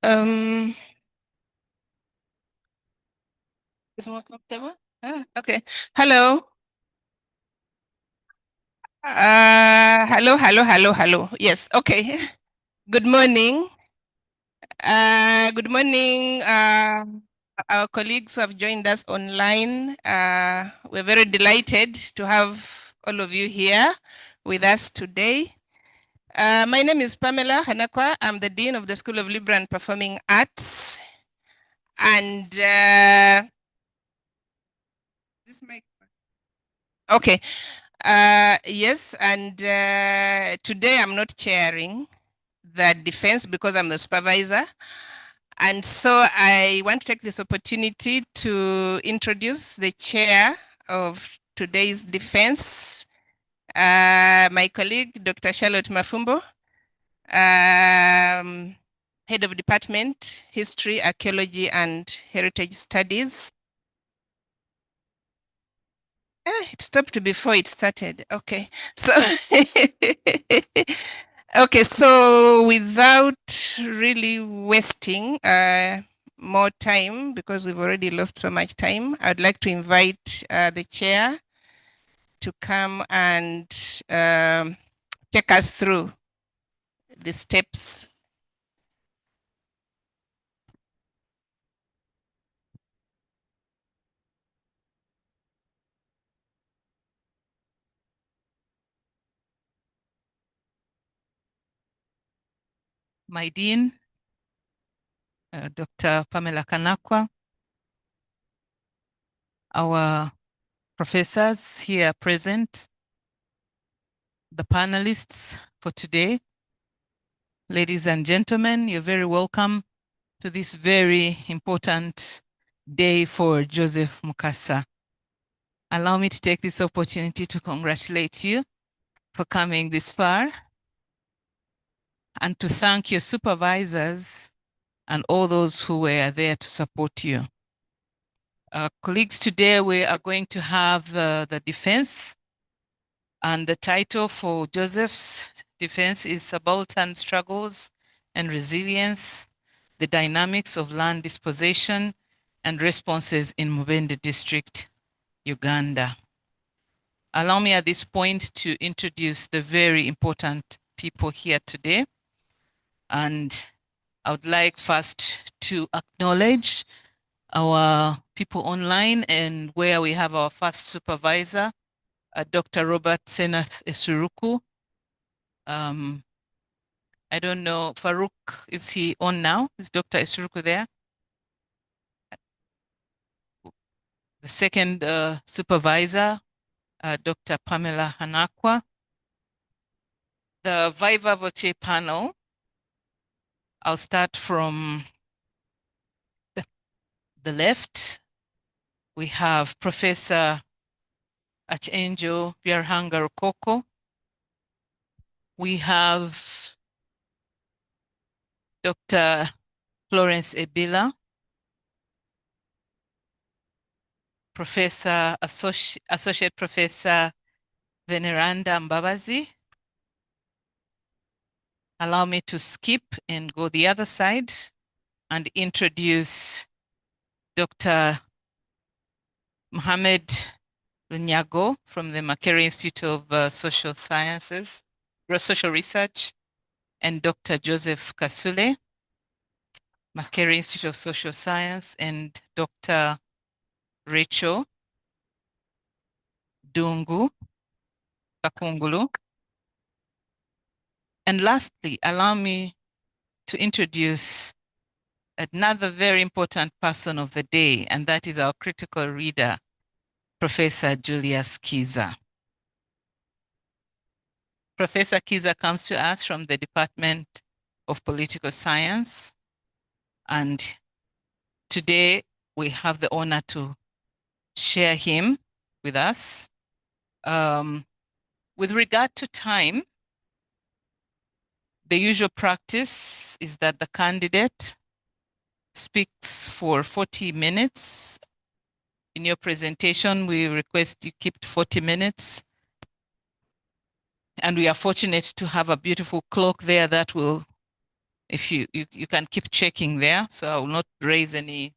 Um, is more comfortable? Okay. Hello. Hello. Yes. Okay. Good morning. Good morning, our colleagues who have joined us online. We're very delighted to have all of you here with us today. My name is Pamela Khanakwa. I'm the Dean of the School of Liberal and Performing Arts. And this mic. Okay. Yes, and today I'm not chairing the defense because I'm the supervisor. And so I want to take this opportunity to introduce the chair of today's defense, my colleague, Dr. Charlotte Mafumbo, Head of Department, History, Archaeology, and Heritage Studies. It stopped before it started. Okay. So, okay. So without really wasting more time, because we've already lost so much time, I'd like to invite the chair to come and take us through the steps. My Dean, Dr. Pamela Khanakwa, our professors here present, the panelists for today. Ladies and gentlemen, you're very welcome to this very important day for Joseph Mukasa. Allow me to take this opportunity to congratulate you for coming this far and to thank your supervisors and all those who were there to support you. Colleagues, today we are going to have the defense, and the title for Joseph's defense is Subaltern Struggles and Resilience, the Dynamics of Land Dispossession and Responses in Mubende District, Uganda. Allow me at this point to introduce the very important people here today. And I would like first to acknowledge our people online and where we have our first supervisor, Dr. Robert Senath Esuruku. I don't know, Farouk, is he on now? Is Dr. Esuruku there? The second supervisor, Dr. Pamela Khanakwa. The Viva Voce panel, I'll start from the left. We have Professor Achenjo Byarhanga Rukoko. We have Dr. Florence Ebila, Associate Professor Veneranda Mbabazi. Allow me to skip and go the other side and introduce Dr. Mohamed Runyago from the Makerere Institute of Social Sciences, Social Research, and Dr. Joseph Kasule, Makerere Institute of Social Science, and Dr. Rachel Dungu Kakungulu. And lastly, allow me to introduce another very important person of the day, and that is our critical reader, Professor Julius Kiza. Professor Kiza comes to us from the Department of Political Science, and today we have the honor to share him with us. With regard to time, the usual practice is that the candidate speaks for 40 minutes. In your presentation, we request you keep 40 minutes. And we are fortunate to have a beautiful clock there that will If you can keep checking there, so I will not raise any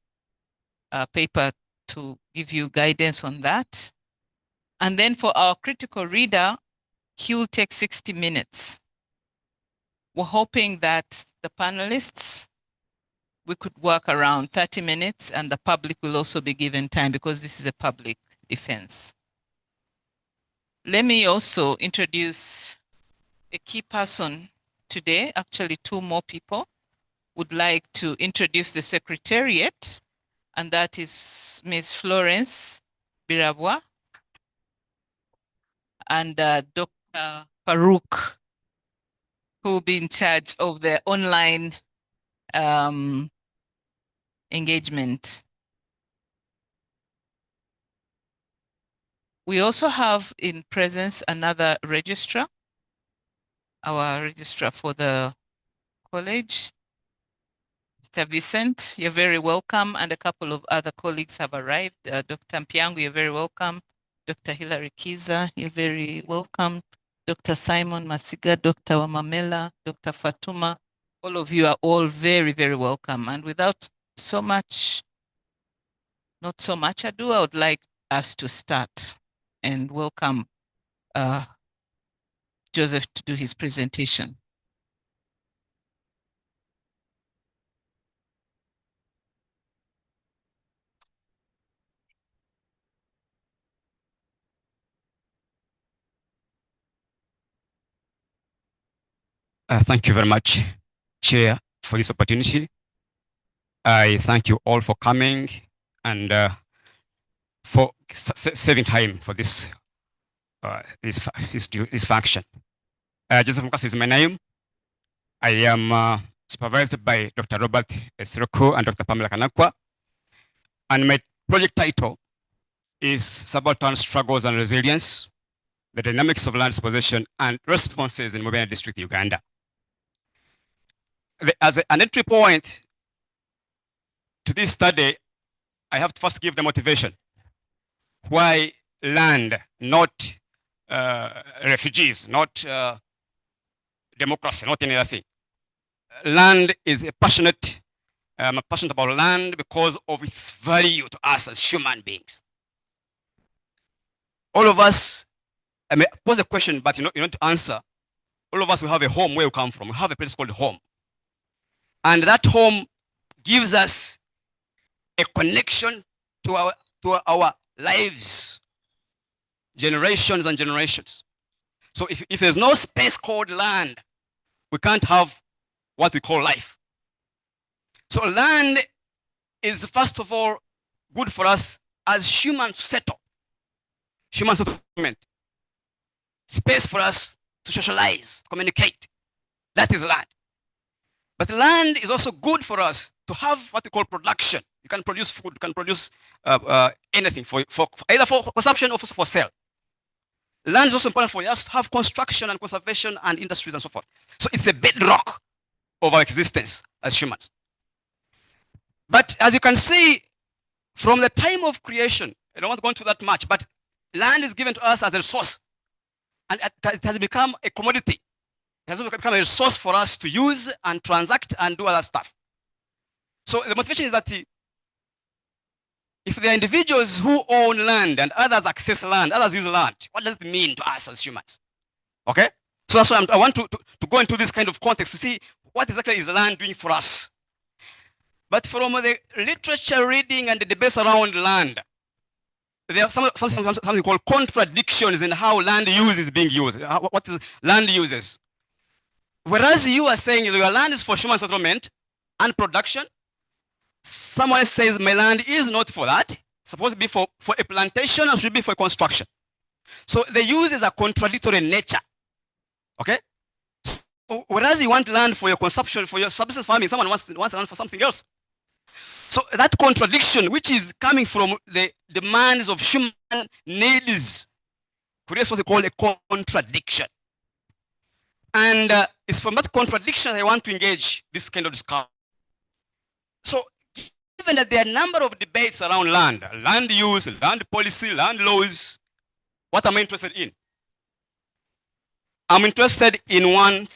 paper to give you guidance on that. And then for our critical reader, he will take 60 minutes. We're hoping that the panelists, we could work around 30 minutes, and the public will also be given time because this is a public defense. Let me also introduce a key person today, actually two more people. Would like to introduce the Secretariat, and that is Ms. Florence Birabwa and Dr. Farouk, who will be in charge of the online engagement. We also have in presence another registrar, our registrar for the college, Mr. Vicent, you're very welcome, and a couple of other colleagues have arrived. Dr. Mpiangu, you're very welcome. Dr. Hilary Kiza, you're very welcome. Dr. Simon Masiga, Dr. Wamamela, Dr. Fatuma, all of you are all very, very welcome. And without not so much ado, I would like us to start and welcome Joseph to do his presentation. Thank you very much, Chair, for this opportunity. I thank you all for coming and for saving time for this function. Joseph Mukasa is my name. I am supervised by Dr. Robert Esuruku and Dr. Pamela Khanakwa. And my project title is Subaltern Struggles and Resilience, the Dynamics of Land Dispossession and Responses in Mubende District, Uganda. As an entry point to this study, I have to first give the motivation. Why land, not refugees, not democracy, not any other thing. Land is passionate. I'm passionate about land because of its value to us as human beings. All of us, I may pose a question, but you know to answer. All of us will have a home where we come from. We have a place called home. And that home gives us a connection to our lives, generations and generations. So if there's no space called land, we can't have what we call life. So land is, first of all, good for us as humans to settle. Human settlement. Space for us to socialize, communicate. That is land. But land is also good for us to have what we call production. You can produce food, you can produce anything for either for consumption or for sale. Land is also important for us to have construction and conservation and industries and so forth. So it's a bedrock of our existence as humans. But as you can see, from the time of creation, I don't want to go into that much, but land is given to us as a resource. And it has become a commodity. It has become a resource for us to use and transact and do other stuff. So the motivation is that if there are individuals who own land and others access land, others use land, what does it mean to us as humans? Okay? So that's why I want to go into this kind of context to see what exactly is land doing for us. But from the literature reading and the debates around land, there are something called contradictions in how land use is being used. What is land uses? Whereas you are saying your land is for human settlement and production, someone says my land is not for that. It's supposed to be for a plantation and should be for construction. So the uses are contradictory in nature. Okay? So, whereas you want land for your consumption, for your subsistence farming, someone wants land for something else. So that contradiction, which is coming from the demands of human needs, creates what we call a contradiction. And it's from that contradiction I want to engage this kind of discussion. So given that there are a number of debates around land use, land policy, land laws, what am I interested in? I'm interested in one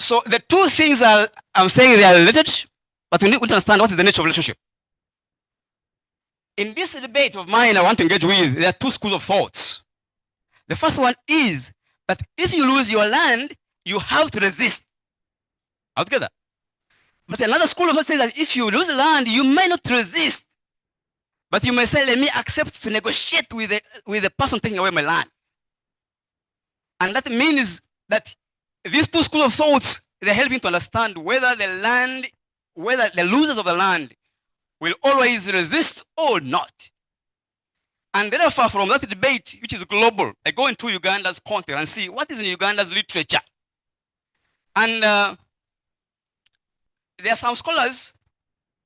So the two things are, I'm saying they are related, but we need to understand what is the nature of relationship. In this debate of mine I want to engage with, there are two schools of thoughts. The first one is that if you lose your land, you have to resist. Altogether. But another school of thought says that if you lose land, you may not resist. But you may say, let me accept to negotiate with the person taking away my land. And that means that these two schools of thoughts, they're helping to understand whether the losers of the land will always resist or not. And therefore, from that debate, which is global, I go into Uganda's context and see what is in Uganda's literature. And there are some scholars,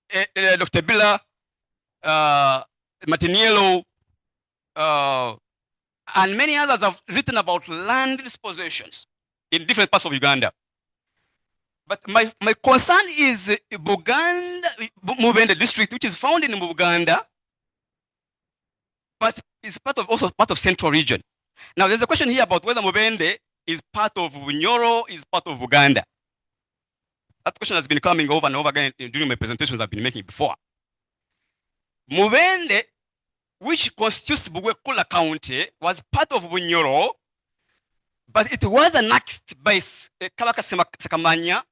Dr. Bila, Martiniello, and many others have written about land dispossessions in different parts of Uganda. But my concern is Mubende district, which is found in Uganda, but it's also part of central region. Now there's a question here about whether Mubende is part of Bunyoro, is part of Uganda. That question has been coming over and over again during my presentations I've been making before. Mubende, which constitutes Bugwekula County, was part of Bunyoro, but it was annexed by Kabaka Sekamanya,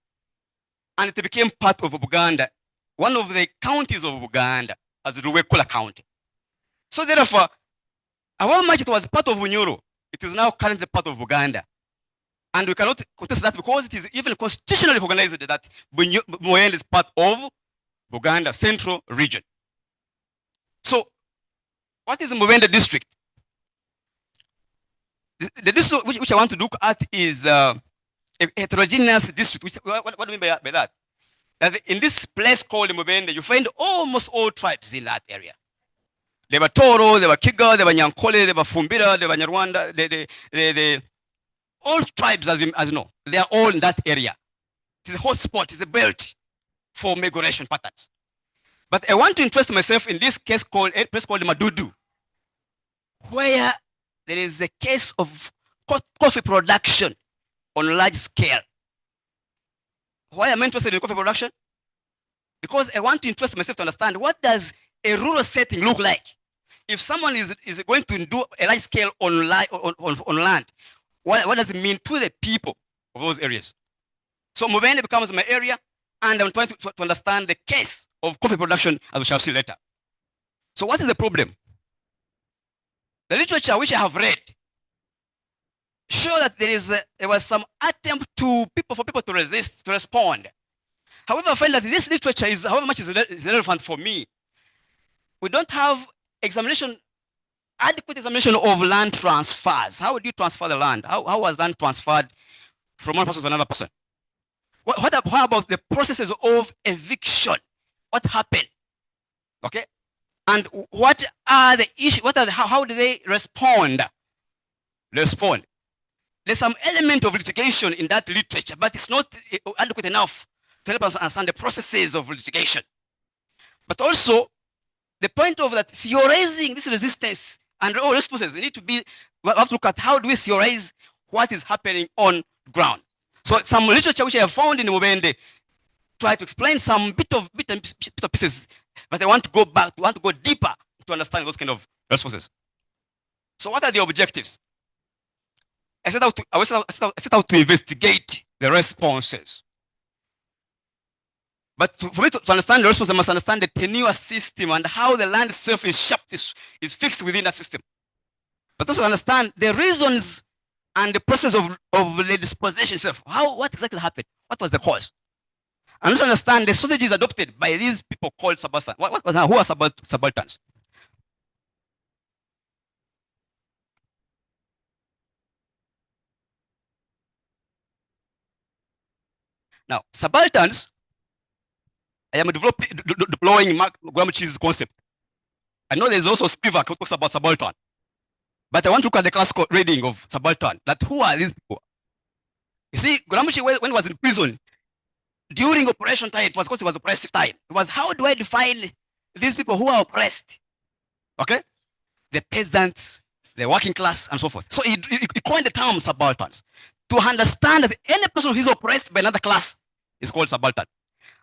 and it became part of Uganda, one of the counties of Uganda, as Ruwekula County. So therefore, however much it was part of Bunyoro, it is now currently part of Uganda. And we cannot contest that because it is even constitutionally recognized that Mubende is part of Uganda Central Region. So, what is the Mubende district? The district which I want to look at is a heterogeneous district. What do you mean by that? That in this place called Mubende, you find almost all tribes in that area. There were Toro, there were Kiga, there were Nyankole, there were Fumbira, there were Nyarwanda, all tribes, as you know, they are all in that area. It's a hot spot, it's a belt for migration patterns. But I want to interest myself in this case called Madudu, where there is a case of coffee production on a large scale. Why am I interested in coffee production? Because I want to interest myself to understand what does a rural setting look like. If someone is going to do a large scale on land, what does it mean to the people of those areas? So Mubende becomes my area, and I'm trying to understand the case of coffee production, as we shall see later. So what is the problem? The literature which I have read show that there was some attempt for people to resist, to respond. However, I find that this literature is, however much is relevant for me, we don't have adequate examination of land transfers. How would you transfer the land? How was land transferred from one person to another person? What about the processes of eviction? What happened? Okay, and what are the issues? How do they respond? There's some element of litigation in that literature, but it's not adequate enough to help us understand the processes of litigation. But also, the point of that theorizing this resistance and all responses, we have to look at how do we theorize what is happening on ground. So some literature which I have found in Mubende try to explain some bit of pieces, but I want to go back, want to go deeper to understand those kind of responses. So what are the objectives? I set out to investigate the responses. But for me to understand the response, I must understand the tenuous system and how the land itself is fixed within that system. But also understand the reasons and the process of the dispossession itself. What exactly happened? What was the cause? And also understand the strategies adopted by these people called subalterns. Who are subalterns? Now, subalterns, I am deploying Mark Gramsci's concept. I know there's also Spivak who talks about subaltern. But I want to look at the classical reading of subaltern. That who are these people? You see, Gramsci, when he was in prison, during operation time, it was because it was oppressive time. It was how do I define these people who are oppressed? Okay? The peasants, the working class, and so forth. So he coined the term subalterns to understand that any person who is oppressed by another class is called subaltern.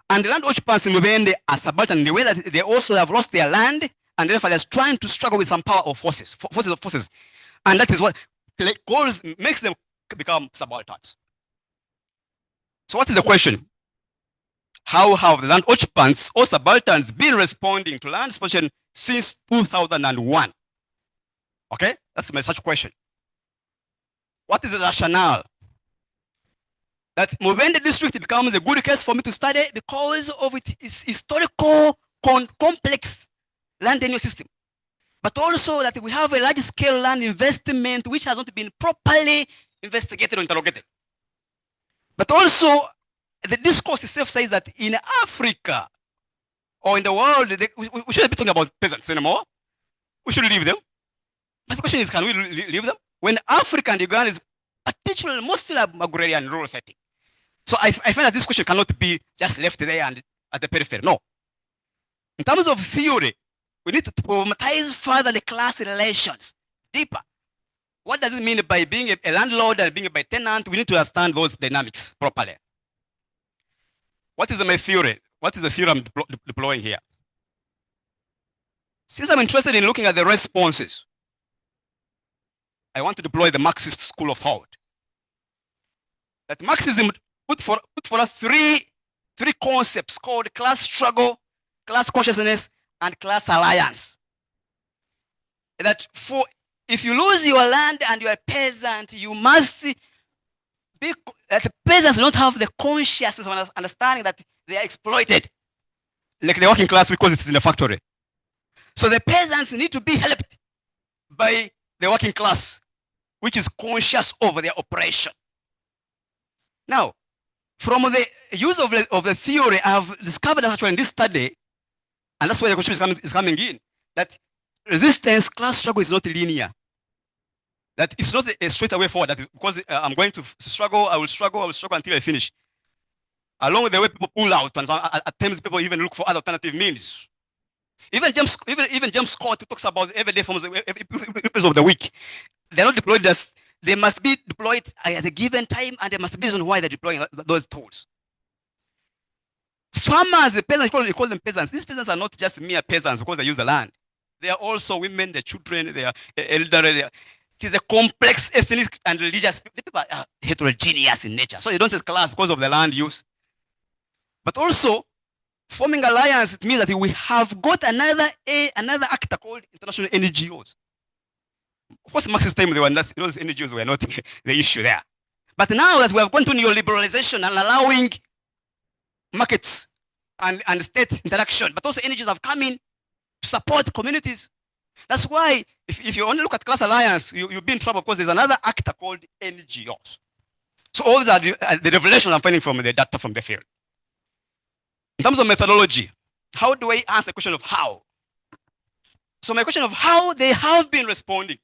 And the land occupants in Mubende are subaltern in the way that they also have lost their land, and therefore they're trying to struggle with some power of forces. And that is what makes them become subalterns. So what is the question? How have the land occupants or subalterns been responding to land dispossession since 2001? Okay, that's my such question. What is the rationale? That Mubende district becomes a good case for me to study because of its historical complex land tenure system. But also that we have a large scale land investment which has not been properly investigated or interrogated. But also the discourse itself says that in Africa or in the world, we shouldn't be talking about peasants anymore. We should leave them. But the question is, can we leave them? When Africa and Uganda is particularly mostly agrarian rural setting. So I find that this question cannot be just left there and at the periphery. No. In terms of theory, we need to problematize further the class relations deeper. What does it mean by being a landlord and being a tenant? We need to understand those dynamics properly. What is my theory? What is the theory I'm deploying here? Since I'm interested in looking at the responses, I want to deploy the Marxist school of thought. That Marxism put for us three concepts called class struggle, class consciousness, and class alliance. That if you lose your land and you're a peasant, you must be that the peasants don't have the consciousness of understanding that they are exploited, like the working class because it's in the factory. So the peasants need to be helped by the working class, which is conscious of their oppression. Now, from the use of the theory, I have discovered that actually in this study, and that's why the question is coming in, that resistance, class struggle is not linear. That it's not a straight away forward, that because I'm going to struggle, I will struggle until I finish. Along the way, people pull out, and at times people even look for other alternative means. Even James Scott talks about everyday forms of the week. They're not deployed as they must be deployed at a given time, and there must be a reason why they're deploying those tools. Farmers, the peasants, you call them peasants. These peasants are not just mere peasants because they use the land. They are also women, the children, they are elderly. It is a complex ethnic and religious. The people are heterogeneous in nature. So you don't say class because of the land use. But also, forming alliance, it means that we have got another actor called international NGOs. Of course, Marxist time, those NGOs were not the issue there. But now that we have gone to neoliberalization and allowing markets and state interaction, but also NGOs have come in to support communities. That's why if you only look at class alliance, you'll be in trouble because there's another actor called NGOs. So all these are the revelations I'm finding from the data from the field. In terms of methodology, how do I answer the question of how? So my question of how they have been responding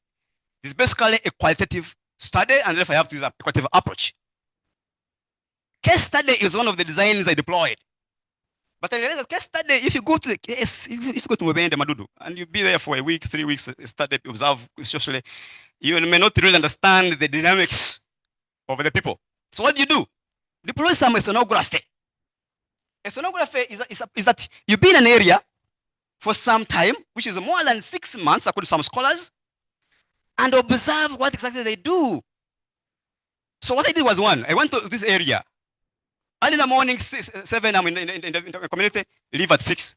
is basically a qualitative study, and therefore I have to use a qualitative approach. Case study is one of the designs I deployed. But I realized that case study, if you go to the case, if you go to Mubende Madudu, and you be there for a week, 3 weeks, study, observe socially, you may not really understand the dynamics of the people. So what do? Deploy some ethnography. Ethnography is that you be in an area for some time, which is more than 6 months, according to some scholars, and observe what exactly they do. So what I did was I went to this area. Early in the morning, 7, I'm in the community, leave at 6.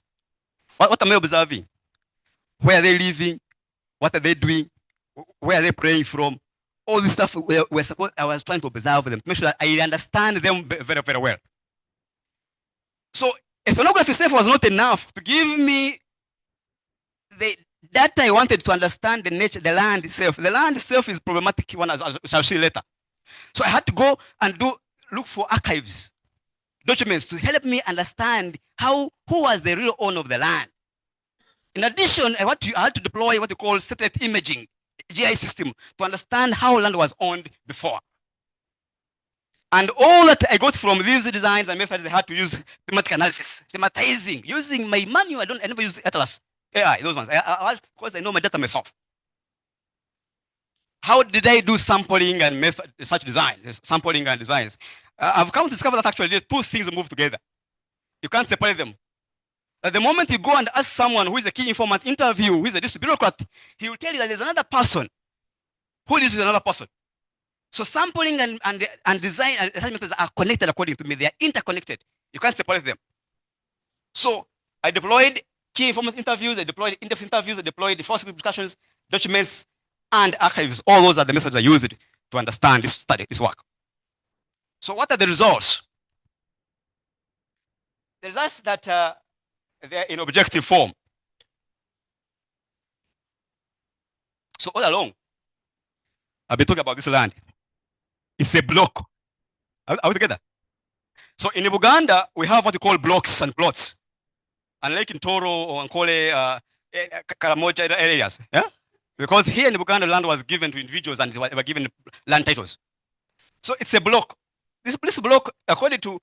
What am I observing? Where are they living? What are they doing? Where are they praying from? All this stuff I was trying to observe them, to make sure that I understand them very, very well. So ethnography itself was not enough to give me the data I wanted to understand the nature, the land itself. The land itself is problematic one, as we shall see later. So I had to go and look for archives, documents to help me understand who was the real owner of the land. In addition, I had to deploy what we call satellite imaging, GIS system, to understand how land was owned before. And all that I got from these designs and methods, I had to use thematic analysis, thematizing, using my manual. I never use Atlas, AI, those ones, because I know my data myself. How did they do sampling and method, such design, sampling and designs? I've come to discover that actually these two things move together. You can't separate them. At the moment you go and ask someone who is a key informant interview, who is a district bureaucrat, he will tell you that there's another person who is another person. So sampling and design and methods are connected according to me. They are interconnected. You can't separate them. So I deployed key informant interviews, I deployed in-depth interviews, I deployed the first group discussions, documents, and archives. All those are the methods I used to understand this study, this work. So what are the results? The results that they're in objective form. So all along, I've been talking about this land. It's a block. Are we together? So in Uganda, we have what we call blocks and plots. Unlike in Toro or Ankole, Karamoja areas. Yeah? Because here in Uganda, land was given to individuals and they were given land titles. So it's a block. This block, according to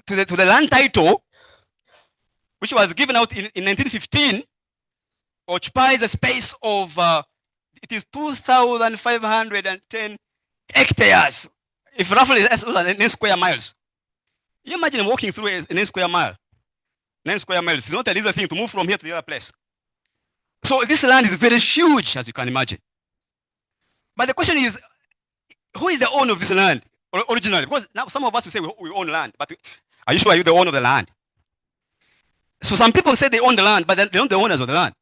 the land title, which was given out in 1915, occupies a space of, it is 2,510 hectares. If roughly that's 9 square miles. You imagine walking through a 9 square mile. 9 square miles. It's not an easy thing to move from here to the other place. So this land is very huge, as you can imagine. But the question is, who is the owner of this land originally? Because now some of us will say we own land, but are you sure you're the owner of the land? So some people say they own the land, but they're not the owners of the land.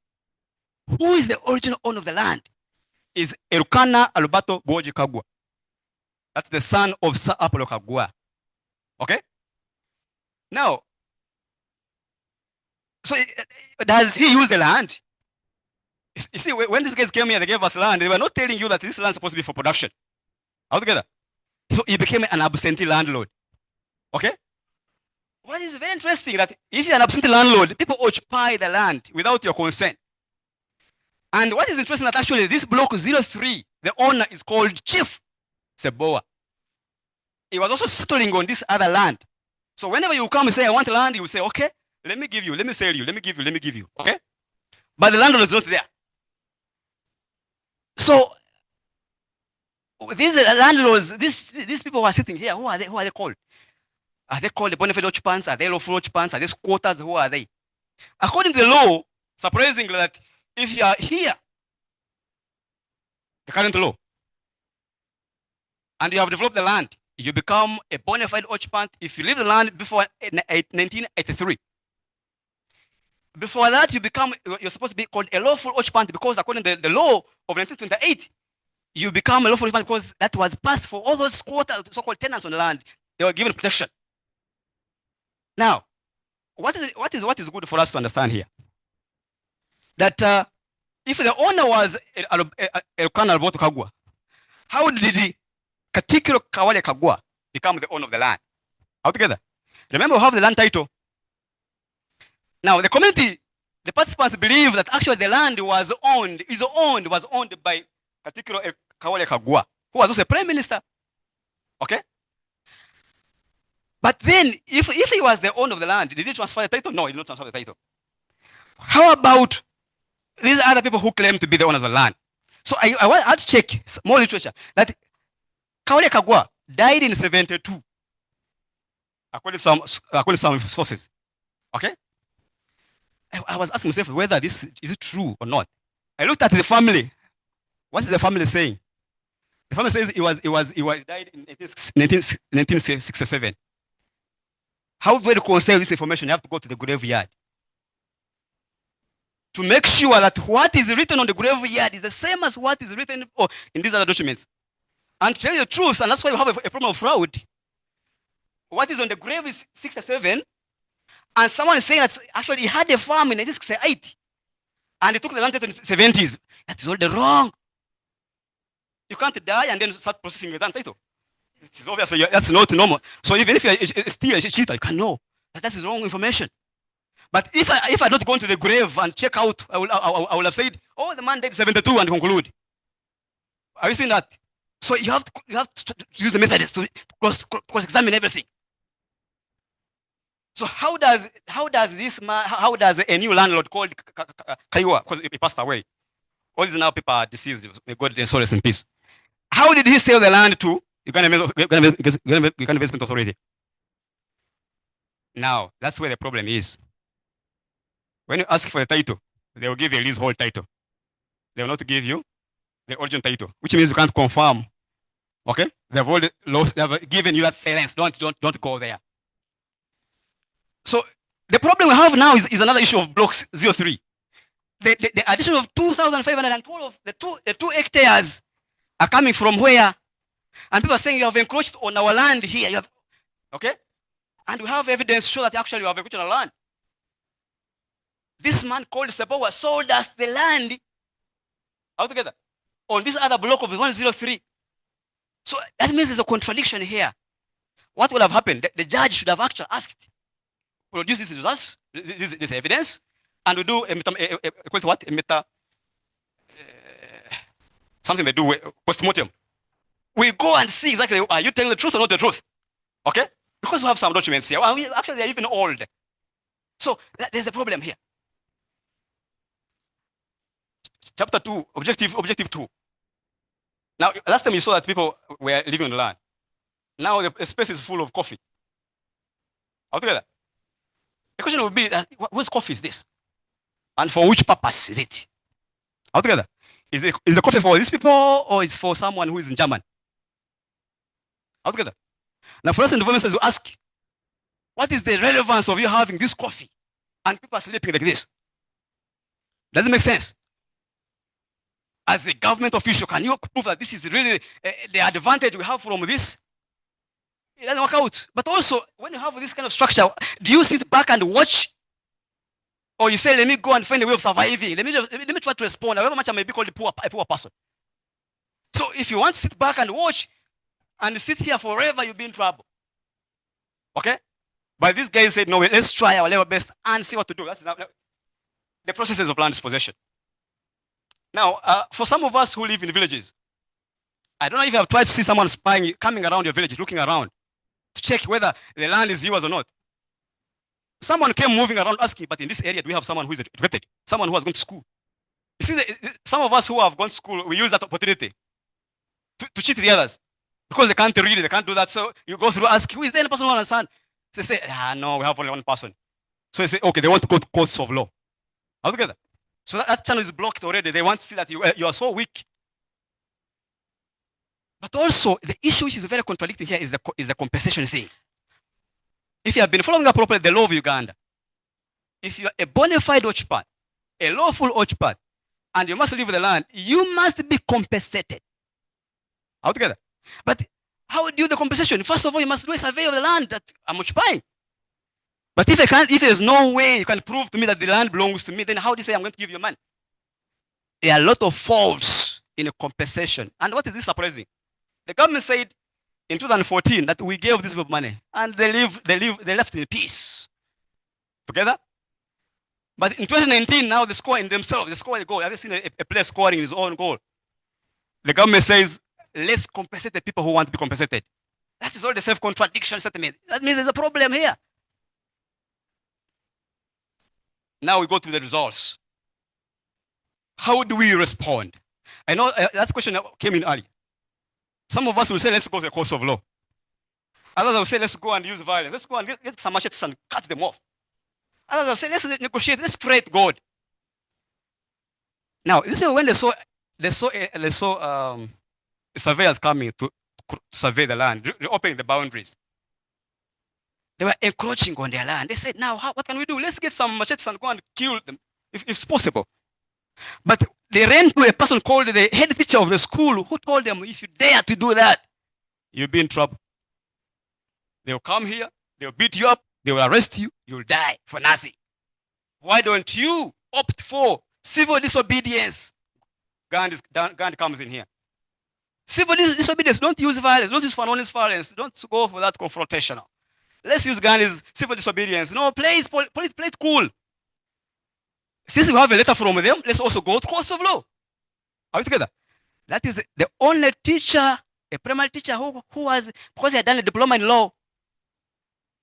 Who is the original owner of the land? Is Erukana Alberto Boji Kagwa. That's the son of Sir Apollo Kagwa. Okay? Now, so does he use the land? You see, when these guys came here, they gave us land. They were not telling you that this land is supposed to be for production. Altogether. So he became an absentee landlord. Okay? What is very interesting that if you're an absentee landlord, people occupy the land without your consent. And what is interesting that actually this block 03, the owner is called Chief Seboa. He was also settling on this other land. So whenever you come and say, I want land, he will say, okay, let me give you, let me sell you, let me give you, let me give you. Okay? But the landlord is not there. So these landlords, these people who are sitting here, who are they called? Are they called the bona fide occupants? Are they lawful occupants? Are they squatters? Who are they? According to the law, surprisingly, that if you are here, the current law, and you have developed the land, you become a bona fide occupant if you leave the land before 1983. Before that, you're supposed to be called a lawful occupant because according to the law of 1928, you become a lawful occupant because that was passed for all those squatters, so-called tenants on the land. They were given protection. Now, what is good for us to understand here? That if the owner was Erukana Alberto Kagwa, how did the Katikiro Kawale Kagwa become the owner of the land? Altogether. Remember, we have the land title. Now, the community, the participants believe that actually the land was owned by Katikiro Kawale Kagwa, who was also a prime minister. Okay? But then, if he was the owner of the land, did he transfer the title? No, he did not transfer the title. How about these other people who claim to be the owners of the land? So I had to check more literature that Kawale Kagwa died in 72, according to some sources. Okay? I was asking myself whether this is it true or not. I looked at the family. What is the family saying? The family says he died in 1967. How do we reconcile this information? You have to go to the graveyard to make sure that what is written on the graveyard is the same as what is written in these other documents. And to tell you the truth, and that's why we have a problem of fraud. What is on the grave is 67, and someone is saying that actually he had a farm in 1968, and he took the land in the 70s. That is all the wrong. You can't die and then start processing the land title. It's obvious that's not normal. So even if you're still a cheater, you can know that is wrong information. But if I not gone to the grave and check out, I will have said, oh, the man died 72 and conclude. Have you seen that? So you have to use the methods to cross-examine everything. So how does a new landlord called Kaiwa, because he passed away, All these now people are deceased. May God their souls in peace. How did he sell the land to Uganda Investment Authority? Now, that's where the problem is. When you ask for the title, they will give you a leasehold title. They will not give you the original title, which means you can't confirm. Okay? They've already lost, they've given you that silence. Don't go there. So the problem we have now is another issue of block 03. The addition of 2,512, the 2 hectares are coming from where? And people are saying you have encroached on our land here. You have, okay? And we have evidence to show that actually you have encroached on our land. This man called Sepowa sold us the land altogether on this other block of 103. So that means there's a contradiction here. What would have happened? The judge should have actually asked, produce this results, this evidence, and we do something they do post-mortem. We go and see exactly, are you telling the truth or not the truth? Okay? Because we have some documents here. Well, actually, they're even old. So there's a problem here. Chapter 2, objective 2. Now, last time you saw that people were living on the land. Now the space is full of coffee. Altogether. The question would be, whose coffee is this? And for which purpose is it? Altogether. Is the coffee for these people or is for someone who is in German? Altogether. Now, for us in development, you ask, what is the relevance of you having this coffee and people are sleeping like this? Does it make sense? As a government official, can you prove that this is really the advantage we have from this? It doesn't work out. But also, when you have this kind of structure, do you sit back and watch? Or you say, let me go and find a way of surviving. Let me try to respond, however much I may be called a poor person. So if you want to sit back and watch and sit here forever, you'll be in trouble. Okay? But these guys said, no, let's try our level best and see what to do. That's the processes of land dispossession. Now, for some of us who live in villages, I don't know if you have tried to see someone spying, coming around your village, looking around to check whether the land is yours or not. Someone came moving around asking, but in this area, do we have someone who is educated? Someone who has gone to school? You see, some of us who have gone to school, we use that opportunity to cheat the others because they can't read, they can't do that. So you go through, ask, who is the only person who understands? They say, no, we have only one person. So they say, okay, they want to go to courts of law. Altogether. So that channel is blocked already. They want to see that you are so weak. But also, the issue which is very contradicting here is the compensation thing. If you have been following up properly the law of Uganda, if you are a bona fide occupier, a lawful occupier, and you must leave the land, you must be compensated. Altogether. But how do you do the compensation? First of all, you must do a survey of the land that I'm occupying. But if there's no way you can prove to me that the land belongs to me, then how do you say I'm going to give you money? There are a lot of faults in a compensation. And what is this surprising? The government said in 2014 that we gave these people money and they left in peace. Together? But in 2019, now they score in themselves, they score a goal. Have you seen a player scoring his own goal? The government says, let's compensate the people who want to be compensated. That is all the self-contradiction statement. That means there's a problem here. Now we go to the results. How do we respond? I know that question came in early. Some of us will say, let's go to the courts of law. Others will say, let's go and use violence. Let's go and get some machetes and cut them off. Others will say, let's negotiate, let's pray to God. Now, this is when they saw surveyors coming to survey the land, reopening the boundaries. They were encroaching on their land. They said, now, what can we do? Let's get some machetes and go and kill them, if it's possible. But they ran to a person called the head teacher of the school who told them, if you dare to do that, you'll be in trouble. They'll come here, they'll beat you up, they will arrest you, you'll die for nothing. Why don't you opt for civil disobedience? Gandhi comes in here. Civil disobedience, don't use violence, don't use honest violence, don't go for that confrontational. Let's use Gandhi's civil disobedience. No, play it cool. Since we have a letter from them, let's also go to courts of law. Are we together? That is the only teacher, a primary teacher who was, because he had done a diploma in law.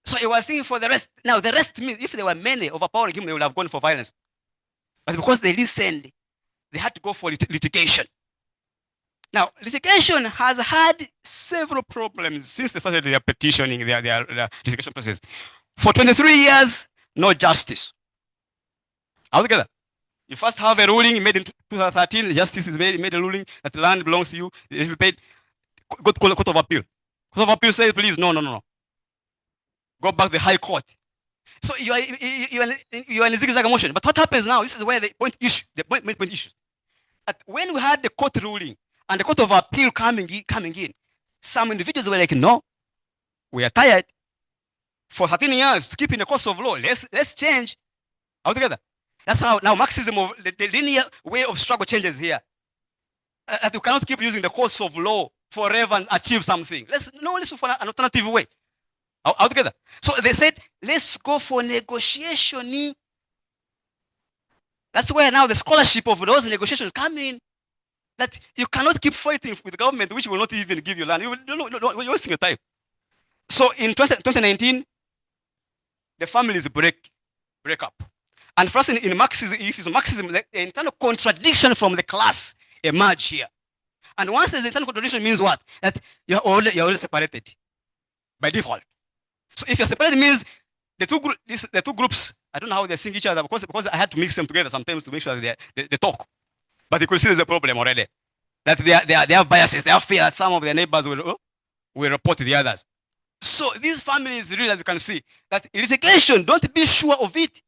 So he was thinking for the rest. Now, the rest means if there were many overpowering him, they would have gone for violence. But because they listened, they had to go for litigation. Now, litigation has had several problems since they started their petitioning, their litigation process. For 23 years, no justice. Altogether, you first have a ruling made in 2013. Justice is made a ruling that the land belongs to you. If you paid, go to Court of Appeal. Court of Appeal says, please, no. Go back to the High Court. So you are in a zigzag motion. But what happens now? This is where the point issue. That when we had the court ruling and the Court of Appeal coming in, some individuals were like, no, we are tired. For 13 years to keep in the course of law, let's change altogether. That's how now Marxism of the linear way of struggle changes here. That you cannot keep using the course of law forever and achieve something. Let's look for an alternative way altogether. So they said, let's go for negotiation. That's where now the scholarship of those negotiations come in. That you cannot keep fighting with the government, which will not even give you land. You're wasting your time. So in 2019, the families break up. And first in Marxism, if it's Marxism, the internal contradiction from the class emerge here. And once there's internal contradiction, means what? That you're already separated by default. So if you're separated, means the two groups, I don't know how they sing each other because I had to mix them together sometimes to make sure that they talk. But you could see there's a problem already. That they have biases, they have fear that some of their neighbors will report to the others. So these families, really, as you can see, that litigation, don't be sure of it.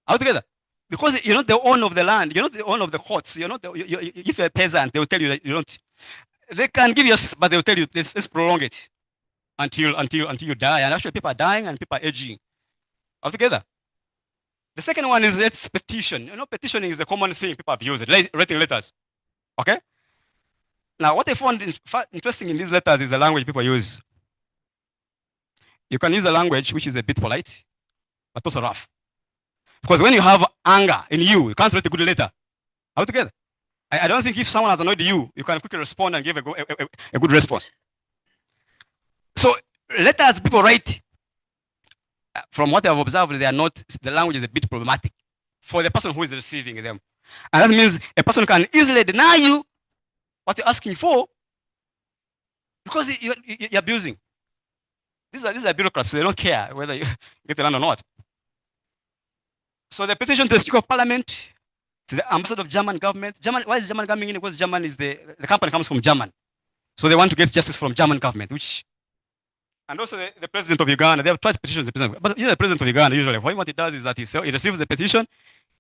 Altogether. Because you're not the owner of the land, you're not the owner of the courts, you're not if you're a peasant, they will tell you that you don't. They can give you, but they will tell you, let's prolong it until you die. And actually people are dying and people are aging. Altogether. The second one is let's petition. Petitioning is a common thing people have used, writing letters. Okay? Now, what I found interesting in these letters is the language people use. You can use a language which is a bit polite, but also rough. Because when you have anger in you can't write a good letter. Altogether. I don't think if someone has annoyed you, you can quickly respond and give a good response. So letters people write, from what I've observed, they are not, the language is a bit problematic for the person who is receiving them. And that means a person can easily deny you what you're asking for because you're abusing. These are bureaucrats, they don't care whether you get the land or not. So the petition to the Speaker of Parliament, to the ambassador of German government. Why is German coming in? Because German is the company comes from German. So they want to get justice from German government, and also the president of Uganda, they have tried to petition the president. But the president of Uganda usually, what he does is that he receives the petition,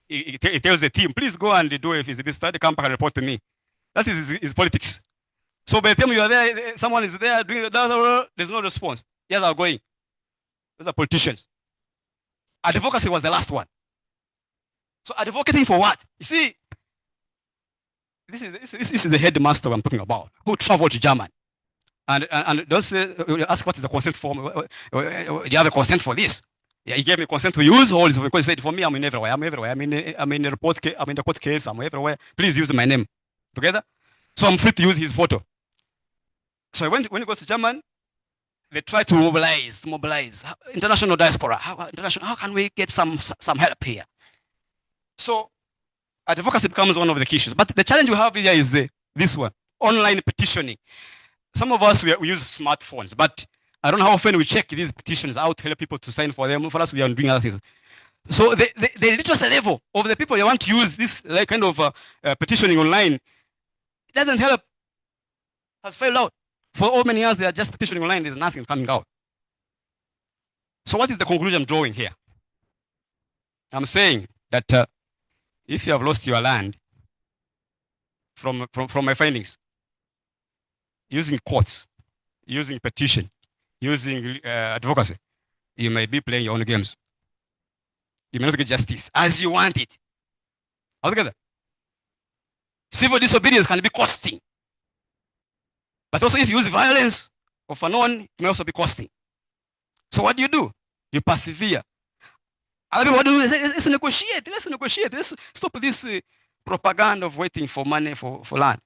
he tells the team, please go and do it if it's this study, come back and report to me. That is his politics. So by the time you are there, someone is there doing there's no response. Yes, I'm going. Those are politicians. Advocacy was the last one. So advocating for what? You see, this is the headmaster I'm talking about, who traveled to Germany. And those ask what is the consent form? Do you have a consent for this? Yeah, he gave me consent to use all this because he said, for me, I'm in everywhere. I'm in the report case, I'm in the court case, I'm everywhere. Please use my name. Together? So I'm free to use his photo. So when he goes to Germany, they try to mobilize international diaspora. How can we get some help here? So advocacy becomes one of the issues. But the challenge we have here is this one, online petitioning. Some of us, we use smartphones, but I don't know how often we check these petitions out, tell people to sign for them. For us, we are doing other things. So the literacy level of the people who want to use this kind of petitioning online, it doesn't help. Has failed out. For all many years, they are just petitioning online. There's nothing coming out. So what is the conclusion I'm drawing here? I'm saying that if you have lost your land, from my findings, using courts, using petition, using advocacy, you may be playing your own games. You may not get justice as you want it. Altogether. Civil disobedience can be costing. But also if you use violence of a non, it may also be costing. So what do? You persevere. Other people do, let's negotiate, let's stop this propaganda of waiting for money for land.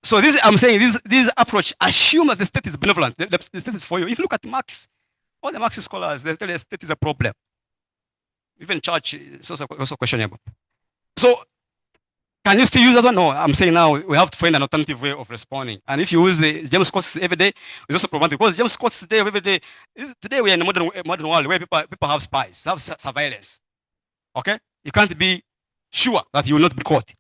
So I'm saying this approach assumes that the state is benevolent. The state is for you. If you look at Marx, all the Marxist scholars, they tell the state is a problem. Even church is also questionable. So Can you still use that one? No, I'm saying now we have to find an alternative way of responding. And if you use the James Scott's every day, it's also problematic because James Scott's day of every day today we are in a modern world where people have spies, have surveillance. Okay, you can't be sure that you will not be caught.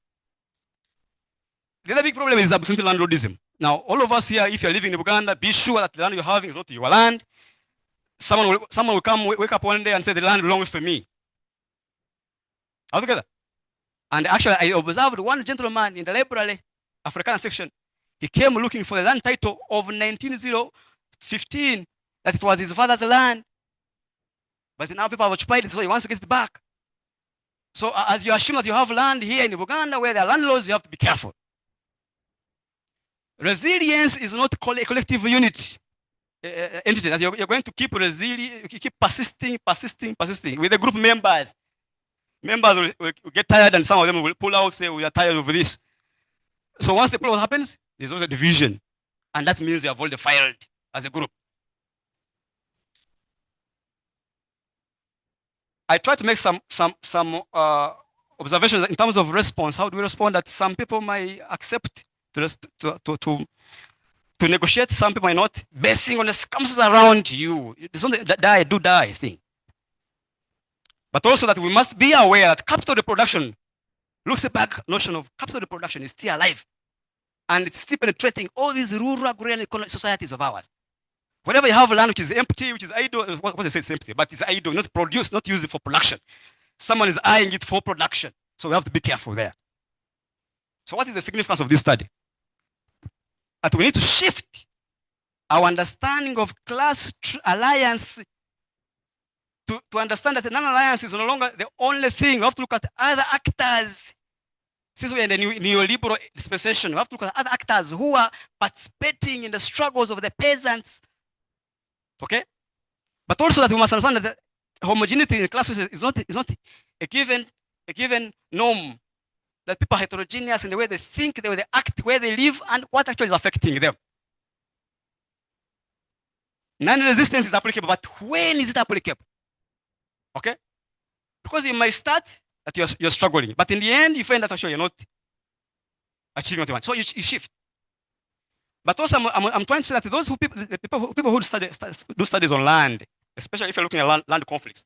The other big problem is absentee landlordism. Now, all of us here, if you're living in Uganda, be sure that the land you're having is not your land. Someone will come, wake up one day and say the land belongs to me. All together. And actually, I observed one gentleman in the library, African section. He came looking for the land title of 19015, that it was his father's land. But now people have occupied it, so he wants to get it back. So as you assume that you have land here in Uganda where there are landlords, you have to be careful. Resilience is not a collective unit entity that you're going to keep resilient, keep persisting with the group members. Members will get tired and some of them will pull out, say, we are tired of this. So once the pull out happens, there's also a division. And that means you have all failed as a group. I try to make some observations in terms of response. How do we respond that some people might accept to negotiate, some people might not, basing on the circumstances around you. It's not the die thing. But also that we must be aware that capital reproduction, looks back notion of capital reproduction is still alive. And it's still penetrating all these rural agrarian societies of ours. Whenever you have land which is empty, which is idle, what they say it's empty, but it's idle, not produced, not used for production. Someone is eyeing it for production. So we have to be careful there. So what is the significance of this study? That we need to shift our understanding of class alliance to understand that the non-alliance is no longer the only thing. We have to look at other actors. Since we are in the neoliberal dispensation, we have to look at other actors who are participating in the struggles of the peasants. Okay? But also that we must understand that the homogeneity in the class is not a given norm. That people are heterogeneous in the way they think, the way they act, where they live, and what actually is affecting them. Non-resistance is applicable, but when is it applicable? Okay? Because you might start that you're struggling, but in the end, you find that actually you're not achieving what you want. So you shift. But also, I'm trying to say that those people who do studies on land, especially if you're looking at land conflicts,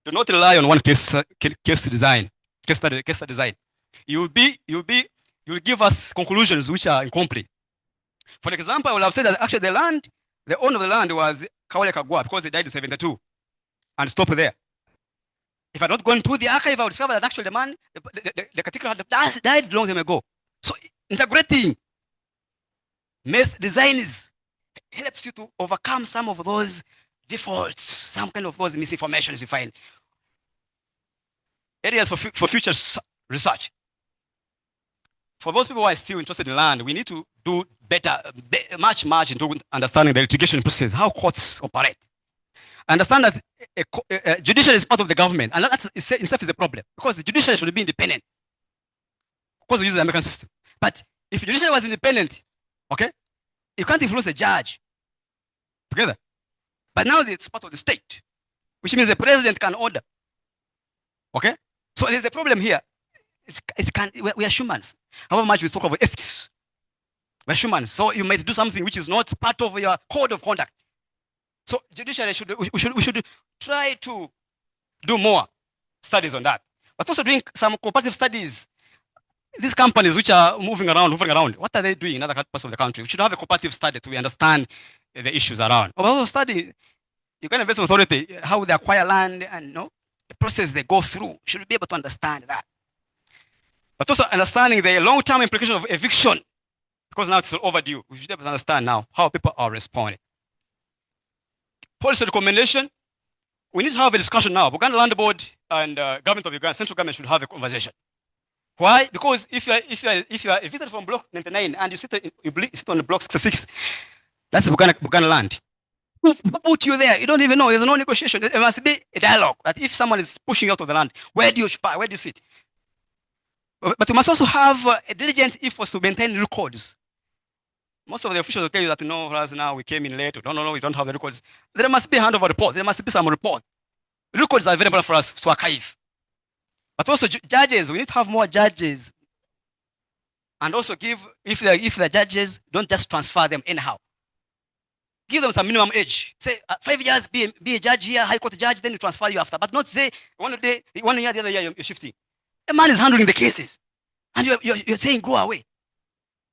do not rely on one case study design. You'll give us conclusions which are incomplete. For example, I will have said that actually the owner of the land was Kawale Kagwa because he died in 72 and stop there. If I had not gone to the archive, I would discover that actually the man, the particular died long time ago. So integrating myth designs helps you to overcome some of those defaults, some kind of those misinformations you find. Areas for future research. For those people who are still interested in land, we need to do better, much into understanding the litigation process, how courts operate. Understand that judiciary is part of the government, and that itself is a problem, because the judiciary should be independent, because we use the American system. But if judiciary was independent, okay, you can't influence the judge together. But now it's part of the state, which means the president can order. Okay? So there's a problem here. We are humans. However much we talk about ethics, we're humans. So you might do something which is not part of your code of conduct. So judiciary we should try to do more studies on that. But also doing some comparative studies. These companies which are moving around, what are they doing in other parts of the country? We should have a comparative study to understand the issues around. But also study Uganda Investment Authority, how they acquire land and the process they go through. Should be able to understand that. But also understanding the long-term implication of eviction, because now it's overdue. We should be able to understand now how people are responding. Policy recommendation. We need to have a discussion now. Uganda Land Board and government of Uganda, central government should have a conversation. Why? Because if you are evicted from block 99 and you sit on the block 66, that's Uganda land. Who put you there? You don't even know. There's no negotiation. There must be a dialogue that if someone is pushing you out of the land, where do you occupy? Where do you sit? But you must also have a diligent effort to maintain records. Most of the officials will tell you that, for us now we came in late. No, we don't have the records. There must be a handover report. There must be some report. Records are available for us to archive. But also judges, we need to have more judges. And also give, if the judges, don't just transfer them anyhow. Give them some minimum age. Say 5 years, be a judge here, high court judge, then you transfer you after. But not say 1 day, 1 year, the other year you're shifting. A man is handling the cases, and you're saying go away.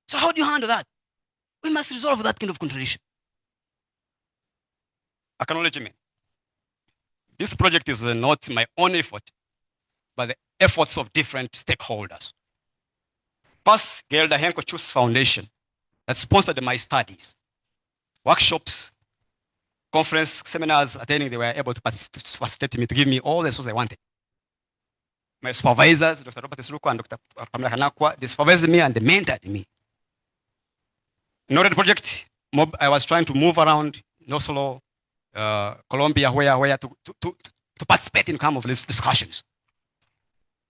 So how do you handle that? We must resolve that kind of contradiction. Acknowledgement. This project is not my own effort, but the efforts of different stakeholders. First, Gelda Henko Chus Foundation that sponsored my studies. Workshops, conference, seminars attending, they were able to facilitate me, to give me all the resources I wanted. My supervisors, Dr. Robert Esuruku and Dr. Pamela Khanakwa, they supervised me and they mentored me. In order to project, I was trying to move around in Oslo, Colombia, where to participate in some of these discussions.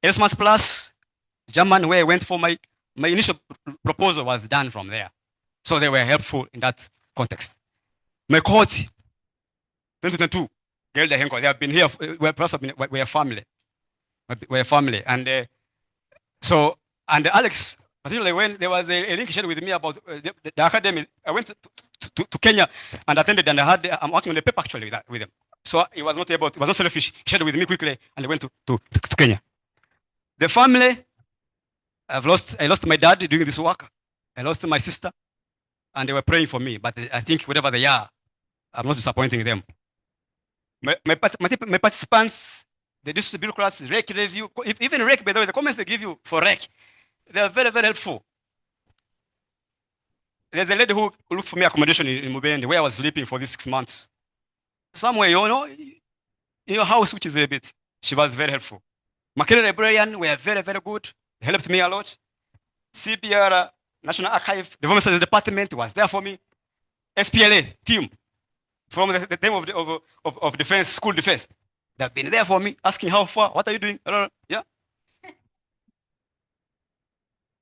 Erasmus Plus, German, where I went for my initial proposal was done from there. So they were helpful in that context. My cohort, 2022, Gelda Henko, they have been here, we're a family. We're a family. And and Alex, particularly when there was a link shared with me about the academy, I went to Kenya and attended, and I'm working on a paper actually with them. So he was not able, it was not selfish, he shared with me quickly, and I went to Kenya. The family, I lost my dad doing this work. I lost my sister, and they were praying for me. But I think whatever they are, I'm not disappointing them. My participants, the district bureaucrats, REC review, even REC, by the way, the comments they give you for REC, they are very, very helpful. There's a lady who looked for me accommodation in Mubende, where I was sleeping for these 6 months. Somewhere, in your house, which is a bit, she was very helpful. Makerere Librarian were very, very good. They helped me a lot. CPR, National Archive, Development Studies Department was there for me. SPLA team from the team of defense, school defense. They've been there for me, asking how far, what are you doing? Yeah.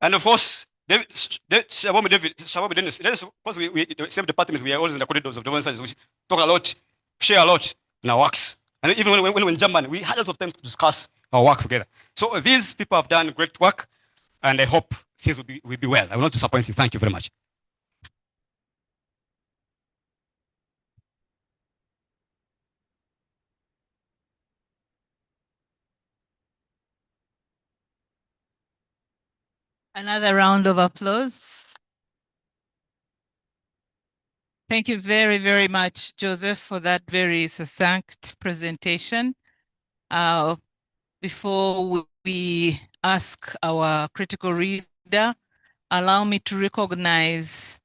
And of course, Shabomi Dennis, of course, we same department, we are always in the corridors of development studies. We talk a lot, share a lot in our works. And even when we were in Germany, we had a lot of time to discuss our work together. So these people have done great work, and I hope things will be well. I will not disappoint you. Thank you very much. Another round of applause. Thank you very, very much, Joseph, for that very succinct presentation. Before we ask our critical reader, allow me to recognize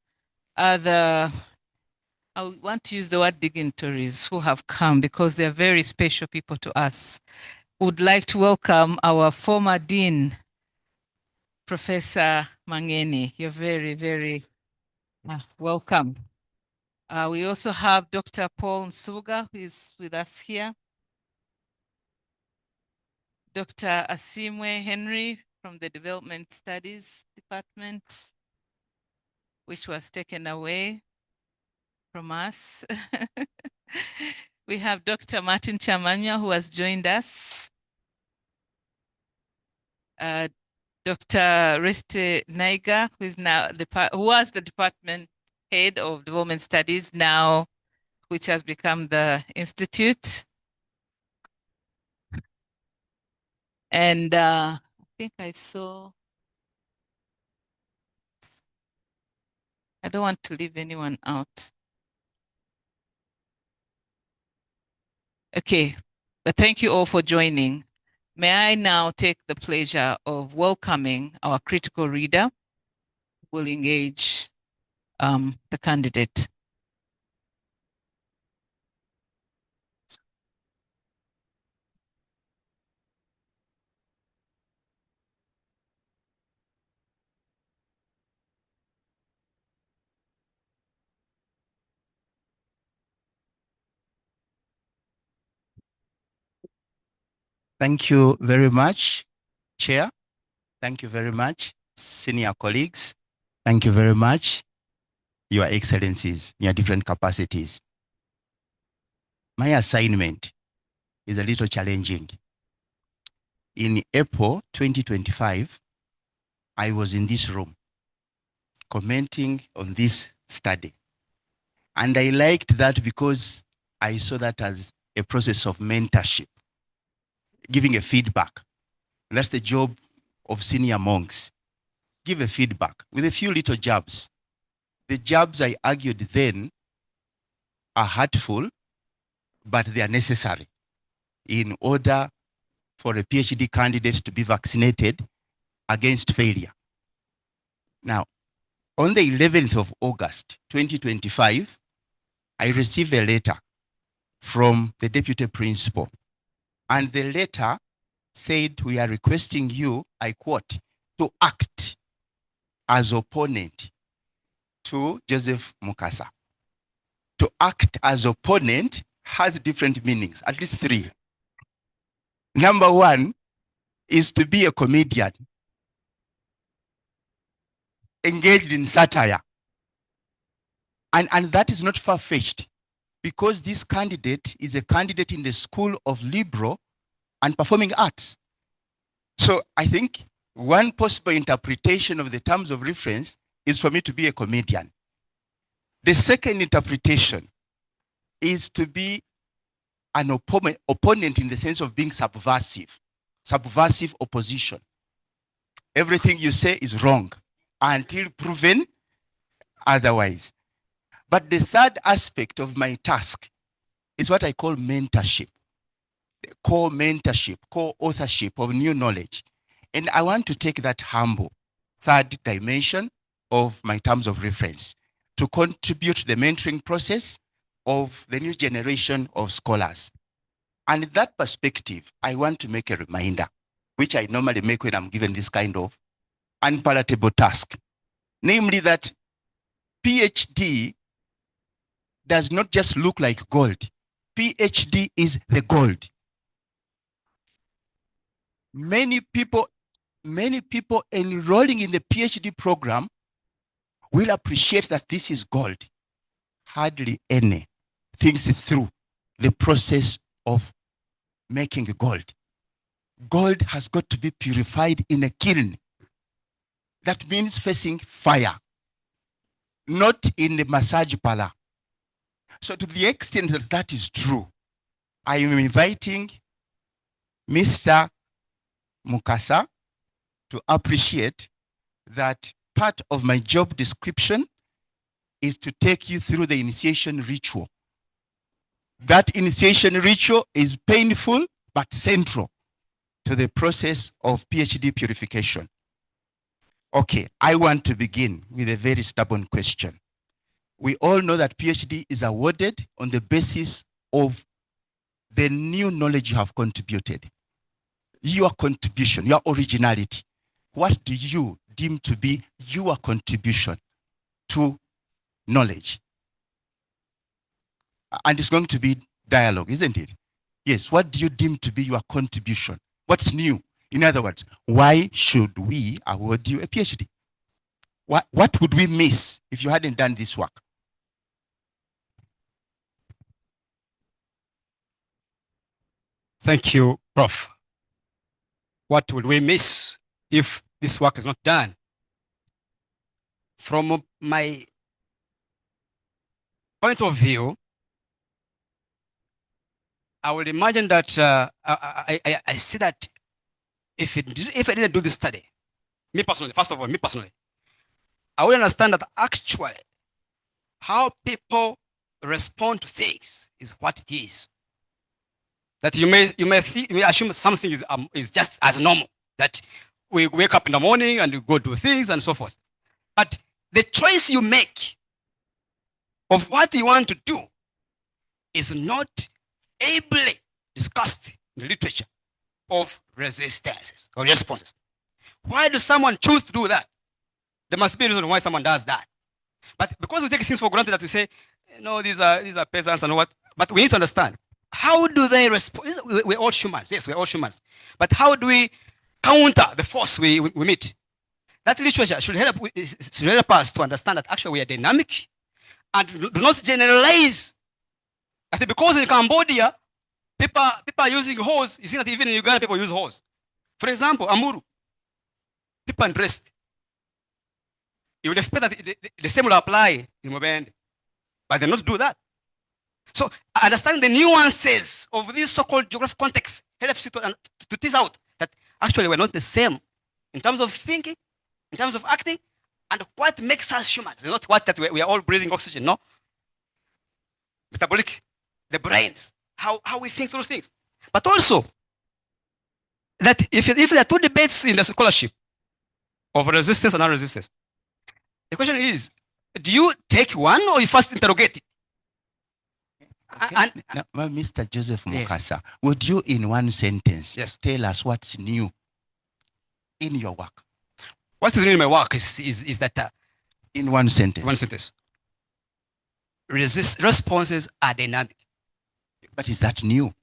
I want to use the word dignitaries who have come, because they're very special people to us. Would like to welcome our former dean, Professor Mangeni. You're very, very welcome. We also have Dr. Paul Nsuga, who is with us here. Dr. Asimwe Henry from the Development Studies Department, which was taken away from us. We have Dr. Martin Chamanya, who has joined us. Dr. Reste Naiga, who was the department head of Development Studies, now which has become the Institute. And I think I don't want to leave anyone out. Okay, but thank you all for joining. May I now take the pleasure of welcoming our critical reader who will engage the candidate. Thank you very much, Chair. Thank you very much, senior colleagues. Thank you very much, Your Excellencies, in your different capacities. My assignment is a little challenging. in April 2025, I was in this room commenting on this study. And I liked that because I saw that as a process of mentorship, giving a feedback. And that's the job of senior monks. Give a feedback with a few little jabs. The jabs I argued then are hurtful, but they are necessary in order for a PhD candidate to be vaccinated against failure. Now, on the 11th of August, 2025, I received a letter from the deputy principal. And the letter said, we are requesting you, I quote, to act as opponent to Joseph Mukasa. To act as opponent has different meanings, at least three. Number one is to be a comedian engaged in satire. And that is not far-fetched because this candidate is a candidate in the School of Liberal and Performing Arts. So I think one possible interpretation of the terms of reference is for me to be a comedian. The second interpretation is to be an opponent in the sense of being subversive opposition. Everything you say is wrong until proven otherwise. But the third aspect of my task is what I call mentorship, co-mentorship, co-authorship of new knowledge. And I want to take that humble third dimension of my terms of reference to contribute to the mentoring process of the new generation of scholars. And in that perspective, I want to make a reminder, which I normally make when I'm given this kind of unpalatable task, namely that PhD does not just look like gold. PhD is the gold. Many people enrolling in the PhD program will appreciate that this is gold. Hardly any thinks through the process of making gold. Gold has got to be purified in a kiln. That means facing fire, not in the massage parlor. So to the extent that that is true, I am inviting Mr. Mukasa to appreciate that part of my job description is to take you through the initiation ritual. That initiation ritual is painful but central to the process of PhD purification. Okay, I want to begin with a very stubborn question. We all know that PhD is awarded on the basis of the new knowledge you have contributed. Your contribution, your originality. What do you deem to be your contribution to knowledge? And it's going to be dialogue, isn't it? Yes, what do you deem to be your contribution? What's new? In other words, why should we award you a PhD? What would we miss if you hadn't done this work? Thank you, Prof. What would we miss if this work is not done? From my point of view, I would imagine that I see that if I didn't do this study, me personally, first of all, I would understand that actually how people respond to things is what it is. That you may assume something is just as normal, that we wake up in the morning and we go do things and so forth. But the choice you make of what you want to do is not ably discussed in the literature of resistances or responses. Why does someone choose to do that? There must be a reason why someone does that. But because we take things for granted that we say, no, these are peasants and what, but we need to understand, how do they respond? We're all humans, yes, we're all humans. But how do we counter the force we meet? That literature should help us to understand that actually we are dynamic and do not generalize. I think because in Cambodia, people are using hose. You see that even in Uganda, people use hose. For example, Amuru, people undressed. You would expect that the same will apply in Mubende, but they not do that. So understanding the nuances of this so-called geographic context helps you to tease out that actually we're not the same in terms of thinking, in terms of acting, and what makes us humans. Not what that we are all breathing oxygen, no? Metabolic, the brains, how we think through things. But also, that if there are two debates in the scholarship of resistance and non-resistance, the question is, do you take one or you first interrogate it? Okay. Now, Mr. Joseph Mukasa, would you in one sentence tell us what's new in your work? What is new in my work is that in one sentence. One sentence. Responses are dynamic. But is that new?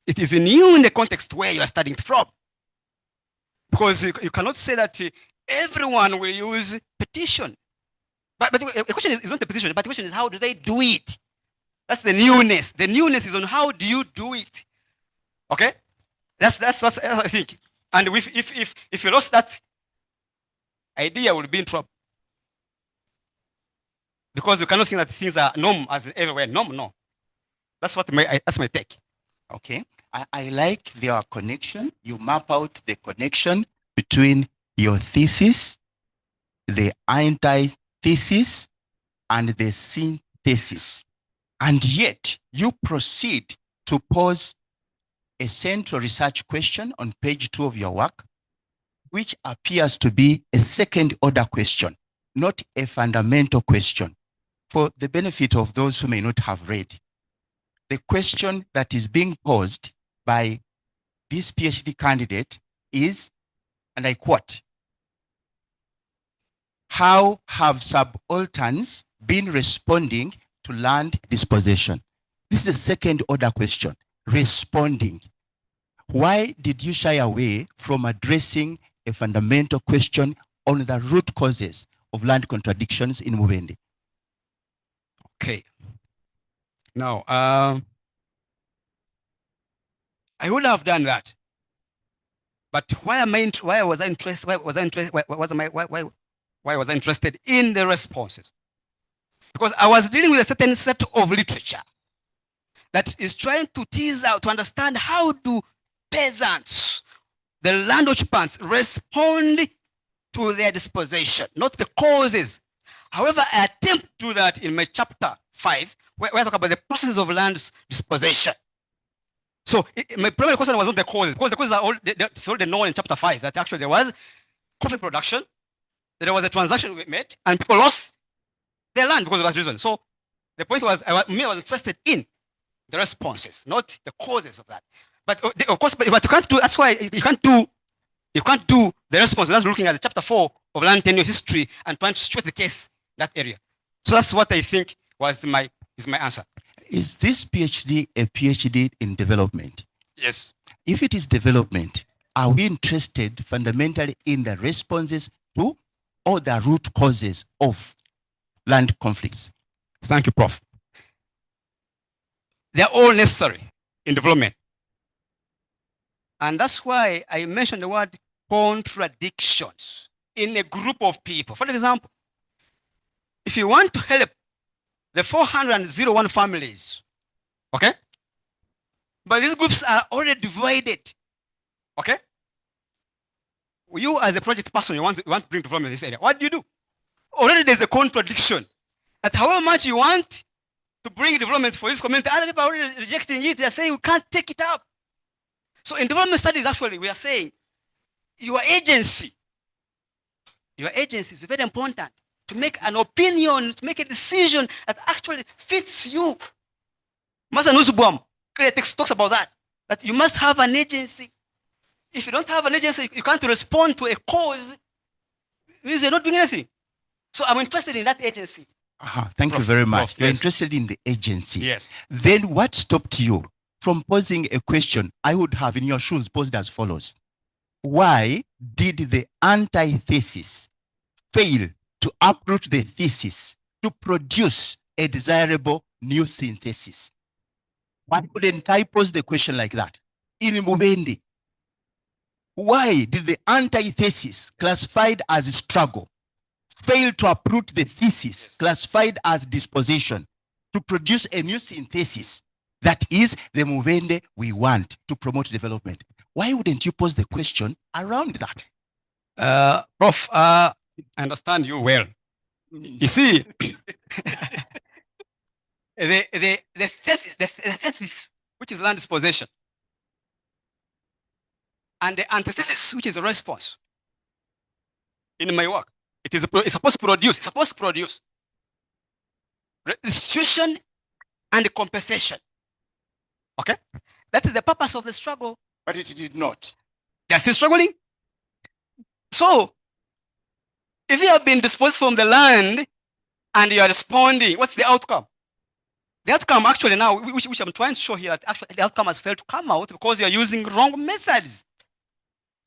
It is new in the context where you are starting from. Because you cannot say that everyone will use petition. But the question is not the petition, but the question is how do they do it? That's the newness. The newness is on how do you do it. Okay? That's what I think. And if you lost that idea, will be in trouble. Because you cannot think that things are norm as everywhere. No. That's my take. Okay. I like your connection. You map out the connection between your thesis, the antithesis, and the synthesis. And yet, you proceed to pose a central research question on page 2 of your work, which appears to be a second-order question, not a fundamental question. For the benefit of those who may not have read, the question that is being posed by this PhD candidate is, and I quote, how have subalterns been responding to land dispossession? This is a second order question, responding. Why did you shy away from addressing a fundamental question on the root causes of land contradictions in Mubende? Okay. Now, I would have done that. But why was I interested in the responses? Because I was dealing with a certain set of literature that is trying to tease out, to understand how do peasants, the land occupants, respond to their dispossession, not the causes. However, I attempt to do that in my chapter 5, where I talk about the process of land dispossession. So my primary question was not the causes, because the causes are already known in chapter 5, that actually there was coffee production, there was a transaction we made, and people lost their land because of that reason. So the point was, I was interested in the responses, not the causes of that. But of course, but you can't do. That's why you can't do the response. That's looking at the chapter 4 of land tenure history and trying to straight the case that area. So that's what I think was my answer. Is this PhD a PhD in development? Yes. If it is development, are we interested fundamentally in the responses to or the root causes of land conflicts? Thank you, Prof. They're all necessary in development. And that's why I mentioned the word contradictions in a group of people. For example, if you want to help the 401 families, okay? But these groups are already divided, okay? You as a project person, you want to bring development in this area. What do? Already there's a contradiction. That however much you want to bring development for this community, other people are already rejecting it. They're saying we can't take it up. So in development studies, actually, we are saying your agency is very important to make an opinion, to make a decision that actually fits you. Master Nusubwam talks about that you must have an agency. If you don't have an agency, you can't respond to a cause, it means you're not doing anything. So I'm interested in that agency. Thank you very much. You're interested in the agency. Yes. Then what stopped you from posing a question I would have in your shoes posed as follows? Why did the antithesis fail to uproot the thesis to produce a desirable new synthesis? Why couldn't I pose the question like that? In Mubende, Why did the antithesis classified as struggle fail to uproot the thesis classified as dispossession to produce a new synthesis that is the Mubende we want to promote development? Why wouldn't you pose the question around that? Prof, I understand you well. You see, the thesis, which is land dispossession, and the antithesis, which is a response. In my work, it's supposed to produce restitution and compensation. Okay, that is the purpose of the struggle. But it did not. They are still struggling. So, if you have been dispossessed from the land and you are responding, what's the outcome? The outcome actually now, which I'm trying to show here, that actually the outcome has failed to come out because you are using wrong methods.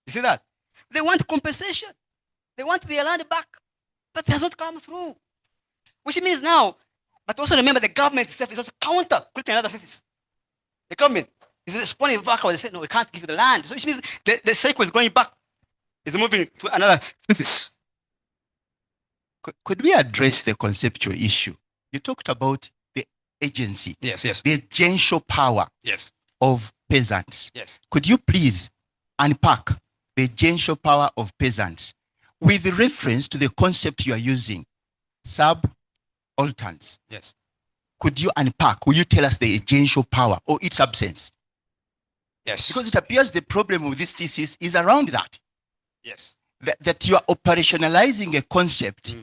You see that? They want compensation. They want their land back. But it has not come through. Which means now, but also remember the government itself is also counter creating another thesis. The government is responding back when they say, no, we can't give you the land. So which means the cycle is going back. It's moving to another thesis. Could we address the conceptual issue? You talked about the agency. Yes, yes. The agential power Yes. of peasants. Yes. Could you please unpack the agential power of peasants with reference to the concept you are using, subalterns? Yes. Could you unpack? Will you tell us the agential power or its absence? Yes. Because it appears the problem with this thesis is around that. Yes. That you are operationalizing a concept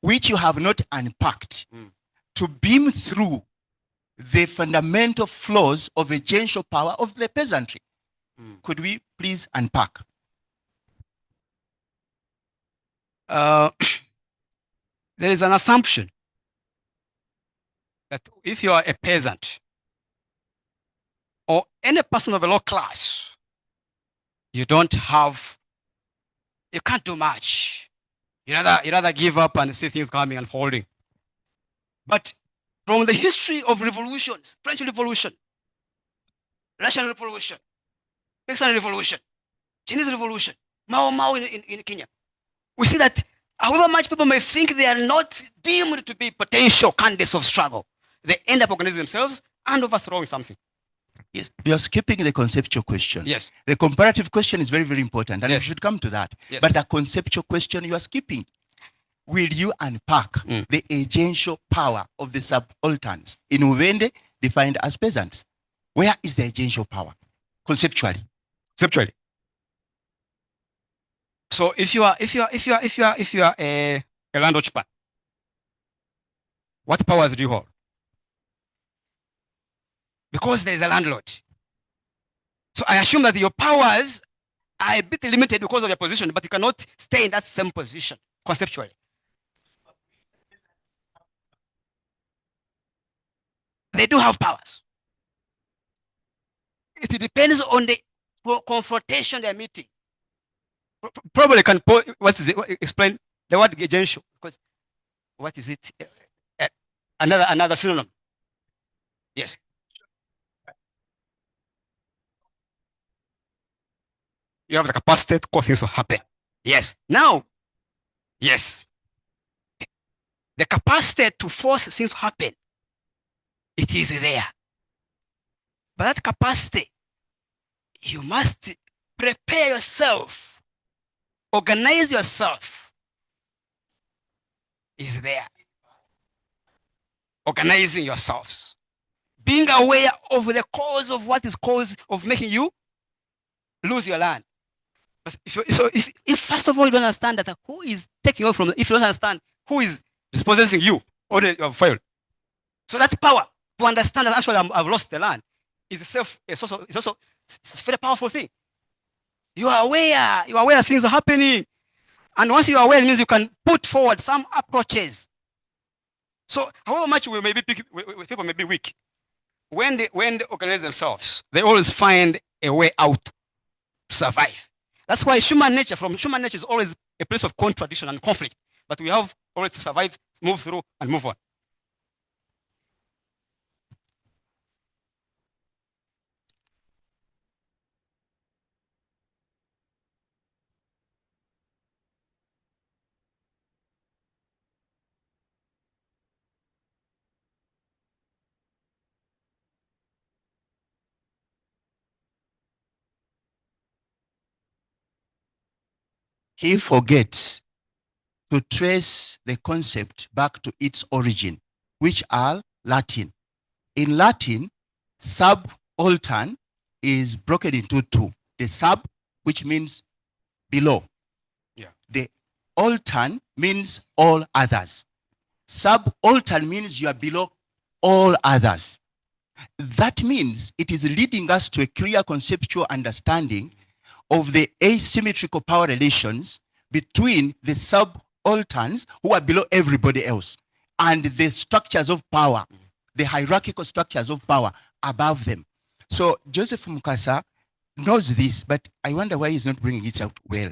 which you have not unpacked to beam through the fundamental flaws of agential power of the peasantry. Could we please unpack? There is an assumption that if you are a peasant or any person of a low class, you can't do much. You rather give up and see things coming and unfolding. But from the history of revolutions, French Revolution, Russian Revolution, Mexican Revolution, Chinese Revolution, Mao in Kenya, we see that however much people may think they are not deemed to be potential candidates of struggle, they end up organizing themselves and overthrowing something. Yes, you are skipping the conceptual question. Yes. The comparative question is very, very important, and Yes. we should come to that. Yes. But the conceptual question you are skipping. Will you unpack the agential power of the subalterns in Mubende defined as peasants? Where is the agential power conceptually? Conceptually. So if you are a land occupier, what powers do you hold? Because there is a landlord. So I assume that your powers are a bit limited because of your position, but you cannot stay in that same position conceptually. They do have powers. It depends on the confrontation they're meeting. Probably can explain the word agential, because what is it? Another synonym. Yes. You have the capacity to cause things to happen. Yes. Now, yes. The capacity to force things to happen, it is there. But that capacity, you must prepare yourself, organize yourself, is there. Organizing yourselves, being aware of the cause of what is cause of making you lose your land. But if first of all you don't understand that who is taking you from, if you don't understand who is dispossessing you, or you have failed. So that power to understand that actually I've lost the land is itself it's also a very powerful thing. You are aware things are happening. And once you are aware, it means you can put forward some approaches. So however much people may be weak, when they organize themselves, they always find a way out to survive. That's why human nature is always a place of contradiction and conflict. But we have always to survive, move through, and move on. he forgets to trace the concept back to its origin, which are Latin. In Latin, subaltern is broken into two. The sub, which means below. Yeah. The altern means all others. Subaltern means you are below all others. That means it is leading us to a clear conceptual understanding of the asymmetrical power relations between the subalterns, who are below everybody else, and the structures of power, the hierarchical structures of power above them. So Joseph Mukasa knows this, but I wonder why he's not bringing it out well.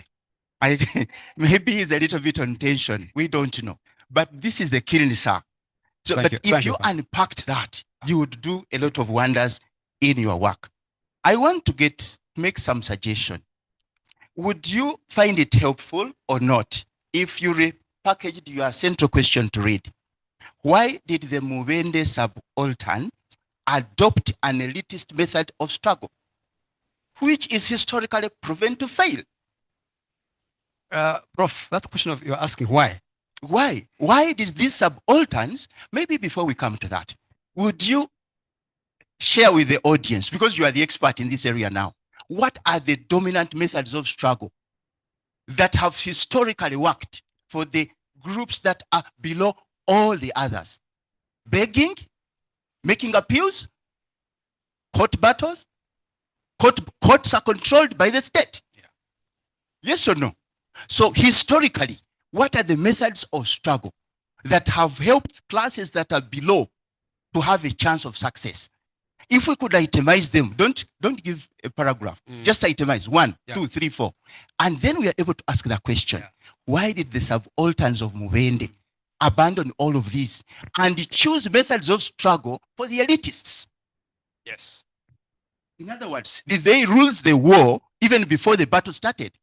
Maybe he's a little bit on tension. We don't know. But this is the killing, sir. So, Thank but you. if you unpacked that, you would do a lot of wonders in your work. I want to make some suggestion. Would you find it helpful or not if you repackaged your central question to read? Why did the Mubende subaltern adopt an elitist method of struggle, which is historically proven to fail? Prof, that question of you're asking why? Why? Why did these subalterns, maybe before we come to that, would you share with the audience, because you are the expert in this area now, what are the dominant methods of struggle that have historically worked for the groups that are below all the others? Begging, making appeals, court battles, courts are controlled by the state. Yeah. Yes or no? So historically, what are the methods of struggle that have helped classes that are below to have a chance of success? If we could itemize them, don't give a paragraph, just itemize 1, 2, 3, 4. And then we are able to ask the question, why did the subalterns of Mubende abandon all of this and choose methods of struggle for the elitists? Yes. In other words, did they rule the war even before the battle started?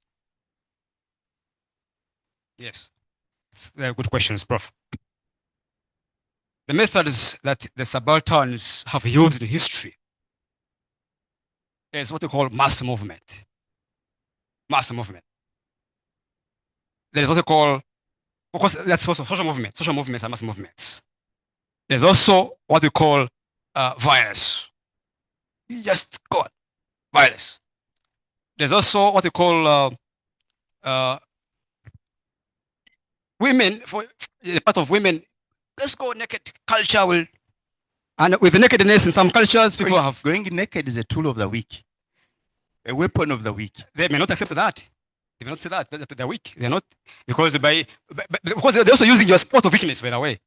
Yes. They're good questions, Prof. The methods that the subalterns have used in history is what we call mass movement. Mass movement. There is what we call, of course, that's also social movement. Social movements are mass movements. There's also what we call violence. You just call violence. There's also what we call women, for the part of women, let's go naked culture will, and with the nakedness in some cultures, people have Going naked is a tool of the weak, a weapon of the weak. They may not accept that. They may not say that they're weak. They're not, because because they're also using your spot of weakness, by the way.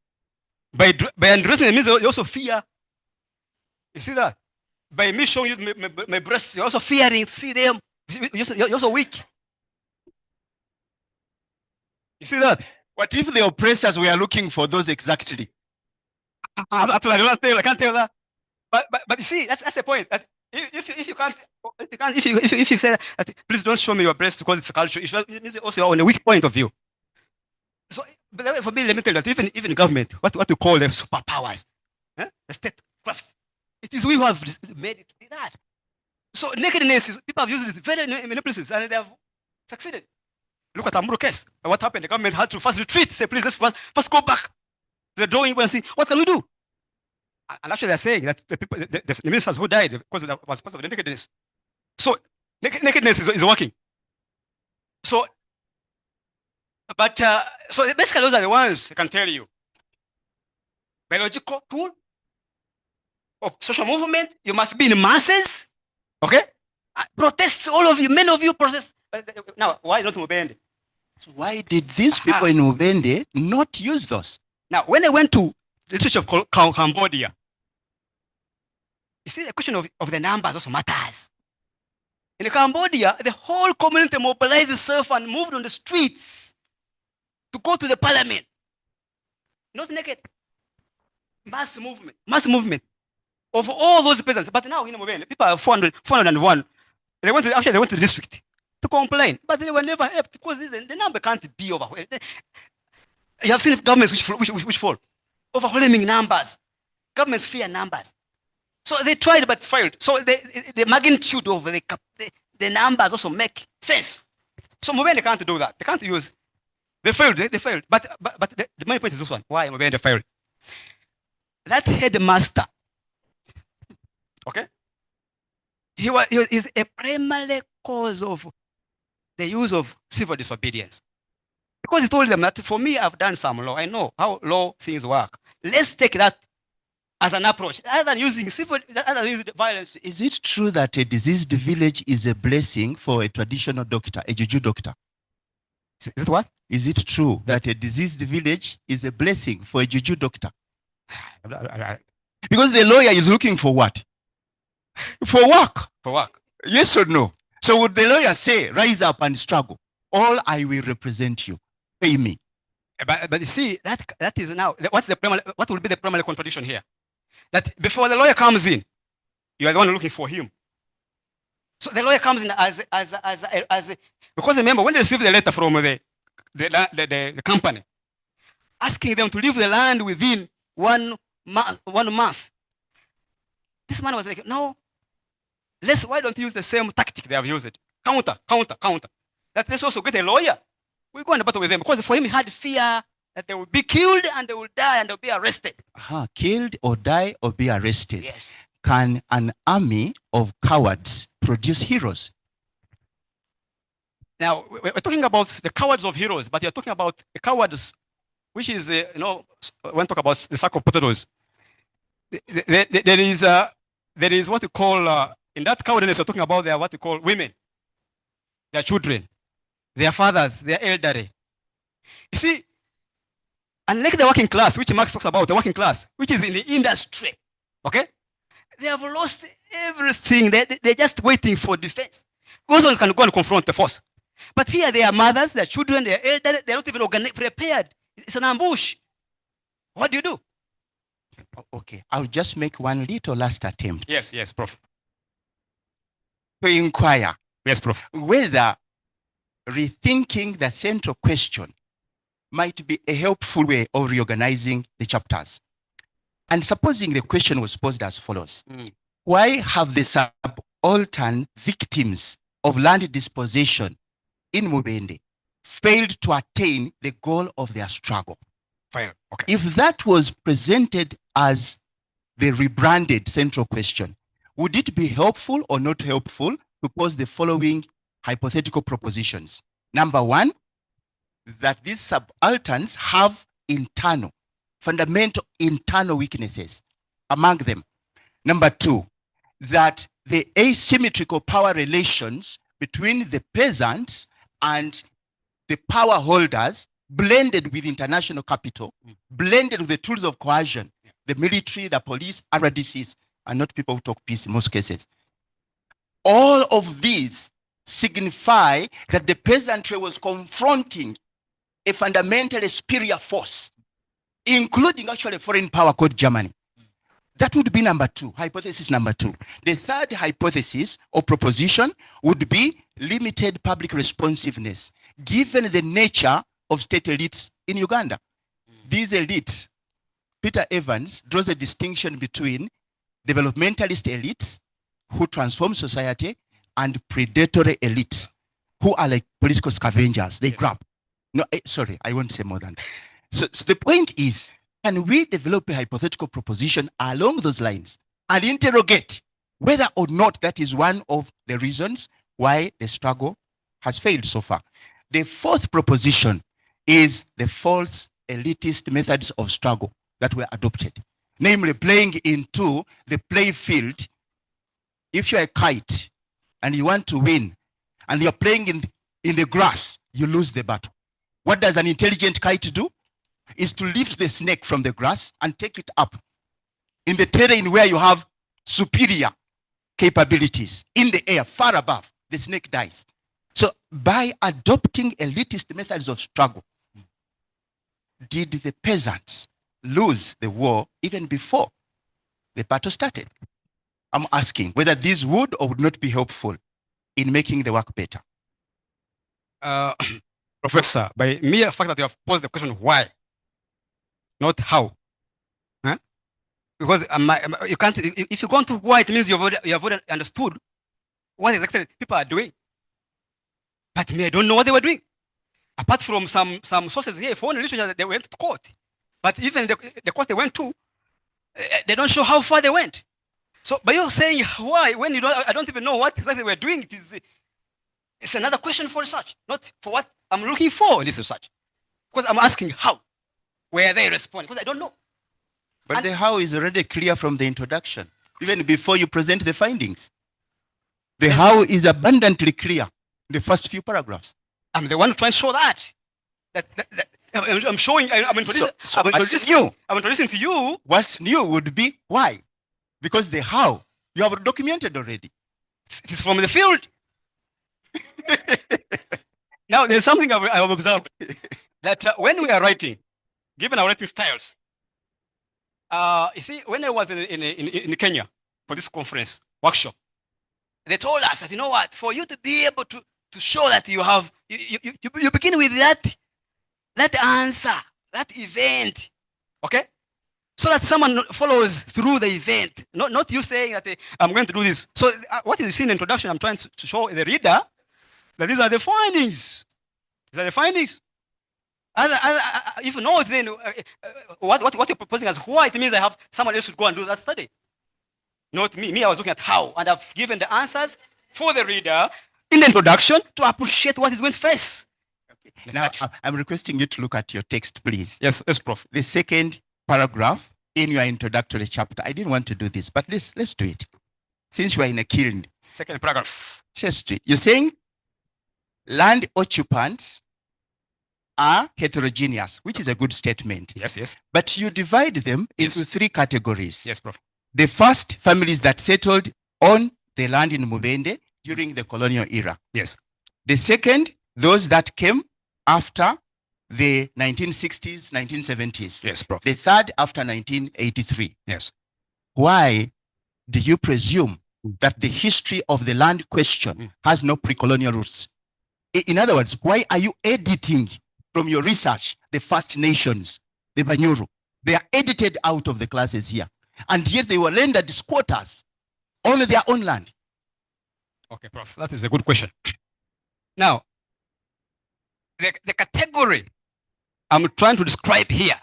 By undressing them means you also fear. You see that? By me showing you my breasts, you're also fearing to see them. You're also weak. You see that? What if the oppressors were looking for those exactly? I can't tell that. But you see, that's the point. That if you say that, please don't show me your breast because it's a culture. It's also on a weak point of view. So, but for me, let me tell you that even government, what we call them superpowers, the state crafts, it is we who have made it to be that. So nakedness is, people have used it very many places and they have succeeded. Look at Amuru case. What happened? The government had to first retreat. Say, please, let's first go back to the drawing board and see what can we do. And actually, they're saying that the people, the ministers who died because that was because of the nakedness. So nakedness is working. So, but so basically, those are the ones I can tell you. Biological tool of social movement. You must be in masses. Okay, protests. All of you, many of you protest. Now, why not Mubende? So why did these people in Mubende not use those? Now, when I went to the literature of Cambodia, you see the question of the numbers also matters. In Cambodia, the whole community mobilized itself and moved on the streets to go to the parliament. Not naked. Mass movement of all those peasants. But now in Mubende, people are 401. They went to the district to complain, but they were never helped because the number can't be overwhelming. You have seen governments which fall. Overwhelming numbers. Governments fear numbers. So they tried but failed. So the magnitude of the numbers also make sense. So Mubende can't do that. They can't use. They failed. They failed. But the main point is this one. Why Mubende failed? That headmaster, okay, he is a primary cause of the use of civil disobedience. Because he told them that for me, I've done some law. I know how law things work. Let's take that as an approach. Other than using violence. Is it true that a diseased village is a blessing for a traditional doctor, a juju doctor? Is it what? Is it true that a diseased village is a blessing for a juju doctor? Because the lawyer is looking for what? For work. For work. Yes or no? So would the lawyer say, rise up and struggle? All I will represent you. Pay me. But you see, that is now, what will be the primary contradiction here? That before the lawyer comes in, you are the one looking for him. So the lawyer comes in because remember, when they received the letter from the company, asking them to leave the land within 1 month, this man was like, no, why don't you use the same tactic they have used? Counter. Let's also get a lawyer. We go and battle with them because for him he had fear that they will be killed and they will die and they'll be arrested. Killed or die or be arrested. Yes. Can an army of cowards produce heroes? Now, we're talking about the cowards of heroes, but you're talking about the cowards, which is, when we talk about the sack of potatoes, there is what you call, in that cowardness, you're talking about what you call women, their children, their fathers, their elderly. You see, unlike the working class, which Marx talks about, the working class, which is in the industry, okay? They have lost everything. They're just waiting for defense. Those can go and confront the force. But here, their mothers, their children, their elderly, they're not even prepared. It's an ambush. What do you do? Okay, I'll just make one little last attempt. Yes, Prof. To inquire. Yes, Prof. Whether rethinking the central question might be a helpful way of reorganizing the chapters. And supposing the question was posed as follows. Why have the subaltern victims of land dispossession in Mubende failed to attain the goal of their struggle? Fine. Okay. If that was presented as the rebranded central question, would it be helpful or not helpful to pose the following hypothetical propositions? Number one, that these subalterns have fundamental internal weaknesses among them. Number two, that the asymmetrical power relations between the peasants and the power holders, blended with international capital, blended with the tools of coercion, the military, the police, RDCs, are not people who talk peace in most cases. All of these signify that the peasantry was confronting a fundamentally superior force, including actually a foreign power called Germany. That would be number two, hypothesis number two. The third hypothesis or proposition would be limited public responsiveness, given the nature of state elites in Uganda. These elites, Peter Evans draws a distinction between developmentalist elites who transform society and predatory elites who are like political scavengers. They grab. No, sorry, I won't say more than that. So the point is, can we develop a hypothetical proposition along those lines and interrogate whether or not that is one of the reasons why the struggle has failed so far? The fourth proposition is the false elitist methods of struggle that were adopted, namely playing into the play field. If you're a kite and you want to win and you're playing in the grass, you lose the battle. What does an intelligent kite do? Is to lift the snake from the grass and take it up in the terrain where you have superior capabilities in the air, far above, the snake dies. So by adopting elitist methods of struggle, did the peasants lose the war even before the battle started? I'm asking whether this would or would not be helpful in making the work better. Professor, by mere fact that you have posed the question why, not how. Huh? Because you can't, if you go to why, it means you have already understood what exactly people are doing. But me, I don't know what they were doing. Apart from some sources here, foreign literature, they went to court. But even the court they went to, they don't show how far they went. So, but you're saying why when you don't? I don't even know what exactly we're doing. It's another question for research, not for what I'm looking for in this research. Because I'm asking how, where they respond, because I don't know. But the how is already clear from the introduction, even before you present the findings. The how is abundantly clear in the first few paragraphs. I'm the one trying to show that. I'm showing, I'm introducing to you. What's new would be why? Because the how, you have documented already. It is from the field. Now, there's something I have observed that when we are writing, given our writing styles, you see, when I was in Kenya for this conference workshop, they told us that, you know what, for you to be able to show that you have, you begin with that answer, that event, okay? So that someone follows through the event, not you saying that I'm going to do this. So what is seen in the introduction, I'm trying to show the reader that these are the findings. These are the findings. If not, then what you're proposing as why, it means I have someone else should go and do that study. Not me. Me, I was looking at how, and I've given the answers for the reader in the introduction to appreciate what he's going to face. Okay. Now, I'm requesting you to look at your text, please. Yes, Prof. The second paragraph in your introductory chapter. I didn't want to do this, but let's do it. Since you are in a kiln. Second paragraph. Just do it. You're saying land occupants are heterogeneous, which is a good statement. Yes, yes. But you divide them into three categories. Yes, Prof. The first, families that settled on the land in Mubende during the colonial era. Yes. The second, those that came after the 1960s, 1970s. Yes, Prof. The third, after 1983. Yes. Why do you presume that the history of the land question has no pre-colonial roots? In other words, why are you editing from your research the First Nations, the Banyoro? They are edited out of the classes here. And yet they were rendered squatters on their own land. Okay, Prof. That is a good question. Now, the category I'm trying to describe here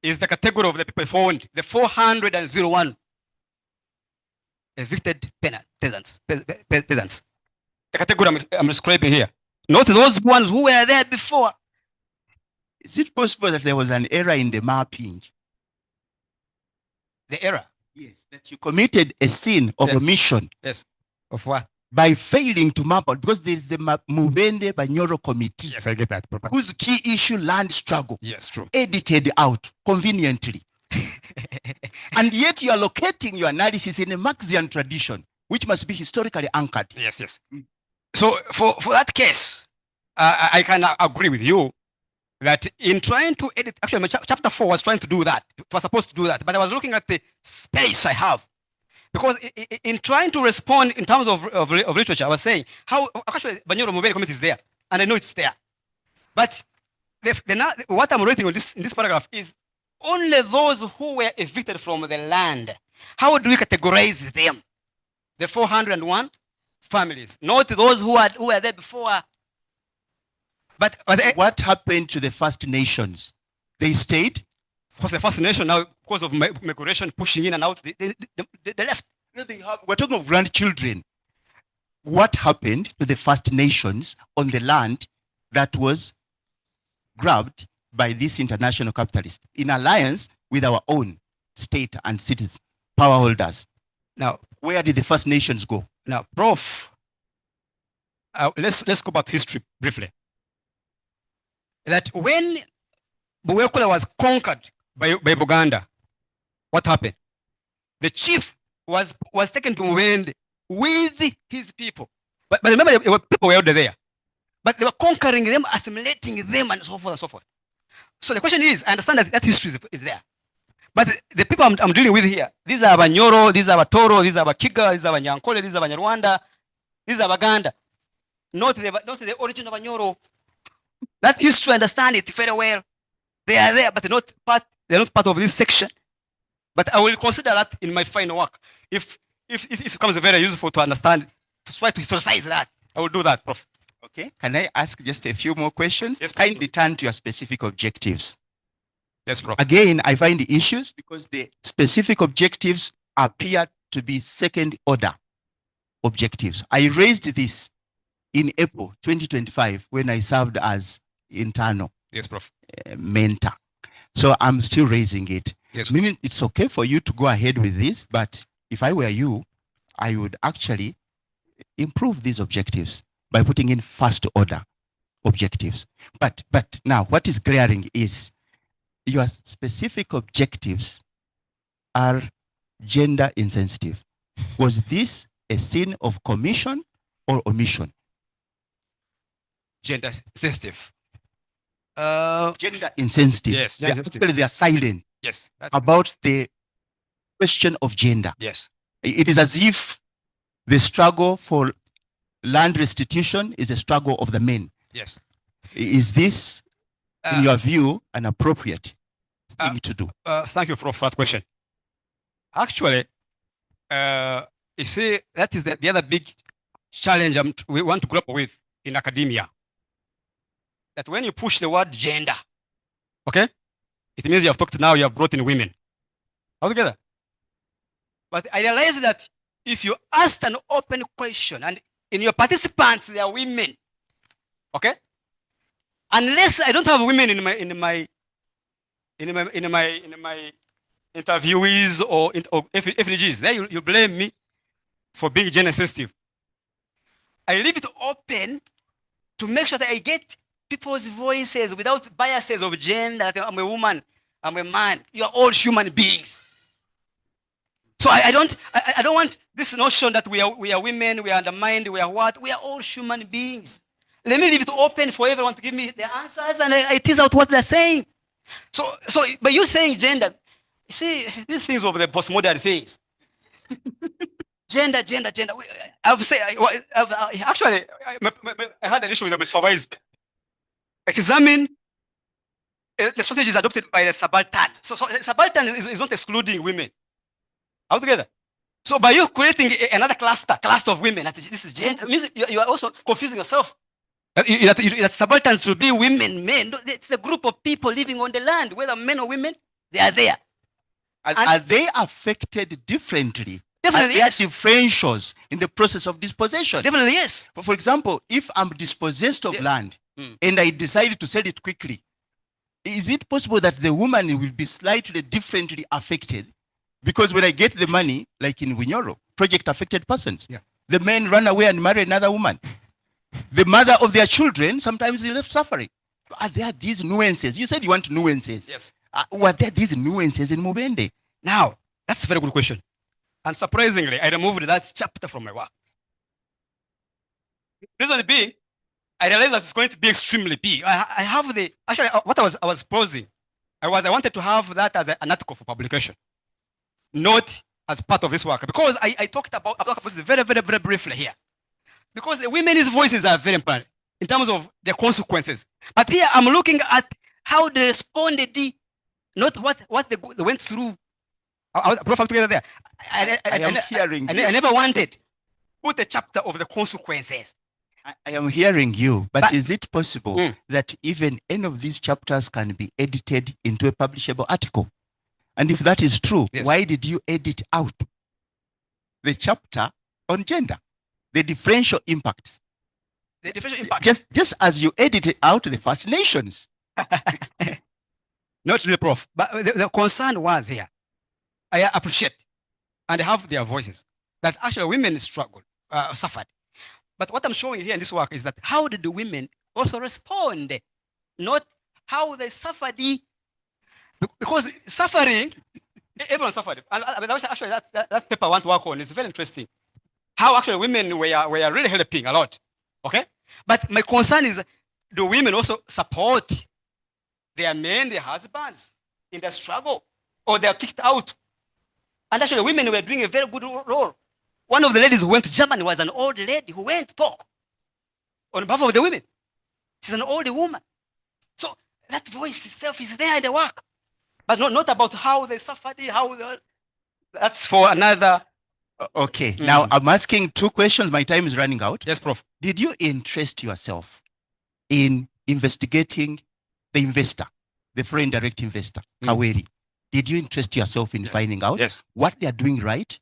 is the category of the people found, the 401 evicted peasants. The category I'm describing here. Not those ones who were there before. Is it possible that there was an error in the mapping? The error? Yes, that you committed a sin of omission. Yes. Of what? By failing to map out, because there's the Mubende Banyoro Committee. Yes, I get that. Whose key issue, land struggle. Yes, true. Edited out conveniently. And yet you are locating your analysis in a Marxian tradition, which must be historically anchored. Yes, yes. So for that case, I can agree with you that in trying to edit, actually chapter 4 was trying to do that. It was supposed to do that, but I was looking at the space I have. Because in trying to respond in terms of literature, I was saying how actually Banyoro Mubende committee is there, and I know it's there. But what I'm writing in this paragraph is only those who were evicted from the land. How do we categorize them? The 401 families, not those who were there before. But what happened to the First Nations? They stayed? Because the First Nation now, because of migration pushing in and out, they left. We're talking of grandchildren. What happened to the First Nations on the land that was grabbed by this international capitalist in alliance with our own state and citizens, power holders? Now, where did the First Nations go? Now, Prof, let's go back to history briefly. That when Buwekola was conquered by Uganda, what happened? The chief was taken to Mubende with his people. But remember, people were out there. But they were conquering them, assimilating them, and so forth and so forth. So the question is, I understand that history is there. But the people I'm dealing with here, these are Banyoro, these are Batoro, these are Bakiga, these are Banyankole, these are Banyarwanda, these are Baganda. Not the origin of Banyoro. That history, I understand it very well. They are there, but they're not part of this section. But I will consider that in my final work. If it becomes very useful to understand, to try to historicize that, I will do that, Prof. Okay, can I ask just a few more questions? Yes, please. Kindly turn to your specific objectives. Yes, Prof. Again, I find the issues because the specific objectives appear to be second order objectives. I raised this in April 2025 when I served as internal Yes, Prof. mentor. So I'm still raising it. Yes. Meaning it's okay for you to go ahead with this, but if I were you, I would actually improve these objectives by putting in first order objectives. But now what is glaring is your specific objectives are gender insensitive. Was this a sin of commission or omission? Gender sensitive. Gender insensitive. Yes, They gender actually, they are silent Yes. about the question of gender. Yes. It is as if the struggle for land restitution is a struggle of the men. Yes. Is this, in your view, an appropriate thing to do? Thank you, Prof, for that question. Actually, you see, that is the other big challenge we want to grapple with in academia. That when you push the word gender, okay, it means you have talked now, you have brought in women. All together. But I realize that if you ask an open question and in your participants there are women, okay, unless I don't have women in my interviewees or FDGs, then you blame me for being gender sensitive. I leave it open to make sure that I get people's voices without biases of gender. I'm a woman, I'm a man. You are all human beings. So I don't want this notion that we are women, we are undermined, we are what? We are all human beings. Let me leave it open for everyone to give me the answers, and I tease out what they're saying. So, but you saying gender, you see, these things of the postmodern things. Gender. I've said, actually, I had an issue with the supervisors. Examine the strategies adopted by the subaltern. So the subaltern is not excluding women. All together. So by you creating another cluster of women, this is gender, you are also confusing yourself. That subalterns should be women, men. It's a group of people living on the land, whether men or women, they are there. Are they affected differently? Definitely, are yes. there differentials in the process of dispossession? Definitely, yes. For example, if I'm dispossessed of land and I decide to sell it quickly, is it possible that the woman will be slightly differently affected? Because when I get the money, like in Winyoro, project affected persons, the men run away and marry another woman. The mother of their children sometimes is left suffering. Are there these nuances? You said you want nuances. Yes. Were there these nuances in Mubende? Now, that's a very good question. And surprisingly, I removed that chapter from my work. Reason being, I realized that it's going to be extremely big. I have actually, what I was posing, I wanted to have that as an article for publication, not as part of this work, because I talked about it very, very, very briefly here. Because the women's voices are very important in terms of the consequences. But here I'm looking at how they responded, not what they went through. I'll profile together there. I am hearing. I never wanted put a chapter of the consequences. I am hearing you, but is it possible that even any of these chapters can be edited into a publishable article? And if that is true, why did you edit out the chapter on gender? The differential impacts. The differential impacts. Just as you edited out the First Nations. Not really, Prof. But the concern was here. I appreciate and have their voices that actually women struggled, suffered. But what I'm showing here in this work is that how did the women also respond? Not how they suffered. Because suffering, everyone suffered. And actually that paper I want to work on is very interesting. How actually women were really helping a lot. Okay? But my concern is, do women also support their men, their husbands in their struggle? Or they are kicked out? And actually women were doing a very good role. One of the ladies who went to Germany was an old lady who went to talk on behalf of the women. She's an old woman. So that voice itself is there in the work. But not about how they suffered, that's for another Okay, now I'm asking two questions. My time is running out. Yes, Prof. Did you interest yourself in investigating the investor, the foreign direct investor, Kaweri? Did you interest yourself in finding out what they are doing right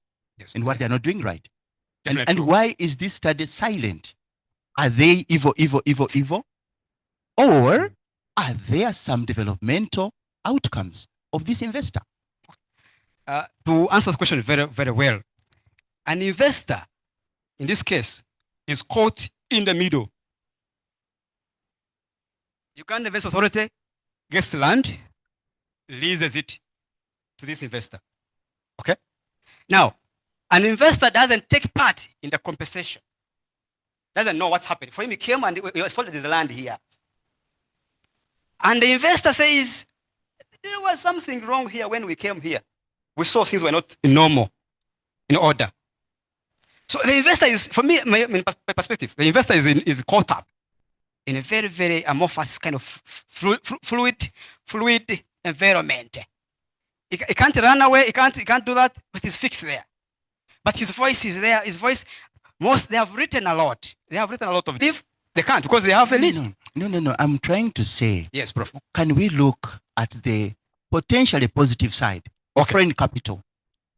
and what they are not doing right? And why is this study silent? Are they evil? Or are there some developmental outcomes of this investor? To answer the question very, very well, an investor, in this case, is caught in the middle. Uganda Investment Authority gets the land, leases it to this investor. Okay? Now, an investor doesn't take part in the compensation. Doesn't know what's happening. For him, he came and he was told there's land here. And the investor says, there was something wrong here when we came here. We saw things were not normal, in order. So the investor is, for me, my perspective, the investor is caught up in a very, very amorphous kind of fluid environment. He can't run away, he can't do that, but he's fixed there. But his voice is there, his voice, they have written a lot. They have written a lot of if they can't because they have a list. No. I'm trying to say, yes, Prof. Can we look at the potentially positive side of foreign capital?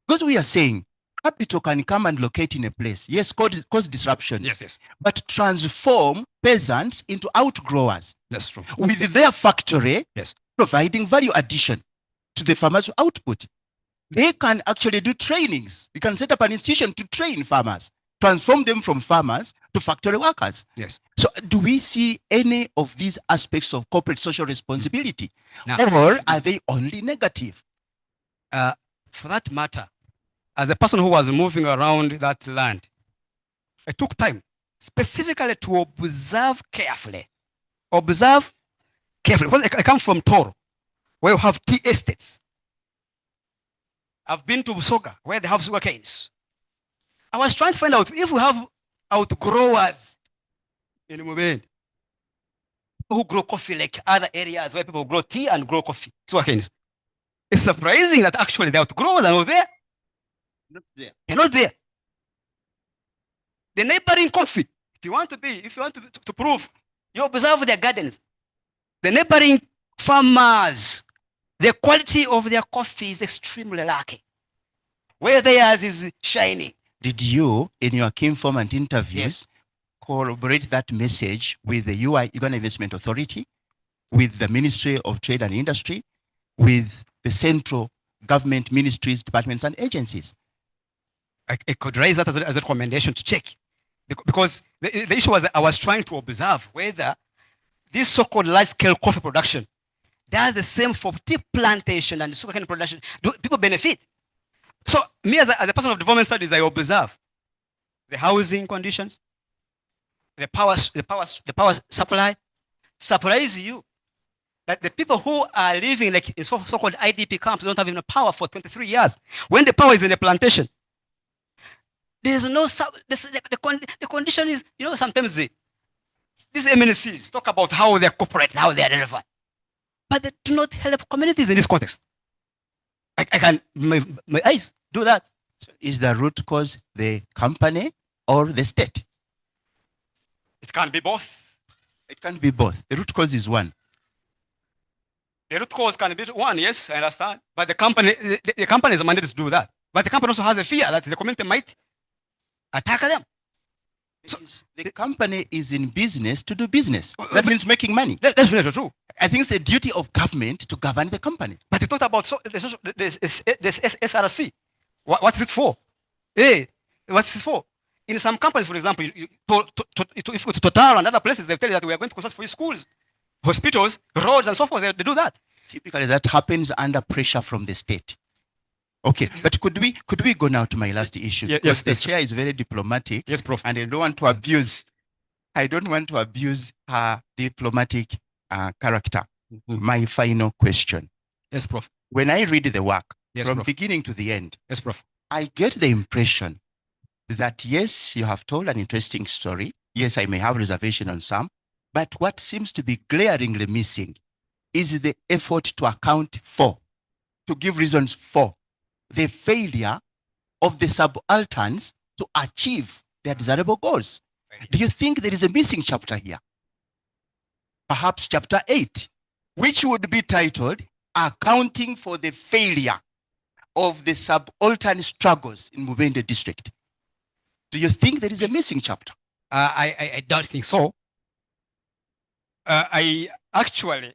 Because we are saying capital can come and locate in a place. Yes, cause disruptions. Yes. But transform peasants into outgrowers. That's true. With their factory, providing value addition to the farmers' output. They can actually do trainings. You can set up an institution to train farmers, transform them from farmers to factory workers. Yes. So do we see any of these aspects of corporate social responsibility? Now, or are they only negative? For that matter, as a person who was moving around that land, I took time specifically to observe carefully. Because I come from Toro, where you have tea estates. I've been to Busoga, where they have sugar canes. I was trying to find out if we have outgrowers in Mubende who grow coffee like other areas where people grow tea and grow coffee, sugar canes. It's surprising that actually the outgrowers are not there. They're not there. The neighboring coffee, if you want to prove, you observe their gardens. The neighboring farmers, the quality of their coffee is extremely lacking. Where theirs is shining. Did you, in your key informant interviews, corroborate that message with the Uganda Investment Authority, with the Ministry of Trade and Industry, with the central government ministries, departments, and agencies? I could raise that as a recommendation to check. Because the issue was that I was trying to observe whether this so-called large-scale coffee production does the same for tea plantation and sugarcane production. Do people benefit? So me as a person of development studies, I observe the housing conditions, the power supply. Surprise you that the people who are living like in so-called IDP camps don't have even power for 23 years. When the power is in the plantation, there is no the condition is, sometimes these MNCs talk about how they're corporate, how they're relevant, but they do not help communities in this context. I can, my eyes do that. So is the root cause the company or the state? It can be both. It can be both. The root cause is one. The root cause can be one, yes, I understand. But the company is mandated to do that. But the company also has a fear that the community might attack them. So the company is in business to do business. That means making money. That's really true. I think it's a duty of government to govern the company. But they talked about this SRC. What is it for? Hey, what's it for? In some companies, for example, if it's Total and other places, they tell you that we are going to construct for you schools, hospitals, roads, and so forth. They do that. Typically, that happens under pressure from the state. Okay, but could we go now to my last issue? Yes, the chair is very diplomatic. Yes, Prof. And I don't want to abuse her diplomatic character. My final question. Yes, Prof. When I read the work from Prof. beginning to the end, yes, Prof. I get the impression that yes, you have told an interesting story. Yes, I may have reservation on some, but what seems to be glaringly missing is the effort to account for, to give reasons for the failure of the subalterns to achieve their desirable goals. Do you think there is a missing chapter here? Perhaps chapter 8, which would be titled Accounting for the Failure of the Subaltern Struggles in Mubende district. Do you think there is a missing chapter? I don't think so. I actually,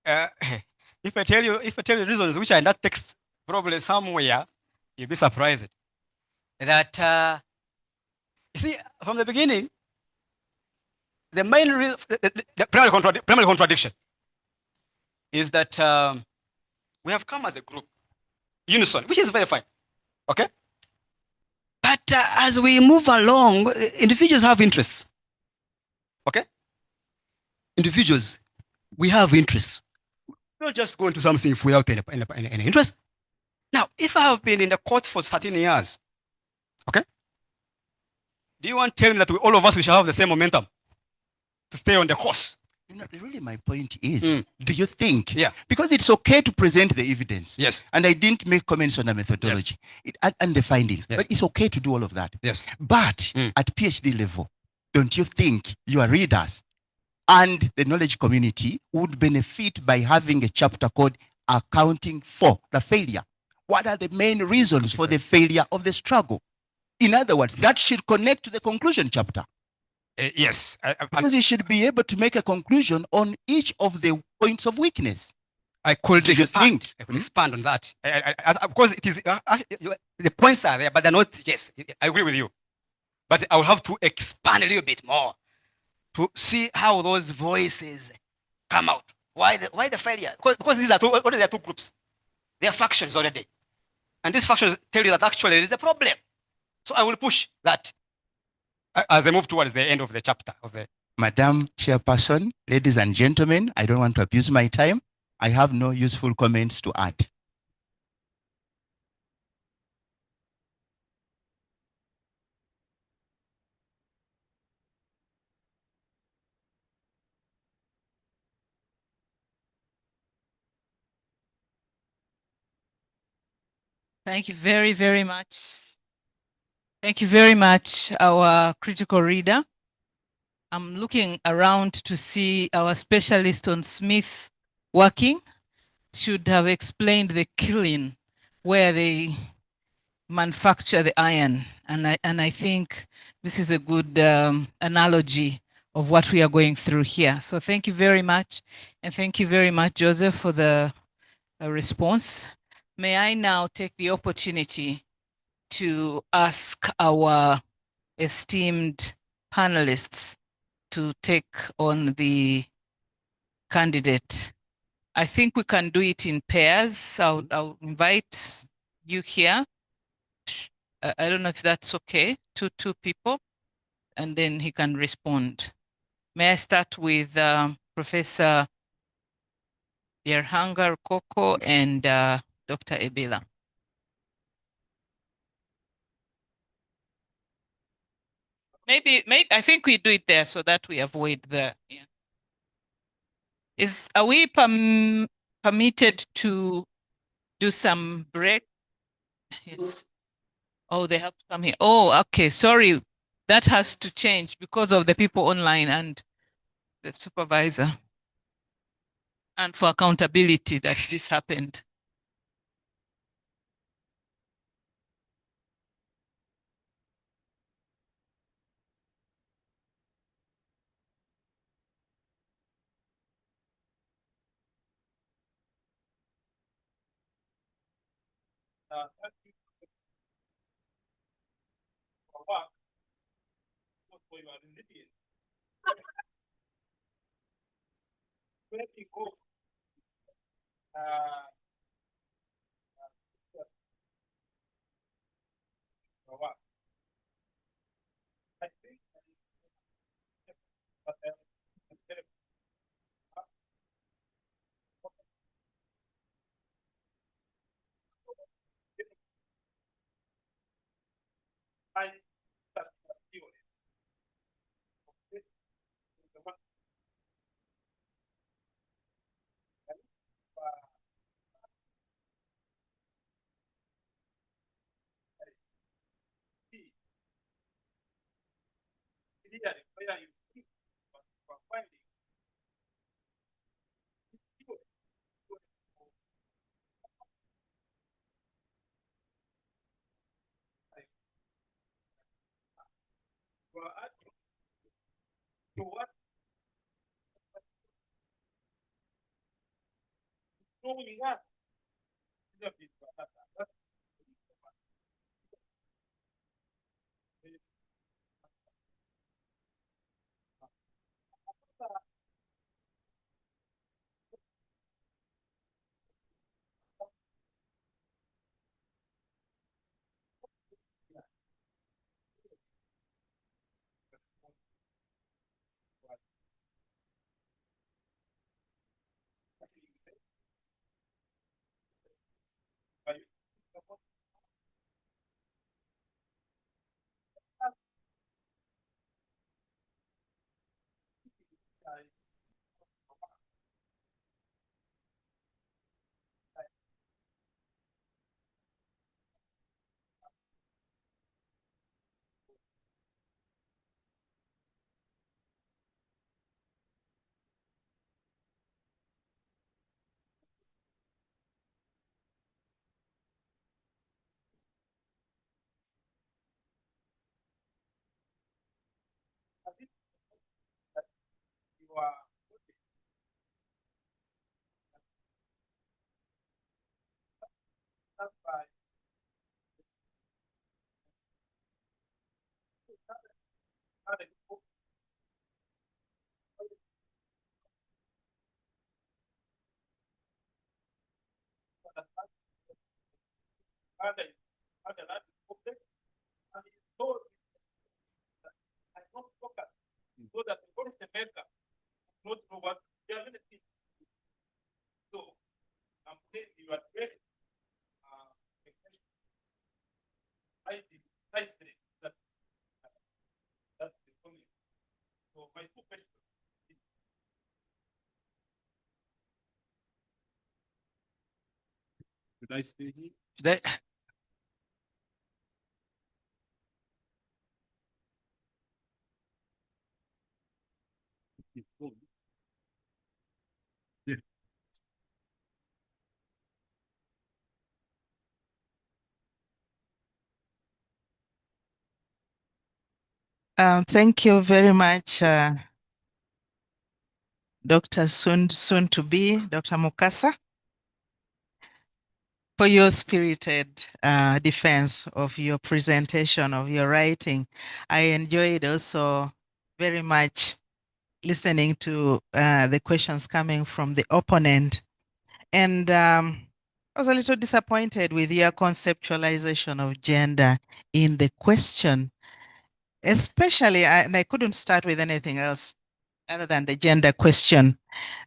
if I tell you reasons which are in that text, probably somewhere, you'll be surprised. That you see, from the beginning, the main reason, the primary contradiction is that we have come as a group, unison, which is very fine. Okay? But as we move along, individuals have interests. Okay? Individuals, we have interests. We don't just go into something without any interest. Now, if I have been in the court for 13 years, okay? Do you want to tell me that all of us we shall have the same momentum to stay on the course? You know, really, my point is, do you think? Yeah. Because it's okay to present the evidence. Yes. And I didn't make comments on the methodology and the findings. Yes. But it's okay to do all of that. Yes. But at PhD level, don't you think your readers and the knowledge community would benefit by having a chapter called Accounting for the Failure? What are the main reasons for the failure of the struggle? In other words, that should connect to the conclusion chapter. Yes. Because you should be able to make a conclusion on each of the points of weakness. I could Do you expand. think? I could expand on that. Because it is the points are there, but they're not. Yes, I agree with you. But I will have to expand a little bit more to see how those voices come out. Why the failure? Because these are two groups. They are factions already, and these factions tell you that actually there is a problem. So I will push that as I move towards the end of the chapter of the. Madam Chairperson, ladies and gentlemen, I don't want to abuse my time. I have no useful comments to add. Thank you very, very much. Thank you very much, our critical reader. I'm looking around to see our specialist on Smith working. Should have explained the kiln where they manufacture the iron. And I think this is a good analogy of what we are going through here. So thank you very much. And thank you very much, Joseph, for the response. May I now take the opportunity to ask our esteemed panelists to take on the candidate. I think we can do it in pairs. I'll invite you here. I don't know if that's okay, two people, and then he can respond. May I start with Professor Yerhanga Rukoko and Dr. Ebila. Maybe I think we do it there so that we avoid the. Yeah. Are we permitted to do some break? Yes. Oh, they have to come here. Oh, okay. Sorry, that has to change because of the people online and the supervisor, and for accountability that this happened. Should I stay here? Should I? Yeah. Thank you very much, Dr. Soon to be, Dr. Mukasa, for your spirited defense of your presentation, of your writing. I enjoyed also very much listening to the questions coming from the opponent. And I was a little disappointed with your conceptualization of gender in the question, especially, and I couldn't start with anything else other than the gender question.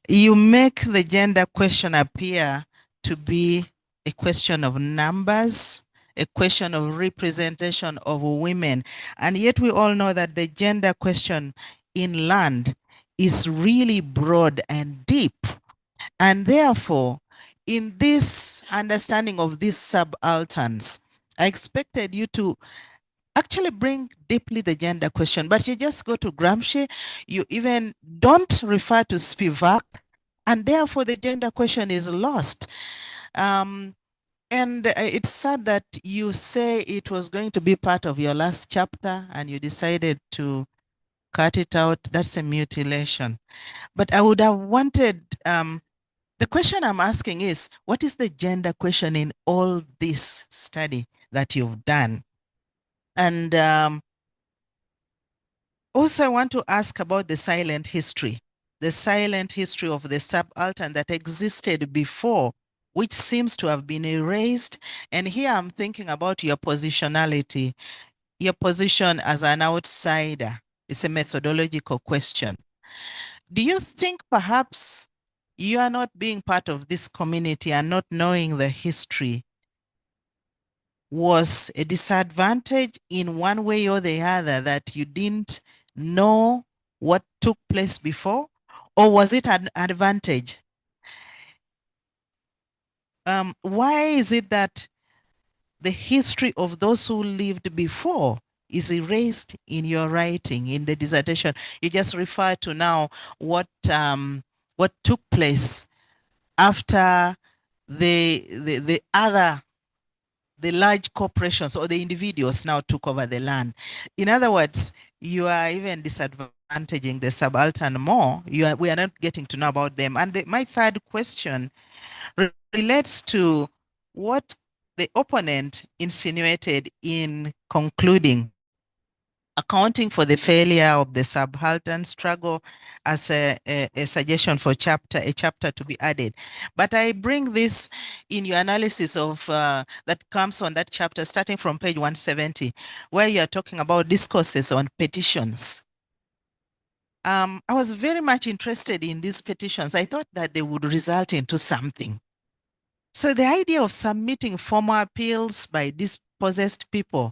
You make the gender question appear to be a question of numbers, a question of representation of women. And yet we all know that the gender question in land is really broad and deep. And therefore, in this understanding of these subalterns, I expected you to actually bring deeply the gender question, but you just go to Gramsci, you even don't refer to Spivak, and therefore the gender question is lost. And it's sad that you say it was going to be part of your last chapter and you decided to cut it out. That's a mutilation. But I would have wanted, the question I'm asking is, what is the gender question in all this study that you've done? And also, I want to ask about the silent history of the subaltern that existed before, which seems to have been erased. And here I'm thinking about your positionality, your position as an outsider. It's a methodological question. Do you think perhaps you are not being part of this community and not knowing the history was a disadvantage in one way or the other, that you didn't know what took place before, or was it an advantage? Why is it that the history of those who lived before is erased in your writing, in the dissertation. You just refer to now what took place after the large corporations or the individuals now took over the land. In other words, you are even disadvantaging the subaltern more. We are not getting to know about them. And my third question relates to what the opponent insinuated in concluding, accounting for the failure of the subaltern struggle as a suggestion for a chapter to be added. But I bring this in your analysis of that comes on that chapter starting from page 170, where you are talking about discourses on petitions. I was very much interested in these petitions. I thought that they would result into something. So the idea of submitting formal appeals by dispossessed people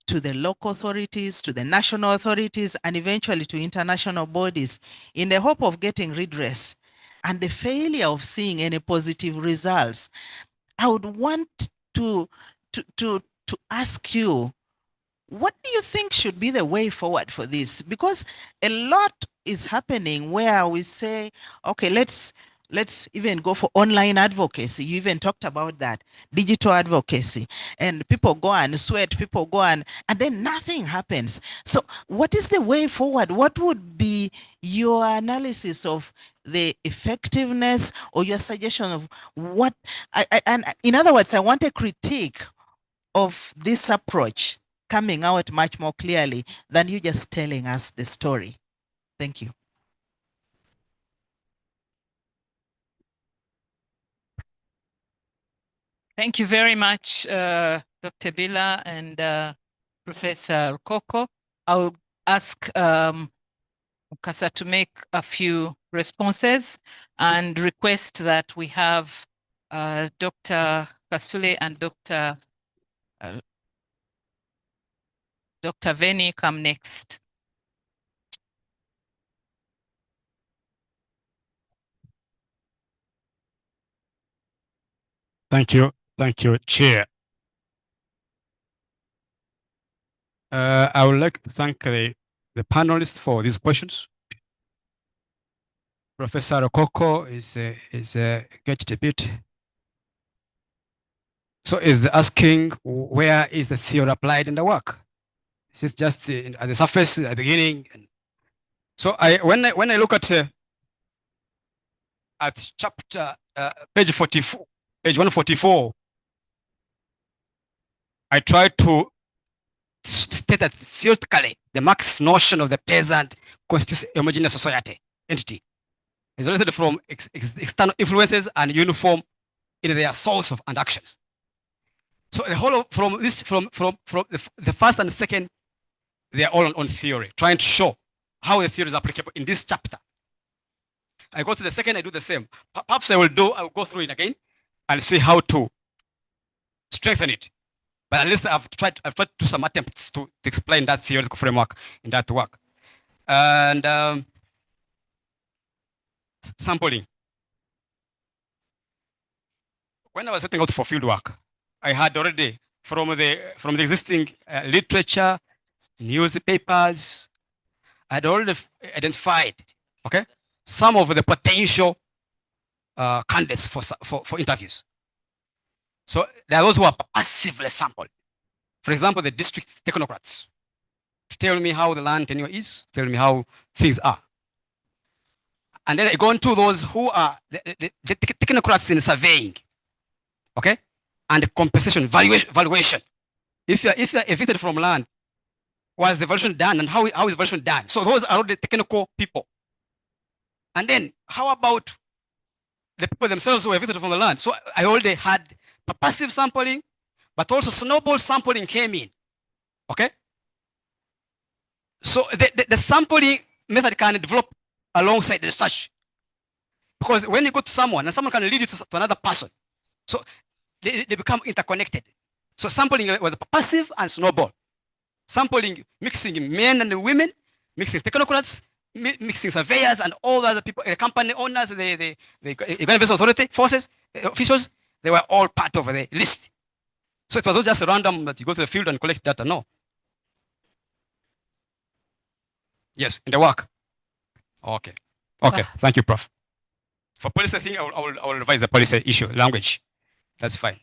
to the local authorities, to the national authorities, and eventually to international bodies in the hope of getting redress, and the failure of seeing any positive results, I would want to ask you, what do you think should be the way forward for this? Because a lot is happening where we say, okay, let's even go for online advocacy. You even talked about that, digital advocacy, and people go and sweat, people go and then nothing happens. So what is the way forward? What would be your analysis of the effectiveness or your suggestion of what, and in other words, I want a critique of this approach coming out much more clearly than you just telling us the story. Thank you. Thank you very much, Dr. Bila and Professor Rukoko. I'll ask Mukasa to make a few responses and request that we have Dr. Kasule and Dr. Veni come next. Thank you, Chair. I would like to thank the panelists for these questions. Professor Rukoko is getting a bit. So is asking, where is the theory applied in the work? This is just at the surface, at the beginning. So when I look at chapter page 44, page 144, I try to state that theoretically the Marxist notion of the peasant constitutes a homogeneous society entity, isolated from external influences and uniform in their thoughts and actions. So the whole of, from the first and second, they are all on theory, trying to show how the theory is applicable in this chapter. I go to the second, I do the same. Perhaps I'll go through it again and see how to strengthen it. But at least I've tried to do some attempts to explain that theoretical framework in that work. And sampling. When I was setting out for field work, I had already from the existing literature, newspapers, I had already identified, okay, some of the potential candidates for interviews. So there are those who are passively sampled. For example, the district technocrats to tell me how the land tenure is, tell me how things are. And then I go into those who are the technocrats in surveying, okay, and compensation valuation. If you're evicted from land, was the valuation done and how is valuation done? So those are all the technical people. And then how about the people themselves who were evicted from the land? So I already had passive sampling, but also snowball sampling came in. Okay? So the sampling method can develop alongside the research. Because when you go to someone and someone can lead you to another person, so they become interconnected. So sampling was passive and snowball. Sampling, mixing men and women, mixing technocrats, mixing surveyors and all the other people, the company owners, the Uganda authority, forces, officials, they were all part of the list. So it was not just random that you go to the field and collect data, no. Yes, in the work. Okay. Okay. Thank you, Prof. For policy thing, I will revise the policy issue, language. That's fine.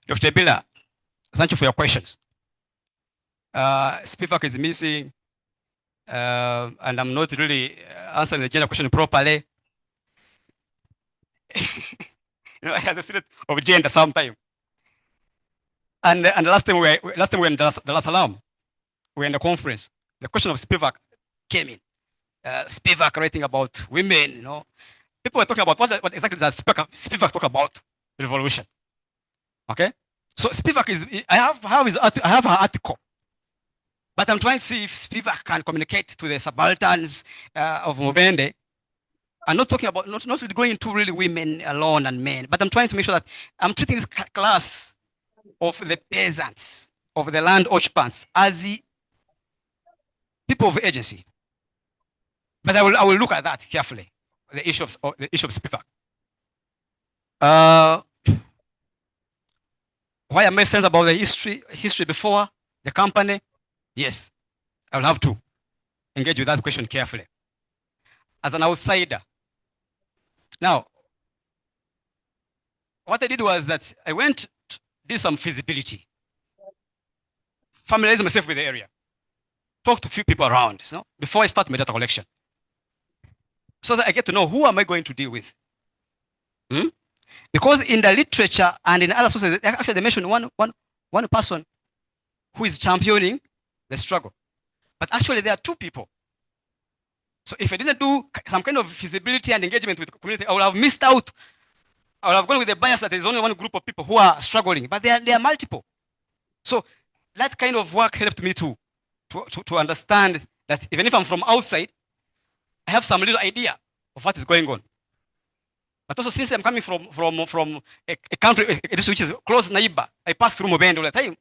Dr. Bila, thank you for your questions. Spivak is missing, and I'm not really answering the gender question properly. I have a student of gender sometime. And last time we were in Dar es Salaam, we were in the conference. The question of Spivak came in. Spivak writing about women, People were talking about what exactly does Spivak talk about revolution. Okay? So Spivak is, I have her article, but I'm trying to see if Spivak can communicate to the subalterns of Mubende. I'm not talking about, not really going into really women alone and men, but I'm trying to make sure that I'm treating this class of the peasants, of the land occupants, as the people of agency. But I will look at that carefully, the issue of Spivak. Why am I saying about the history before the company? Yes, I will have to engage with that question carefully. As an outsider. Now, what I did was that I went to do some feasibility, familiarize myself with the area, talk to a few people around, before I start my data collection, so that I get to know who am I going to deal with. Because in the literature and in other sources, actually they mentioned one person who is championing the struggle. But actually there are two people. So if I didn't do some kind of feasibility and engagement with the community, I would have missed out. I would have gone with the bias that there's only one group of people who are struggling, but there are multiple. So that kind of work helped me to understand that even if I'm from outside, I have some little idea of what is going on. But also since I'm coming from a country which is close neighbor, I pass through Mubende all the time.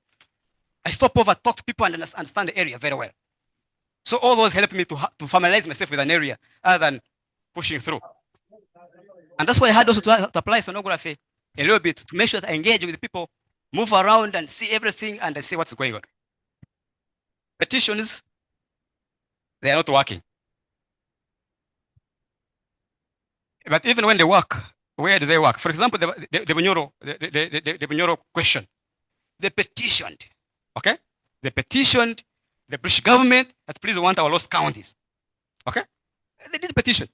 I stop over, talk to people, and understand the area very well. So all those help me to familiarize myself with an area other than pushing through. And that's why I had also to apply sonography a little bit to make sure that I engage with people, move around and see everything and I see what's going on. Petitions, they are not working. But even when they work, where do they work? For example, the Bunyoro question. They petitioned, okay? They petitioned the British government that please want our lost counties, okay? They did petition.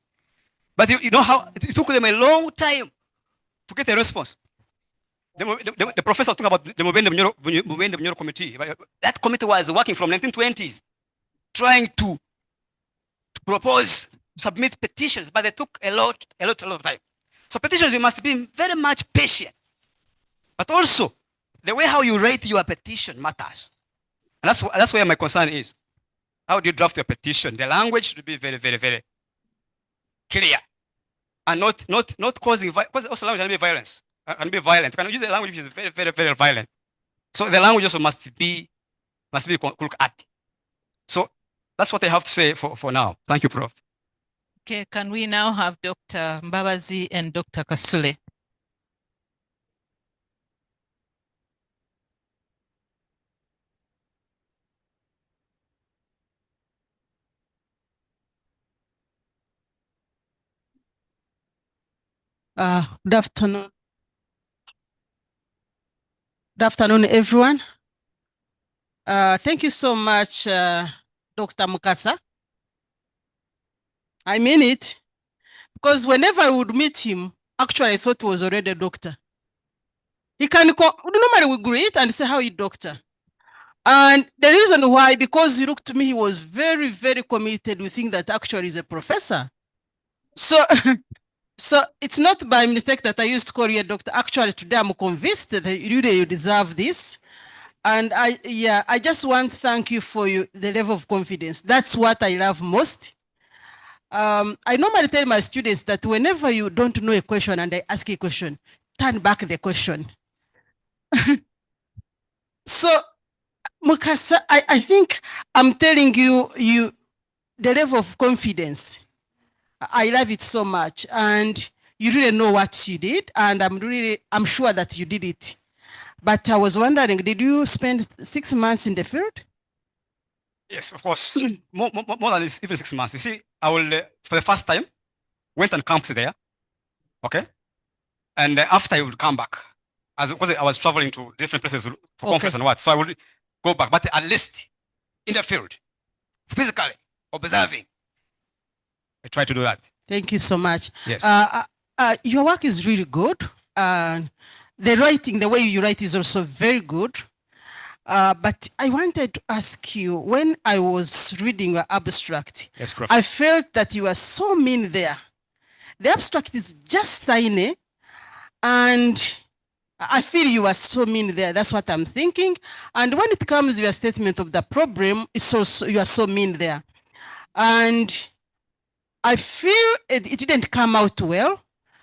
But you know how it took them a long time to get a response. The professor was talking about the Mubende committee. That committee was working from 1920s, trying to propose, submit petitions, but they took a lot of time. So petitions, you must be very much patient. But also, the way how you write your petition matters. And that's where my concern is. How do you draft your petition? The language should be very, very, very clear. And not causing violence, because also language can be violence. Can be violent. You can use a language which is very, very, very violent. So the language also must be looked at. So that's what I have to say for now. Thank you, Prof. Okay, can we now have Dr. Mbabazi and Dr. Kasule? Good afternoon. Good afternoon, everyone. Thank you so much, Dr. Mukasa. I mean it, because whenever I would meet him, actually I thought he was already a doctor. He can normally we greet and say, how are you, doctor? And the reason why, because he looked to me, he was very, very committed. We think that actually he's a professor. So, so it's not by mistake that I used to call you a doctor. Actually, today I'm convinced that you deserve this. And I just want to thank you for the level of confidence. That's what I love most. I normally tell my students that whenever you don't know a question and I ask a question, turn back the question. So, Mukasa, I think I'm telling you the level of confidence. I love it so much, and you really know what you did, and I'm sure that you did it. But I was wondering, did you spend 6 months in the field? Yes, of course. More than even 6 months. You see, I will, for the first time, went and camped there. Okay. And after I would come back, because I was traveling to different places for conference and what. So I would go back, but at least in the field, physically observing. I try to do that. Thank you so much. Yes. Your work is really good. The writing, the way you write is also very good. But I wanted to ask you, when I was reading your abstract, Yes, Prof. I felt that you are so mean there. The abstract is just tiny, and I feel you are so mean there. That's what I'm thinking. And when it comes to your statement of the problem, it's also, you are so mean there. And I feel it didn't come out well.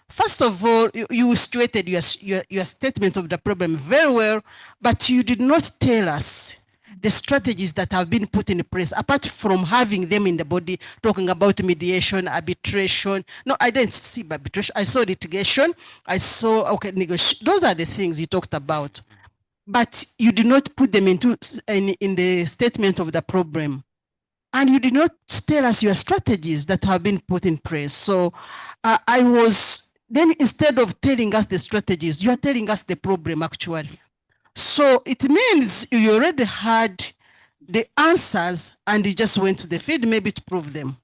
First of all, you situated your statement of the problem very well, but you did not tell us the strategies that have been put in place, apart from having them in the body, talking about mediation, arbitration. No, I didn't see arbitration. I saw litigation. I saw, okay, negotiation. Those are the things you talked about. But you did not put them in the statement of the problem. And you did not tell us your strategies that have been put in place. So I was, then instead of telling us the strategies, you are telling us the problem actually. So it means you already had the answers and you just went to the field maybe to prove them.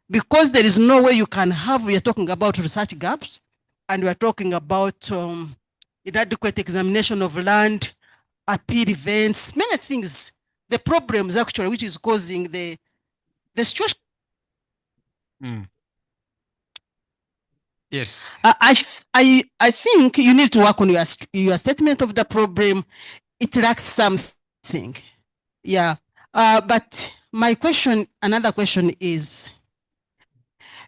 Because there is no way you can have, we are talking about research gaps, and we are talking about inadequate examination of land, appeal events, many things, the problems actually which is causing the situation. Yes. I think you need to work on your statement of the problem. It lacks something. Yeah. But my question, another question is,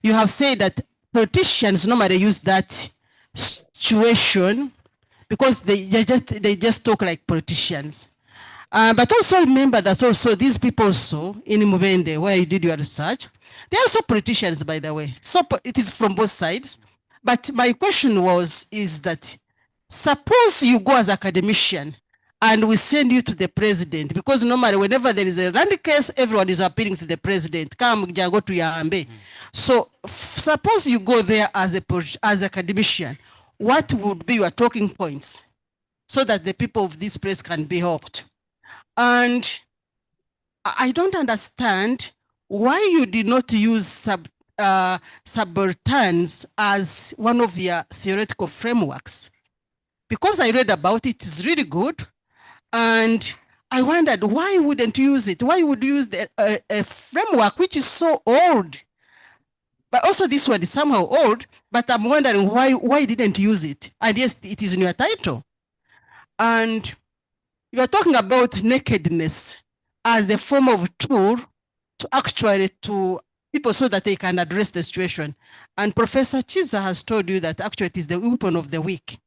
you have said that politicians normally use that situation because they just talk like politicians. But also remember that also these people also in Mubende, where you did your research, they're also politicians, by the way. So it is from both sides. But my question is that suppose you go as academician and we send you to the president, because normally whenever there is a land case, everyone is appealing to the president. Come, go to Yambe. So suppose you go there as a academician, what would be your talking points so that the people of this place can be helped? And I don't understand why you did not use subalterns as one of your theoretical frameworks. Because I read about it, it's really good. And I wondered, why wouldn't you use it? Why would you use a framework which is so old? But also this one is somehow old, but I'm wondering why didn't you use it? And yes, it is in your title. And you are talking about nakedness as the form of tool to actually to people so that they can address the situation. And Professor Chiza has told you that actually it is the weapon of the weak.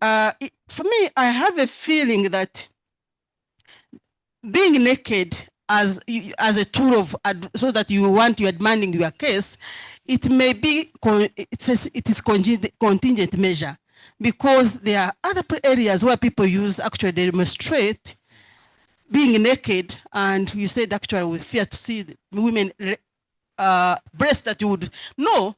For me, I have a feeling that being naked as a tool of so that you're demanding your case, it may be it is contingent measure, because there are other areas where people use actually they demonstrate being naked, and you said actually we fear to see women breasts that you would know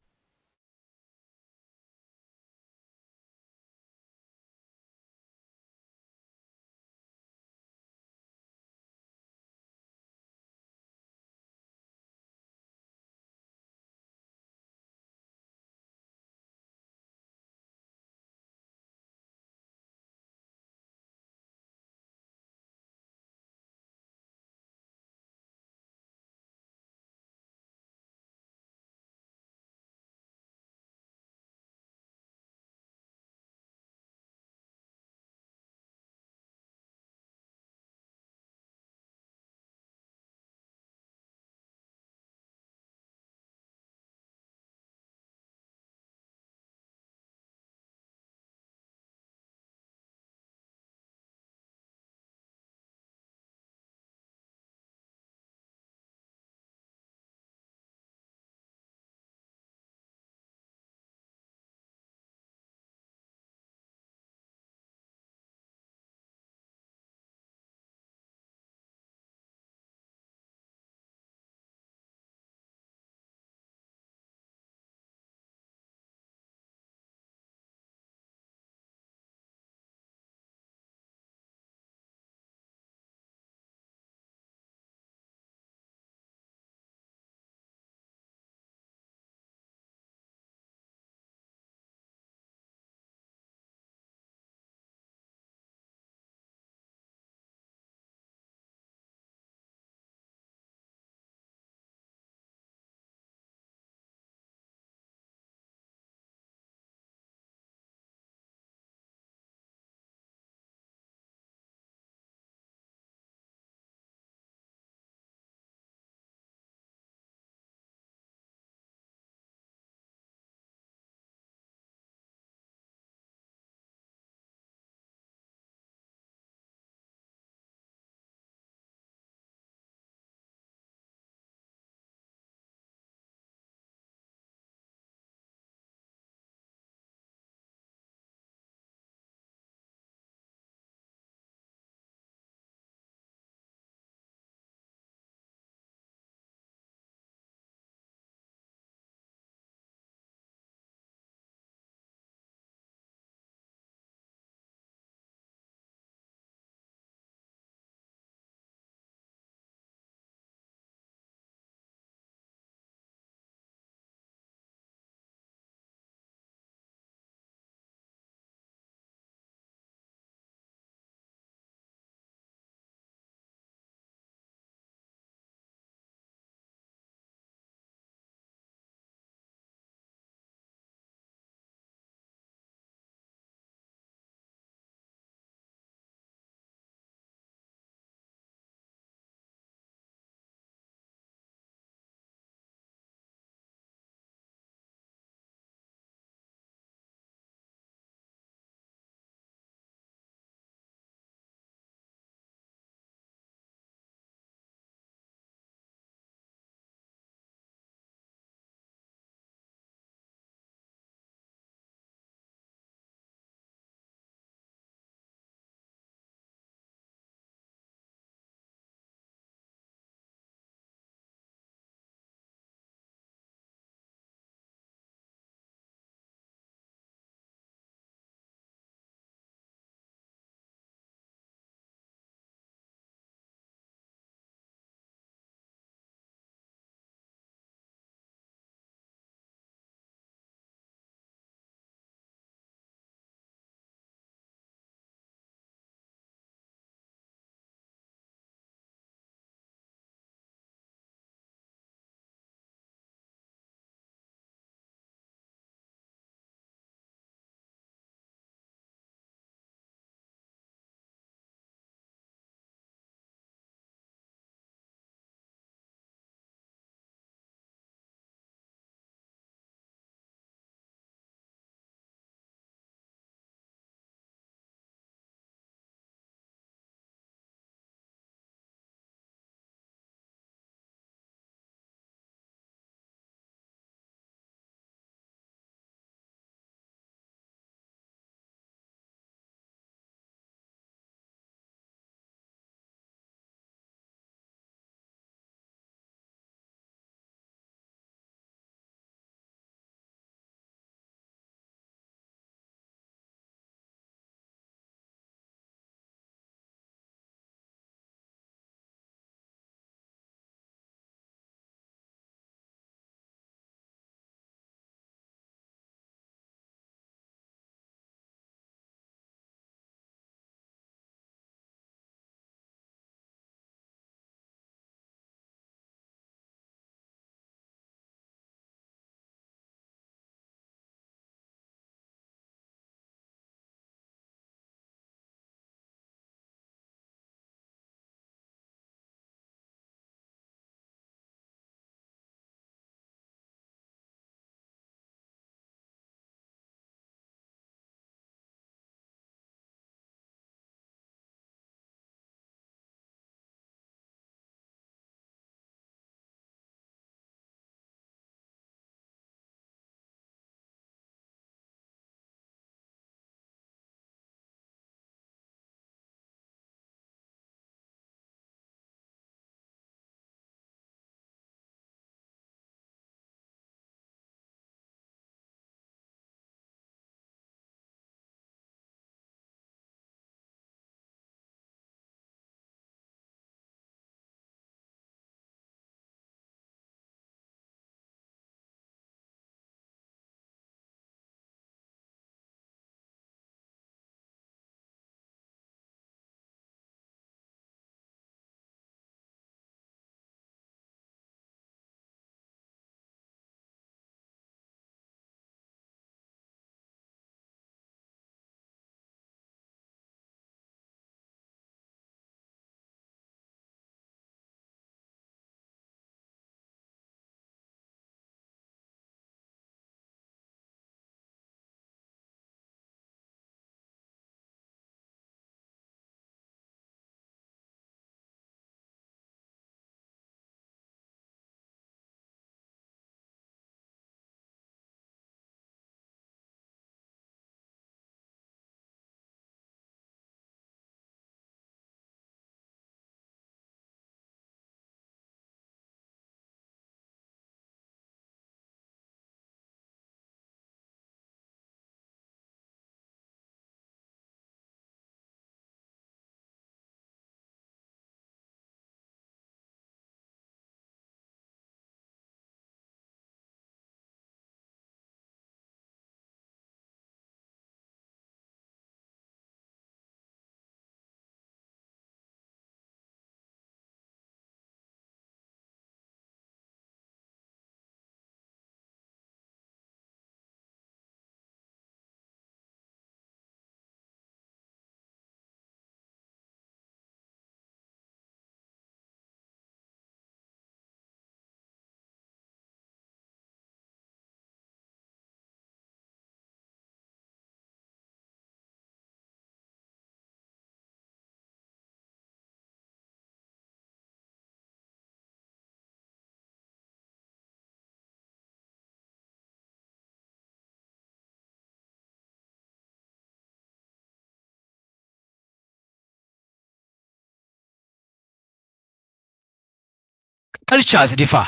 cultures differ.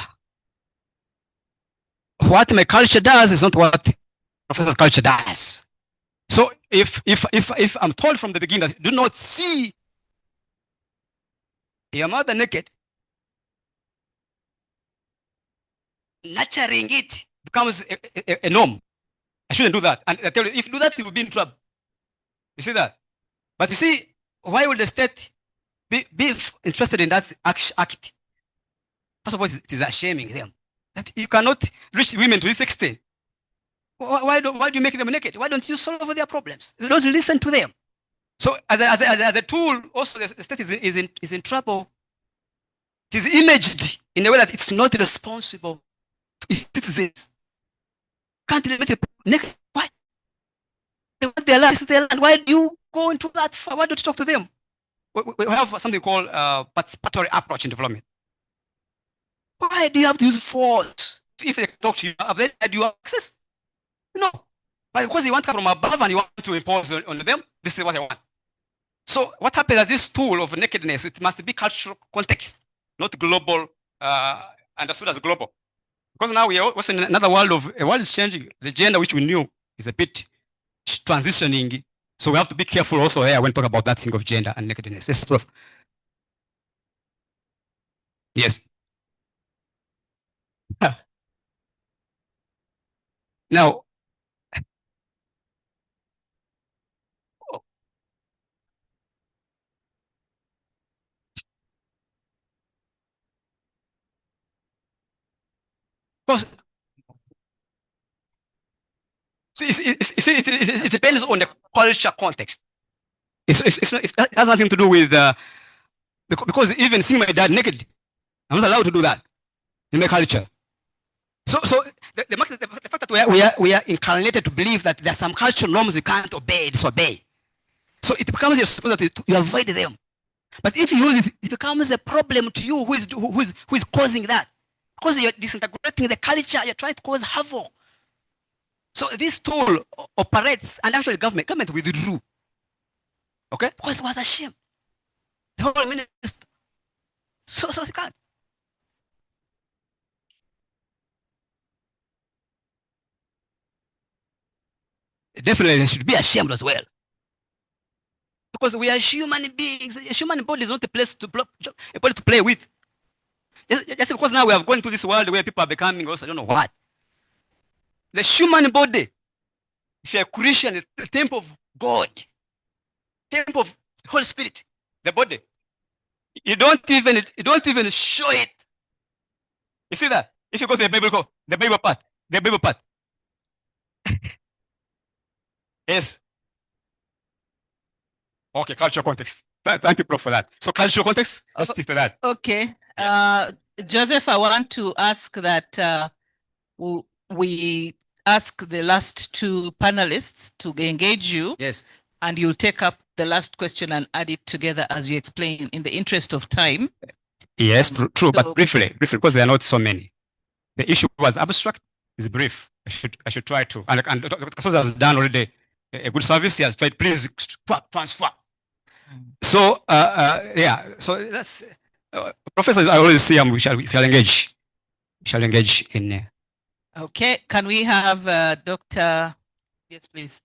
What my culture does is not what professor's culture does. So if I'm told from the beginning that do not see your mother naked, nurturing it becomes a norm. I shouldn't do that. And I tell you, if you do that, you will be in trouble. You see that? But you see, why would the state be interested in that act? First of all, it is shaming them. That you cannot reach women to this extent. Why do you make them naked? Why don't you solve their problems? You don't listen to them. So as a tool, also the state is in trouble. It is imaged in a way that it's not responsible to citizens. Can't they make it naked? Why? They want their land. This is their land. Why do you go into that? Why don't you talk to them? We have something called participatory approach in development. Why do you have to use force? If they talk to you, have they had you access? No. But because you want to come from above and you want to impose on them, this is what I want. So what happens at this tool of nakedness, it must be cultural context, not global, understood as global. Because now we are also in another world a world is changing. The gender which we knew is a bit transitioning. So we have to be careful also here when we talk about that thing of gender and nakedness. Yes. Now, because it depends on the culture context. It has nothing to do with because even seeing my dad naked, I'm not allowed to do that in my culture. So the fact that we are incarnated to believe that there are some cultural norms you can't disobey. So it becomes your responsibility to avoid them. But if you use it, it becomes a problem to you who is causing that. Because you're disintegrating the culture, you're trying to cause havoc. So this tool operates, and actually government withdrew. Okay? Because it was a shame. The whole minister. So you can't. Definitely, they should be ashamed as well. Because we are human beings. A human body is not a place to play with. Just because now we have gone to this world where people are becoming also, I don't know what. The human body, if you're a Christian, it's the temple of God, temple of the Holy Spirit, the body. You don't even show it. You see that? If you go to the Bible part. Yes. Okay, cultural context. Thank you, Prof, for that. So cultural context, let's stick to that. Okay. Joseph, I want to ask that we ask the last two panelists to engage you. Yes. And you'll take up the last question and add it together as you explain in the interest of time. Yes, true, but briefly, because there are not so many. The issue was abstract, is brief. I should try to. And Dr. Kasoza has done already a good service. He has tried, please transfer. So, yeah, so that's, professors, I always see we shall engage. We shall engage in. Okay, can we have Dr. Yes, please.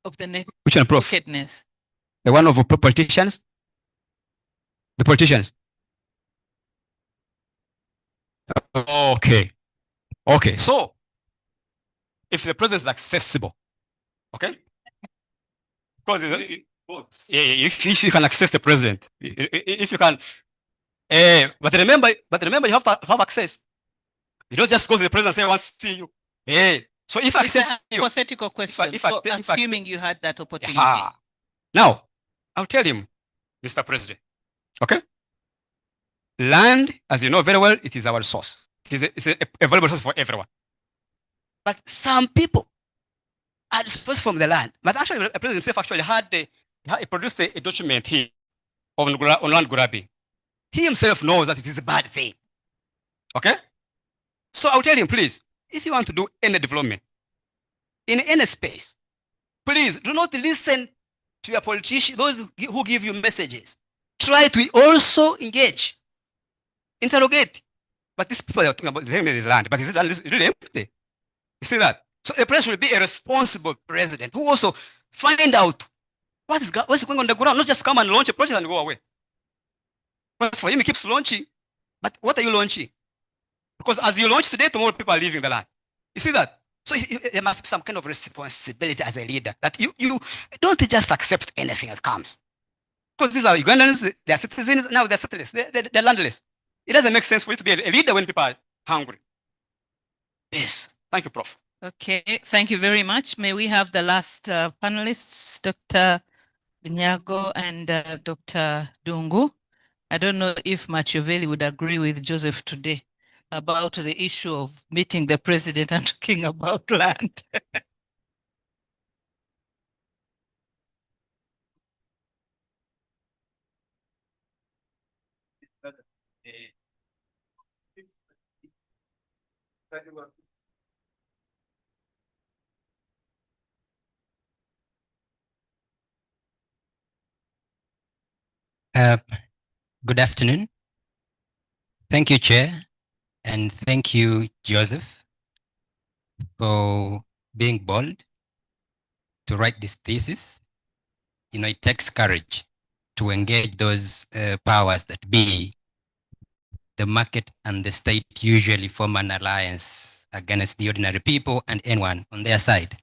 Of the which one, Prof? nakedness. The one of politicians? The politicians. Okay. Okay, so if the president is accessible, okay? Because if you can access the president, if you can, but remember, you have to have access. You don't just go to the president and say, I want to see you. So if access you, hypothetical question. Assuming you had that opportunity. Now, I'll tell him, Mr. President, okay? Land, as you know very well, it is our source. It's a valuable source for everyone. But some people are dispersed from the land. But actually, the president himself actually he produced a document here on land grabbing. He himself knows that it is a bad thing. Okay? So I'll tell him, please, if you want to do any development in any space, please do not listen to your politicians, those who give you messages. try to also engage, interrogate. But these people are talking about the land, but is it really empty? You see that? So a president should be a responsible president who also find out what's going on the ground, not just come and launch a project and go away. Because for him, he keeps launching. But what are you launching? Because as you launch today, tomorrow people are leaving the land. You see that? So there must be some kind of responsibility as a leader that you don't just accept anything that comes. Because these are Ugandans, they are citizens, now they're settlers, they're landless. It doesn't make sense for you to be a leader when people are hungry. Yes. Thank you, Prof. Okay, thank you very much. May we have the last panelists, Dr. Binyago and Dr. Dungu. I don't know if Machiavelli would agree with Joseph today about the issue of meeting the president and talking about land. Good afternoon. Thank you, Chair, and thank you, Joseph, for being bold to write this thesis. You know, it takes courage to engage those powers that be. The market and the state usually form an alliance against the ordinary people and anyone on their side.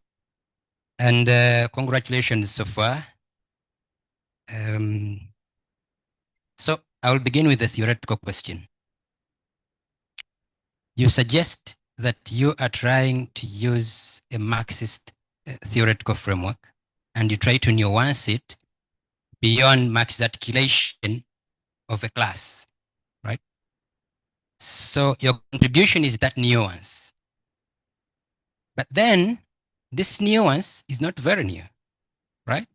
And congratulations so far. So I will begin with a theoretical question. You suggest that you are trying to use a Marxist theoretical framework, and you try to nuance it beyond Marx's articulation of a class, right? So your contribution is that nuance. But then this nuance is not very new, right?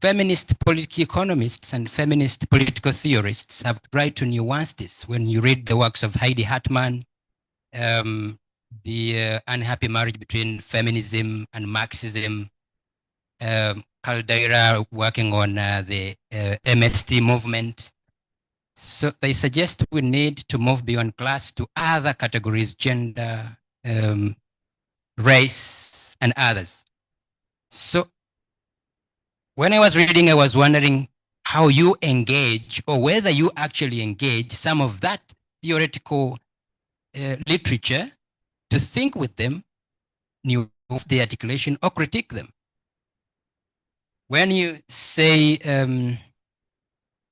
Feminist political economists and feminist political theorists have tried to nuance this. When you read the works of Heidi Hartman, the unhappy marriage between feminism and Marxism, Caldeira working on the MST movement. So they suggest we need to move beyond class to other categories, gender, race, and others. So when I was reading, I was wondering how you engage, or whether you actually engage some of that theoretical literature to think with them, nuance the articulation, or critique them. When you say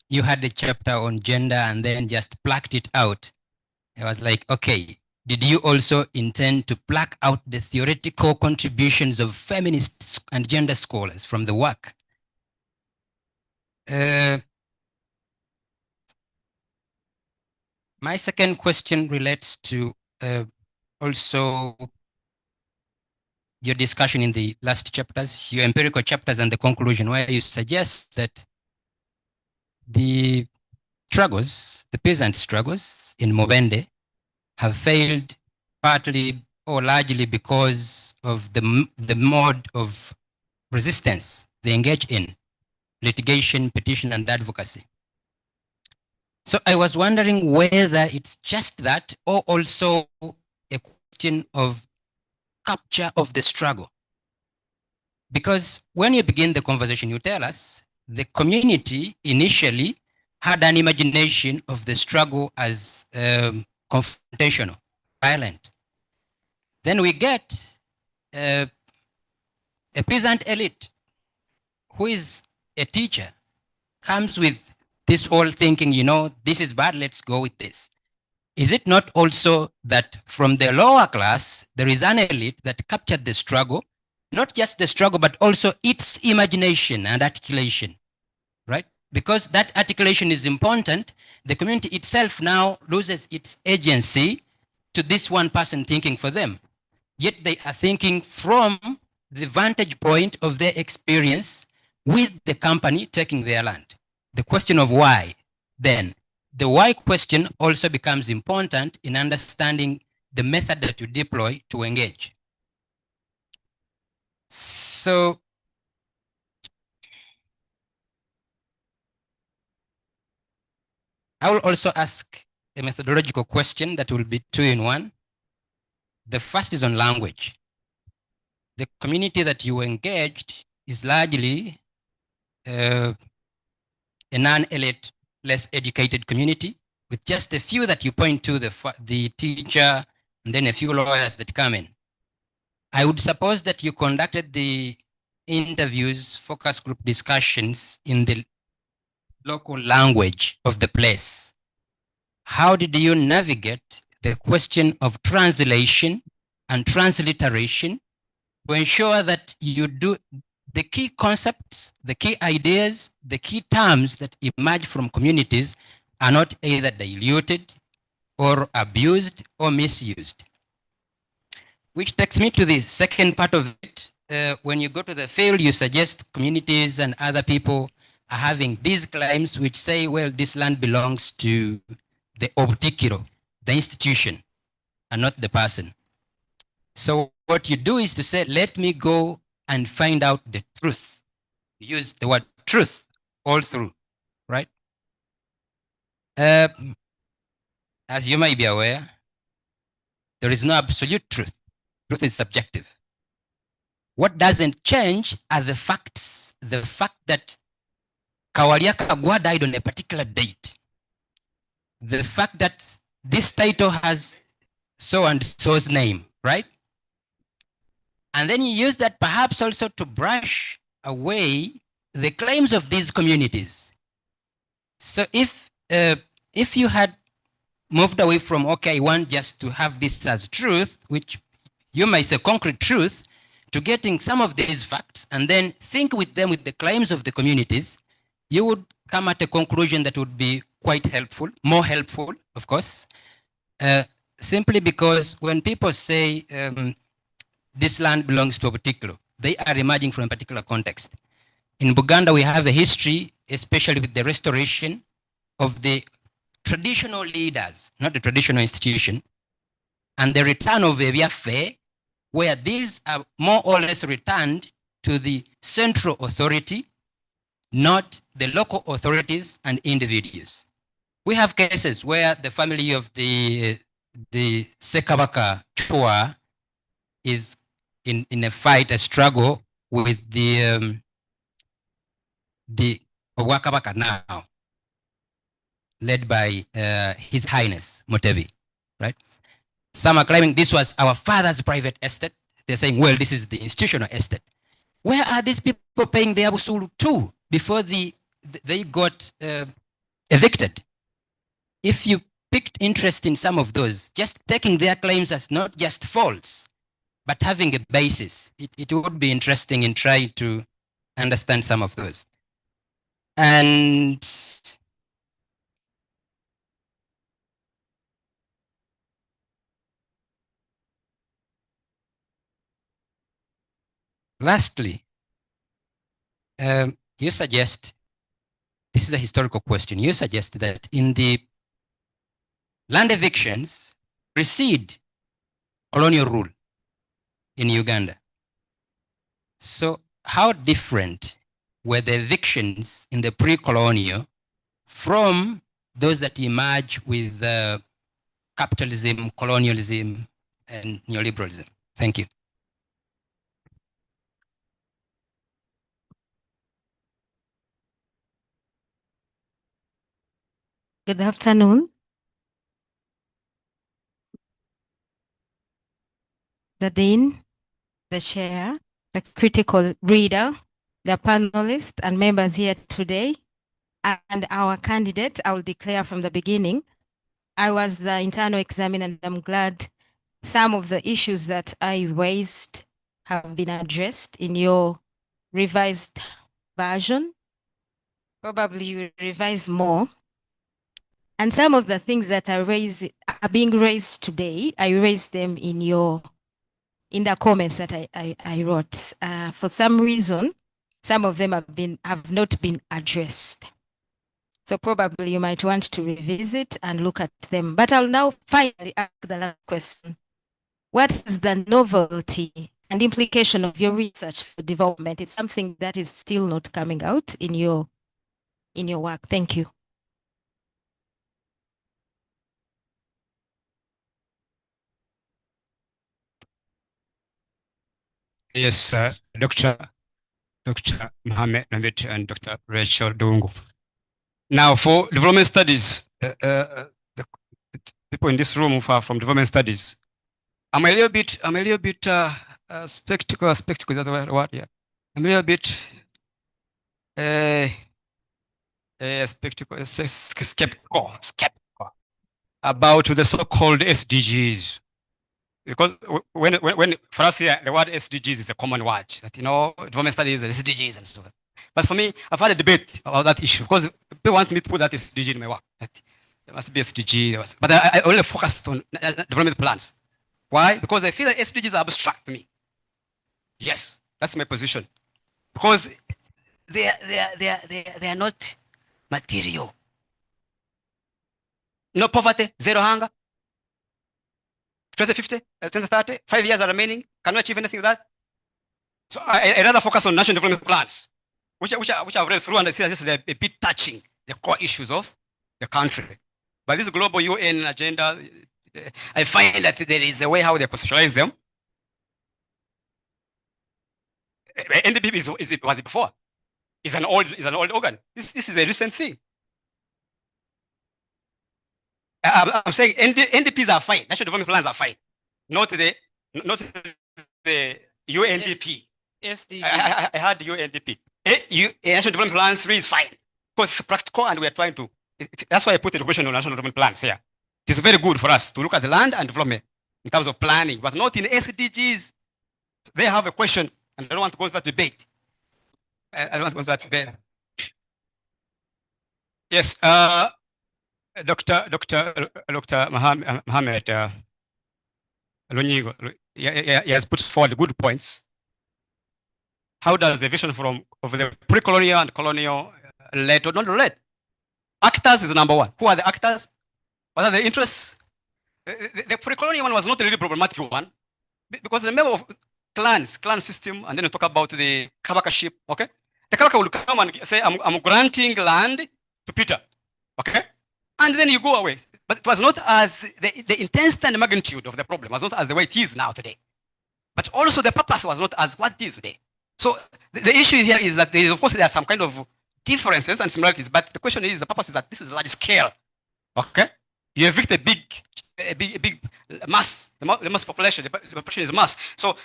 you had a chapter on gender and then just plucked it out, I was like, okay, did you also intend to pluck out the theoretical contributions of feminists and gender scholars from the work? My second question relates to also your discussion in the last chapters, your empirical chapters and the conclusion, where you suggest that the struggles, the peasant struggles in Mubende have failed partly or largely because of the mode of resistance they engage in, litigation, petition, and advocacy. So I was wondering whether it's just that, or also a question of capture of the struggle. Because when you begin the conversation, you tell us the community initially had an imagination of the struggle as confrontational, violent. Then we get a peasant elite who is a teacher, comes with this whole thinking, you know, this is bad, let's go with this. Is it not also that from the lower class, there is an elite that captured the struggle, not just the struggle, but also its imagination and articulation, right? Because that articulation is important, the community itself now loses its agency to this one person thinking for them. Yet they are thinking from the vantage point of their experience with the company taking their land. The question of why, then, the why question also becomes important in understanding the method that you deploy to engage. So I will also ask a methodological question that will be 2 in 1. The first is on language. The community that you engaged is largely a non-elite, less educated community, with just a few that you point to, the teacher, and then a few lawyers that come in. I would suppose that you conducted the interviews, focus group discussions in the local language of the place. How did you navigate the question of translation and transliteration to ensure that you do the key concepts, the key ideas, the key terms that emerge from communities are not either diluted or abused or misused? Which takes me to the second part of it. When you go to the field, you suggest communities and other people are having these claims which say, well, this land belongs to the obtikiro, the institution, and not the person. So what you do is to say, let me go and find out the truth. Use the word truth all through, right? As you may be aware, there is no absolute truth. Truth is subjective. What doesn't change are the facts. The fact that Kawalia Kagwa died on a particular date. The fact that this title has so and so's name, right? And then you use that perhaps also to brush away the claims of these communities. So if you had moved away from, okay, I want just to have this as truth, which you may say concrete truth, to getting some of these facts and then think with them with the claims of the communities, you would come at a conclusion that would be quite helpful, more helpful, of course, simply because when people say this land belongs to a particular, they are emerging from a particular context. In Uganda, we have a history, especially with the restoration of the traditional leaders, not the traditional institution, and the return of Ebiafe, where these are more or less returned to the central authority, not the local authorities and individuals. We have cases where the family of the Sekabaka Chua is in a fight, a struggle with the Owakabaka now, led by His Highness Mutebi, right? Some are claiming this was our father's private estate. They're saying, well, this is the institutional estate. Where are these people paying their busulu to before they got evicted? If you picked interest in some of those, just taking their claims as not just false, but having a basis, it would be interesting in trying to understand some of those. And lastly, you suggest, this is a historical question, you suggest that in the land evictions precede colonial rule in Uganda. So how different were the evictions in the pre-colonial from those that emerge with capitalism, colonialism, and neoliberalism? Thank you. Good afternoon. The Dean, the Chair, the critical reader, the panelists and members here today, and our candidate, I will declare from the beginning. I was the internal examiner and I'm glad some of the issues that I raised have been addressed in your revised version. Probably you revise more. And some of the things that I raised are being raised today. I raised them in the comments that I wrote. For some reason, some of them have not been addressed. So probably you might want to revisit and look at them. But I'll now finally ask the last question. What is the novelty and implication of your research for development? It's something that is still not coming out in your work. Thank you. Yes, Dr. Mohammed Navit and Dr. Rachel Dungu. Now, for development studies, the people in this room who are from development studies, I'm a little bit skeptical is that the word, yeah. I'm a little bit skeptical about the so-called SDGs. Because when for us here, the word SDGs is a common word, that, you know, development studies, SDGs and so on. But for me, I've had a debate about that issue because people want me to put that SDG in my work. That there must be SDG, but I only focused on development plans. Why? Because I feel that SDGs are abstract to me. Yes, that's my position. Because they are not material. No poverty, zero hunger. 2050, 2030, 5 years are remaining. Can we achieve anything with that? So I rather focus on national development plans, which I've read through and I see this is a bit touching the core issues of the country. But this global UN agenda, I find that there is a way how they conceptualize them. NDP was it before? It's an old organ. This is a recent thing. I'm saying NDPs are fine. National development plans are fine. Not the UNDP. SDGs. I had UNDP. National development plan 3 is fine because it's practical and we are trying to. That's why I put the question on national development plans here. It is very good for us to look at the land and development in terms of planning, but not in SDGs. They have a question, and I don't want to go into that debate. I don't want to go into that debate. Yes, Dr. Mohammed Lunyigo, he has put forward good points. How does the vision of the pre-colonial and colonial relate or not relate? Actors is number one. Who are the actors? What are the interests? The pre-colonial one was not a really problematic one because remember of clan system, and then we talk about the Kabaka-ship, okay? The Kabaka will come and say, I'm granting land to Peter, okay? And then you go away. But it was not as, the intensity and magnitude of the problem was not as the way it is now today. But also the purpose was not as what it is today. So the issue here is that there is, of course, there are some kind of differences and similarities, but the question is, the purpose is that this is large scale, okay? You evict a big mass, the mass population, the population is mass. So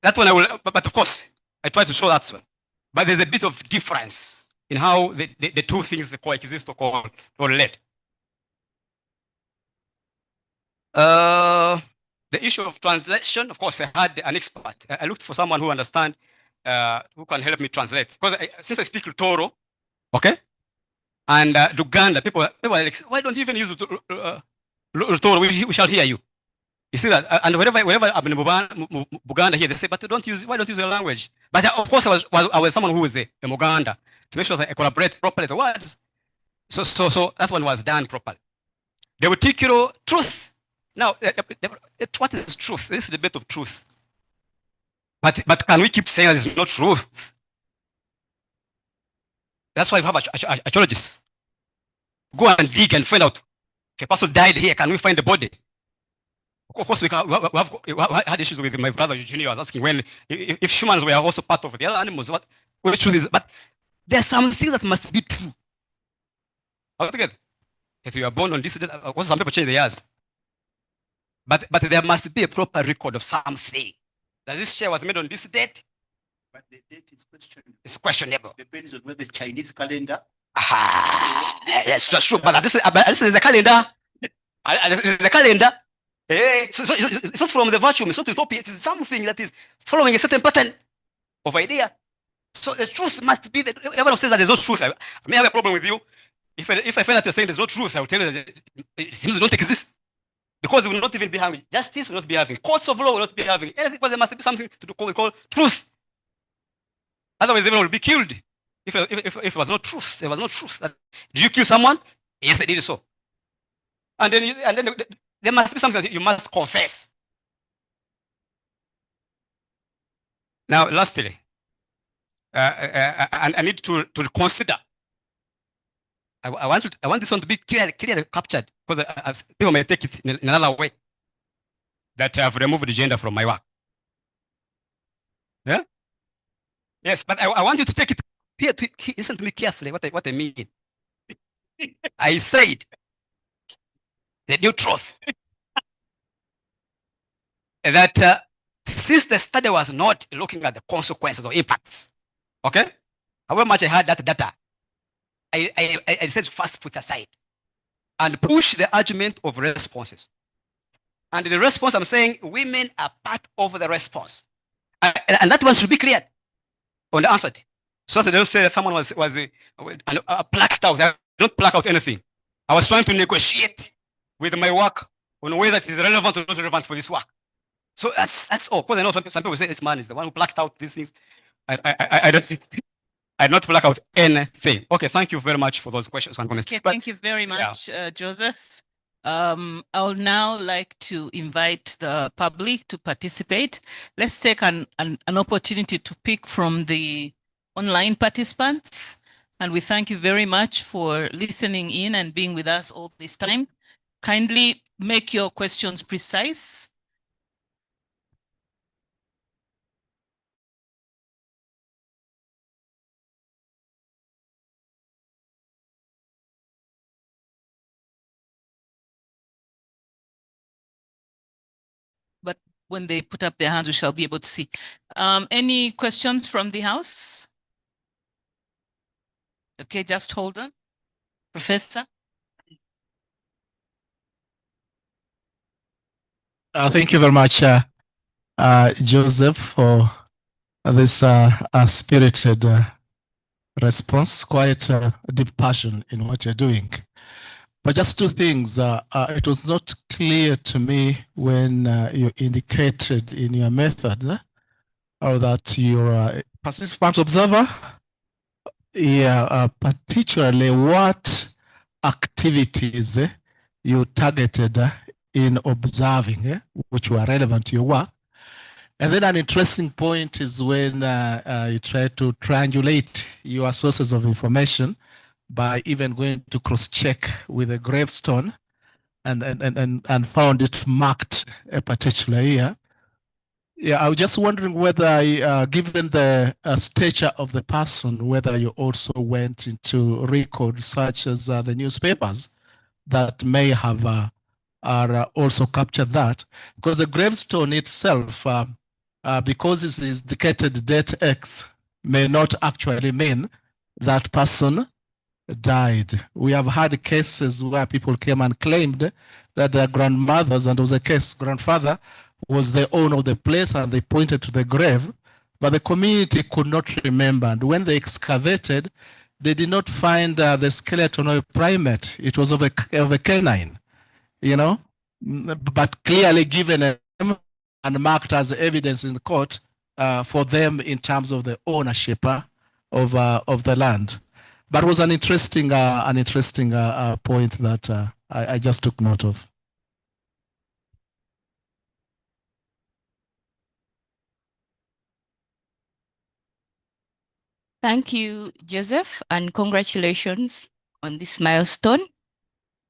that one I will, but of course, I try to show that one. But there's a bit of difference in how the two things coexist or relate. The issue of translation, of course, I had an expert. I looked for someone who understands, who can help me translate. Because since I speak Lutoro, okay, and Uganda, people are like, why don't you even use Lutoro? We shall hear you. You see that? And whenever I'm in Uganda here, they say, but why don't you use your language? But of course, I was someone who was a Muganda to make sure that I collaborate properly the words. So that one was done properly. The particular truth. Now, what is truth? This is the debate of truth. But can we keep saying that it's not truth? That's why we have archaeologists. Go and dig and find out. If a person died here, can we find the body? Of course, we have had issues with my brother Eugene. I was asking if humans were also part of the other animals. What the truth is, but there are some things that must be true. If you are born on this date, of course, some people change the years. But there must be a proper record of something. That this chair was made on this date. But the date is questionable. It's questionable. Depends on whether the Chinese calendar. That's true. But this is the calendar. The calendar. So it's not from the vacuum. It's not utopia. It is something that is following a certain pattern of idea. So the truth must be that everyone says that there's no truth. I may have a problem with you. If I find that you're saying there's no truth, I will tell you that it seems to not exist. Because we will not even be having justice, we will not be having courts of law, we will not be having anything, because there must be something to we call truth. Otherwise, everyone will be killed. If it was not truth, there was no truth. Did you kill someone? Yes, they did so. And then there must be something that you must confess. Now, lastly, I need to consider. I want this one to be clearly captured, because people may take it in another way, that I have removed the gender from my work. Yeah? Yes, but I want you to take it here to listen to me carefully what I mean. I said the new truth that since the study was not looking at the consequences or impacts, okay, however much I had that data, I decided to first put aside and push the argument of responses. And the response, I'm saying women are part of the response. And that one should be clear on the answer. So that they don't say that someone was plucked out. I don't pluck out anything. I was trying to negotiate with my work on whether it is relevant or not relevant for this work. So that's all. Because I know some people say this man is the one who plucked out these things. I don't I did not pluck out anything. Okay, thank you very much for those questions and comments. Okay, thank you very much, Joseph. I'll now like to invite the public to participate. Let's take an opportunity to pick from the online participants. And we thank you very much for listening in and being with us all this time. Kindly make your questions precise. But when they put up their hands, we shall be able to see. Any questions from the House? Okay, just hold on. Professor? Thank you very much, Joseph, for this spirited response, quite a deep passion in what you're doing. But just two things. It was not clear to me when you indicated in your method that you're a participant observer. Yeah, particularly what activities you targeted in observing, which were relevant to your work. And then an interesting point is when you try to triangulate your sources of information by even going to cross-check with a gravestone and found it marked a particular year. Yeah, I was just wondering whether, given the stature of the person, whether you also went into records such as the newspapers that may have also captured that, because the gravestone itself, because it's indicated date X, may not actually mean that person died. We have had cases where people came and claimed that their grandmothers, and there was a case, grandfather was the owner of the place and they pointed to the grave, but the community could not remember. And when they excavated, they did not find the skeleton of a primate. It was of a canine, you know, but clearly given a name and marked as evidence in the court for them in terms of the ownership of the land. But it was an interesting point that I just took note of. Thank you, Joseph, and congratulations on this milestone.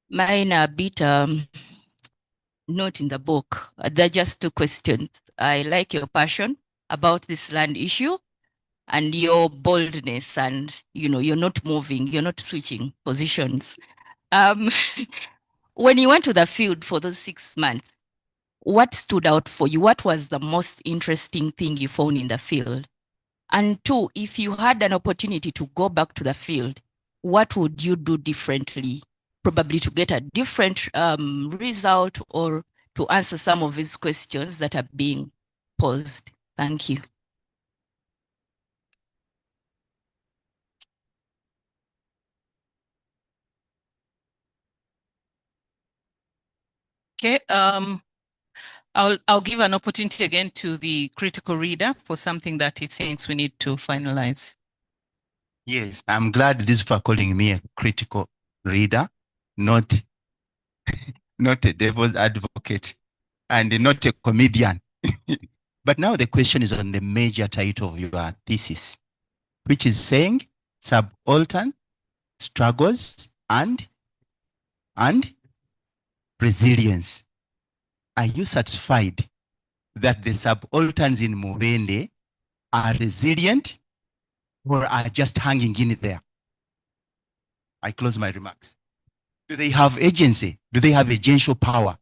Mine are a bit not in the book. They're just two questions. I like your passion about this land issue and your boldness, and you're not moving, you're not switching positions. When you went to the field for those 6 months, what stood out for you? What was the most interesting thing you found in the field? And two, if you had an opportunity to go back to the field, what would you do differently? Probably to get a different result or to answer some of these questions that are being posed. Thank you. Okay, I'll give an opportunity again to the critical reader for something that he thinks we need to finalize. Yes, I'm glad these people are calling me a critical reader, not a devil's advocate and not a comedian. But now the question is on the major title of your thesis, which is saying subaltern struggles and resilience. Are you satisfied that the subalterns in Mubende are resilient or are just hanging in there? I close my remarks. Do they have agency? Do they have agential power?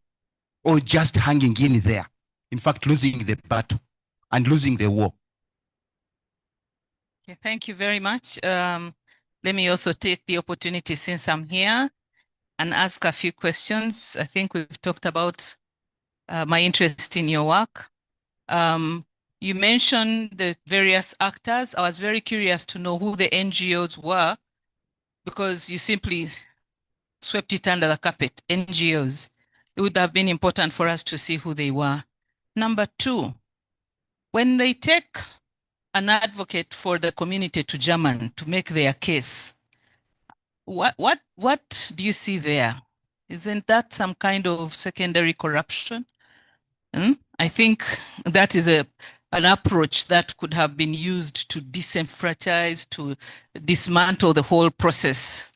Or just hanging in there? In fact, losing the battle and losing the war. Okay, thank you very much. Let me also take the opportunity since I'm here and ask a few questions. I think we've talked about my interest in your work. You mentioned the various actors. I was very curious to know who the NGOs were, because you simply swept it under the carpet, NGOs. It would have been important for us to see who they were. Number two, when they take an advocate for the community to German to make their case, what do you see there? Isn't that some kind of secondary corruption? I think that is an approach that could have been used to disenfranchise, to dismantle the whole process.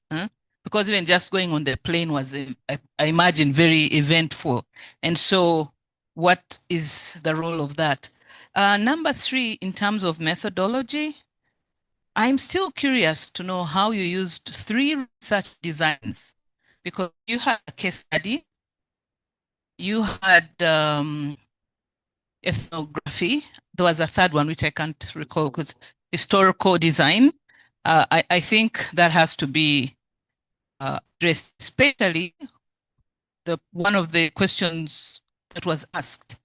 Because even just going on the plane was, I imagine, very eventful. And so what is the role of that? Number three, in terms of methodology, I'm still curious to know how you used 3 research designs, because you had a case study, you had ethnography. There was a third one, which I can't recall, because historical design. I think that has to be addressed, especially one of the questions that was asked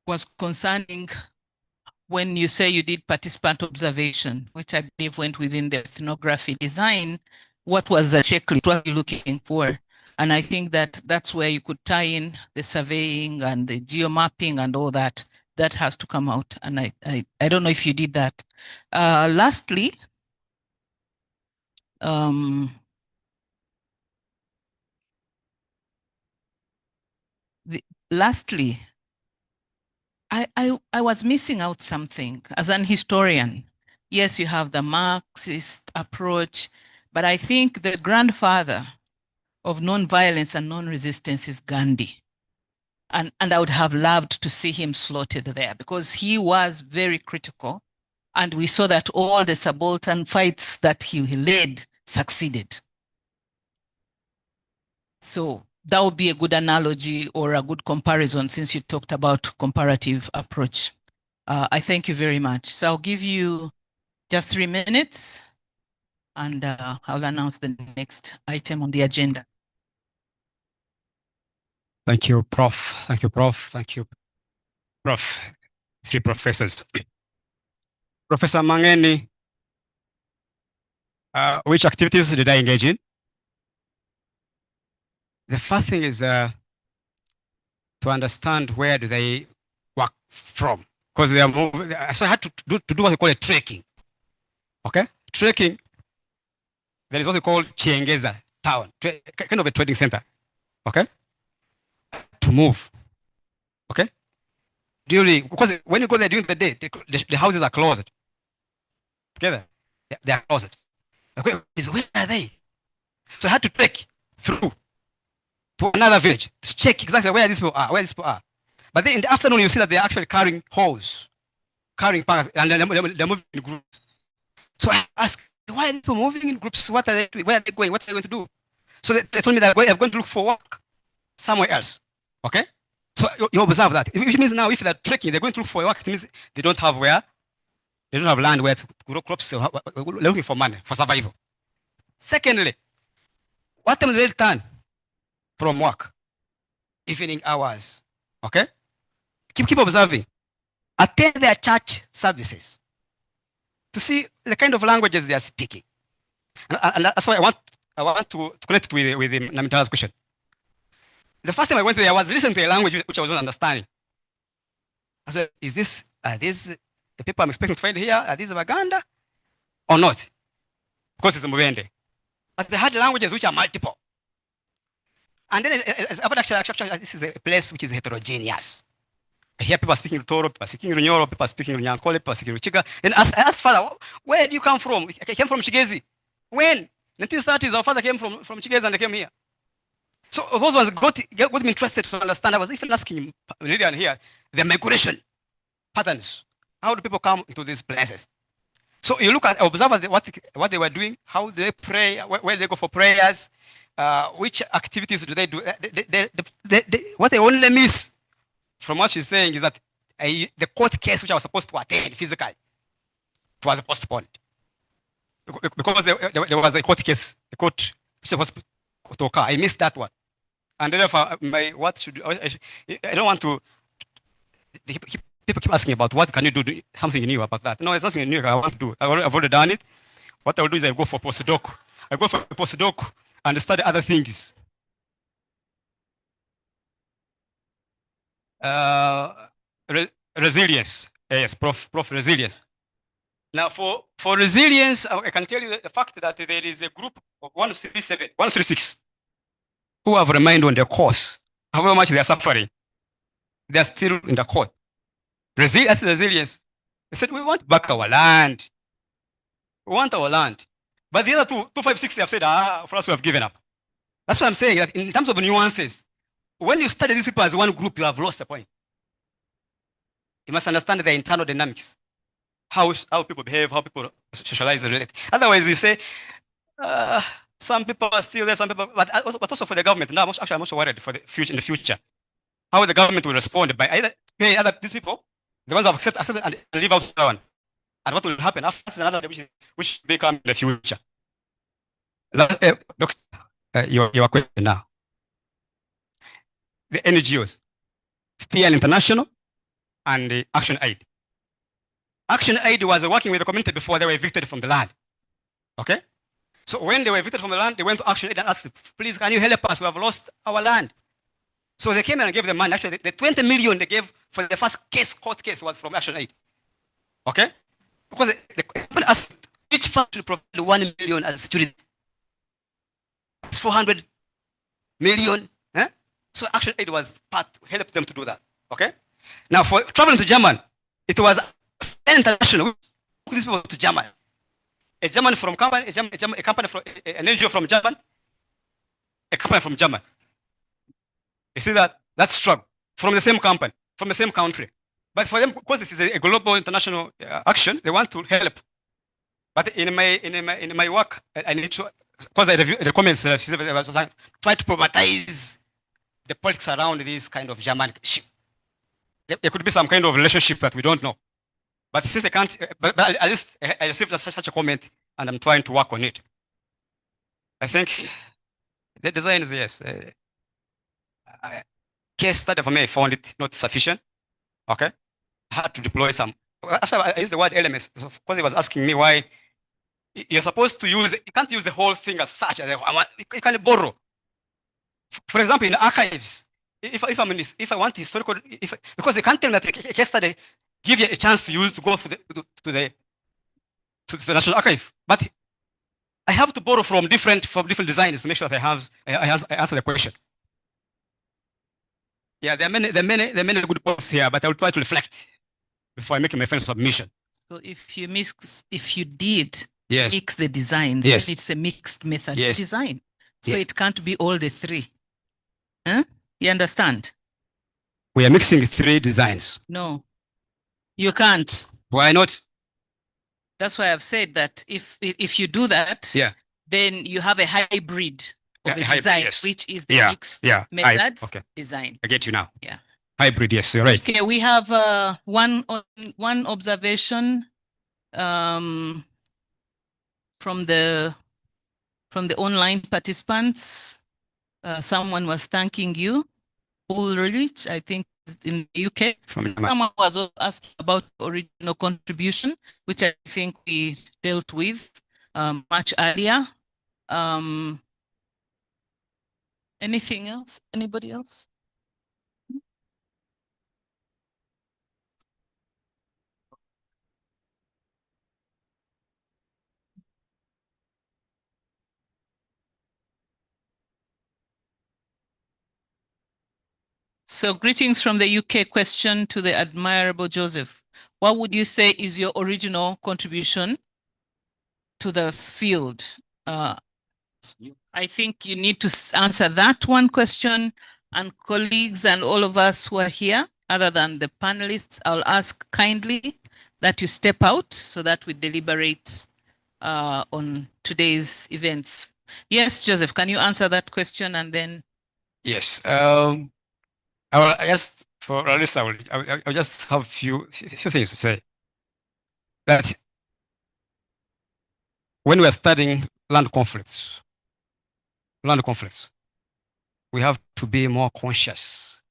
was concerning when you say you did participant observation, which I believe went within the ethnography design. What was the checklist? What are you looking for? And I think that that's where you could tie in the surveying and the geomapping and all that. That has to come out. And I don't know if you did that. Lastly, I was missing out something as an historian. Yes, you have the Marxist approach, but I think the grandfather of non-violence and non-resistance is Gandhi. And I would have loved to see him slotted there, because he was very critical. And we saw that all the subaltern fights that he led succeeded. So that would be a good analogy or a good comparison, since you talked about comparative approach. I thank you very much. So I'll give you just 3 minutes, and I'll announce the next item on the agenda. Thank you, Prof. Thank you, Prof. Thank you, Prof. 3 professors. Professor Mangeni, which activities did I engage in? The first thing is to understand where do they work from, because they are moving. So I had to do what we call a trekking. Okay, trekking. There is what we call Chiengeza town, kind of a trading center. Okay, to move. Okay, because when you go there during the day, the houses are closed. Together, they are closed. Okay, where are they? So I had to trek through to another village to check exactly where these people are, But then in the afternoon, you see that they're actually carrying hoes, carrying pans, and they're moving in groups. So I asked, why are people moving in groups? What are they doing? Where are they going? What are they going to do? So they told me that they're going to look for work somewhere else. Okay? So you observe that. Which means now if they're trekking, they're going to look for work. It means they don't have land where to grow crops, so they're looking for money, for survival. Secondly, what time do they return from work? Evening hours. Okay? Keep observing. Attend their church services to see the kind of languages they are speaking. And that's why I want to connect with Namitara's question. The first time I went there, I was listening to a language which I was not understanding. I said, are these the people I'm expecting to find here? Are these Uganda or not? Because it's Mubende. But they had languages which are multiple. And then actually, this is a place which is heterogeneous. I hear people speaking Toro, people speaking Runyoro, people speaking Runyankole, people speaking Ruchiga. And I asked father, where do you come from? I came from Chigezi. When? 1930s, our father came from Chigezi and they came here. So those ones got me interested to understand. I was even asking Lillian here, the migration patterns How do people come into these places? So you look at, observe what they were doing, how they pray, where they go for prayers, which activities do they do. What they only miss from what she's saying is that the court case which I was supposed to attend physically, it was postponed. Because there was a court case, a court which was to occur. I missed that one. And therefore, I don't want to, people keep asking about what can you do something new about that. No, it's nothing new I want to do. I've already done it. What I will do is I go for postdoc. I go for a postdoc and study other things. Resilience. Yes, prof, resilience. Now, for resilience, I can tell you the fact that there is a group of 136 who have remained on their course. However much they are suffering, they are still in the court. That's resilience. They said, we want back our land. We want our land. But the other 256, they have said, for us, we have given up. That's what I'm saying, that in terms of nuances, when you study these people as one group, you have lost the point. You must understand the internal dynamics, how people behave, how people socialize and relate. Otherwise, you say, some people are still there, some people, but also for the government. Now, I'm also worried for the future, in the future, how the government will respond by either paying these people, the ones who have accepted and leave out the one. And what will happen after another revolution, which will become in the future. Your question now. The NGOs, FPL International and the Action Aid. Action Aid was working with the community before they were evicted from the land. Okay? So when they were evicted from the land, they went to Action Aid and asked, please, can you help us? We have lost our land. So they came and gave them money. Actually, the 20 million they gave for the first court case was from Action Aid. Okay? Because the company asked each fund to provide 1 million as security. It's 400 million. Eh? So Action Aid was part to help them to do that. Okay? Now, for traveling to Germany, it was international. These people to Germany. A German from company, a company from an NGO from Germany, a company from Germany. You see that? That's struggle from the same company, from the same country. But for them, because it is a global international action, they want to help. But in my work, I need to, because I review the comments that I was try to problematize the politics around this kind of German ship. There could be some kind of relationship that we don't know. But since I can't, but at least I received such a comment and I'm trying to work on it. I think the design is, yes. Case study for me, I found it not sufficient. Okay. I had to deploy some. Actually, I used the word elements because he was asking me why you're supposed to use, you can't use the whole thing as such. You can borrow. For example, in the archives, if I want historical, because you can't tell me that a case study give you a chance to use to go to the National Archive. But I have to borrow from different designers to make sure that I answer the question. Yeah, there are many good points here, but I will try to reflect before I make my final submission. So if you did Yes. mix the designs, Yes. then it's a mixed method Yes. design. So Yes. it can't be all the three. Huh? You understand? We are mixing 3 designs. No, you can't. Why not? That's why I've said that if you do that, Yeah. then you have a hybrid of Yeah, a hybrid, design, yes. which is the Yeah, mixed yeah, methods okay. design. I get you now. Yeah. Hybrid, yes, you're right. Okay, we have one observation from the online participants. Someone was thanking you, Ulrich, I think in the UK. Someone was also asking about original contribution, which I think we dealt with much earlier. Anything else? Anybody else? So greetings from the UK. Question to the admirable Joseph. What would you say is your original contribution to the field? I think you need to answer that one question, and colleagues and all of us who are here, other than the panelists, I'll ask kindly that you step out so that we deliberate on today's events. Yes, Joseph, can you answer that question and then? Yes. I just for Larissa, I will just have few things to say. That when we are studying land conflicts, we have to be more conscious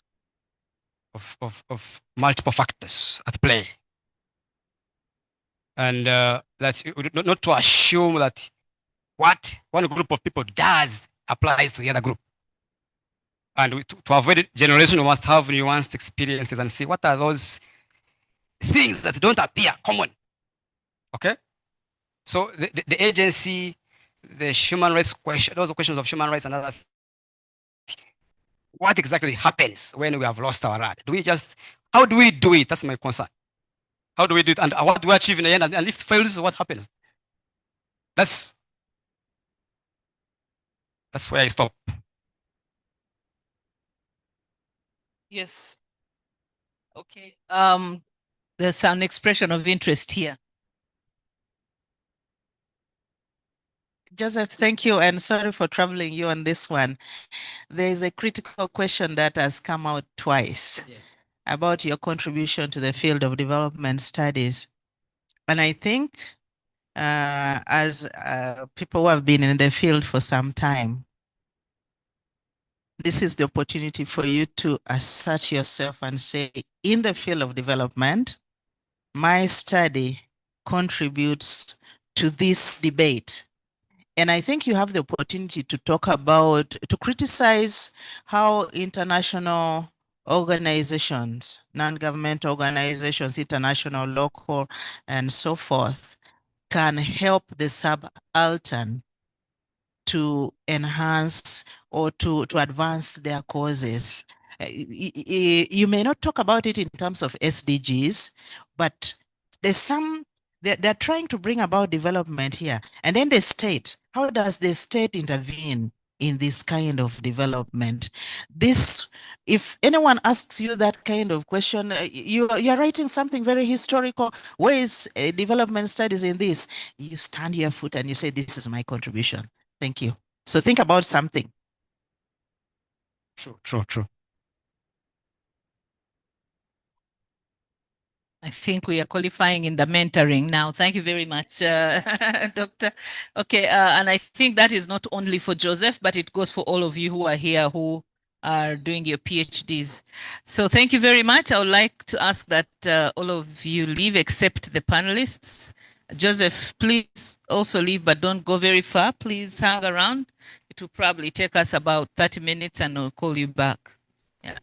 of multiple factors at play. And that's not to assume that what one group of people does applies to the other group. And to avoid generation, we must have nuanced experiences and see what are those things that don't appear common. Okay? So the agency, the human rights question, those are questions of human rights and others. What exactly happens when we have lost our land? How do we do it? That's my concern. How do we do it? And what do we achieve in the end? And if it fails, what happens? That's where I stop. Yes. Okay. There's an expression of interest here. Joseph, thank you, and sorry for troubling you on this one. There is a critical question that has come out twice about your contribution to the field of development studies. And I think as people who have been in the field for some time, this is the opportunity for you to assert yourself and say, in the field of development, my study contributes to this debate. And I think you have the opportunity to talk about, to criticize how international organizations, non-government organizations, international, local, and so forth, can help the subaltern to enhance or to advance their causes. You may not talk about it in terms of SDGs, but there's they're trying to bring about development here. And then the state, how does the state intervene in this kind of development? If anyone asks you that kind of question, you're writing something very historical. Where is development studies in this? You stand your foot and you say, this is my contribution. Thank you. So think about something. True. I think we are qualifying in the mentoring now. Thank you very much, Doctor. Okay, and I think that is not only for Joseph, but it goes for all of you who are here who are doing your PhDs. So thank you very much. I would like to ask that all of you leave except the panelists. Joseph, please also leave, but don't go very far. Please hang around. It will probably take us about 30 minutes and I'll call you back. Yeah.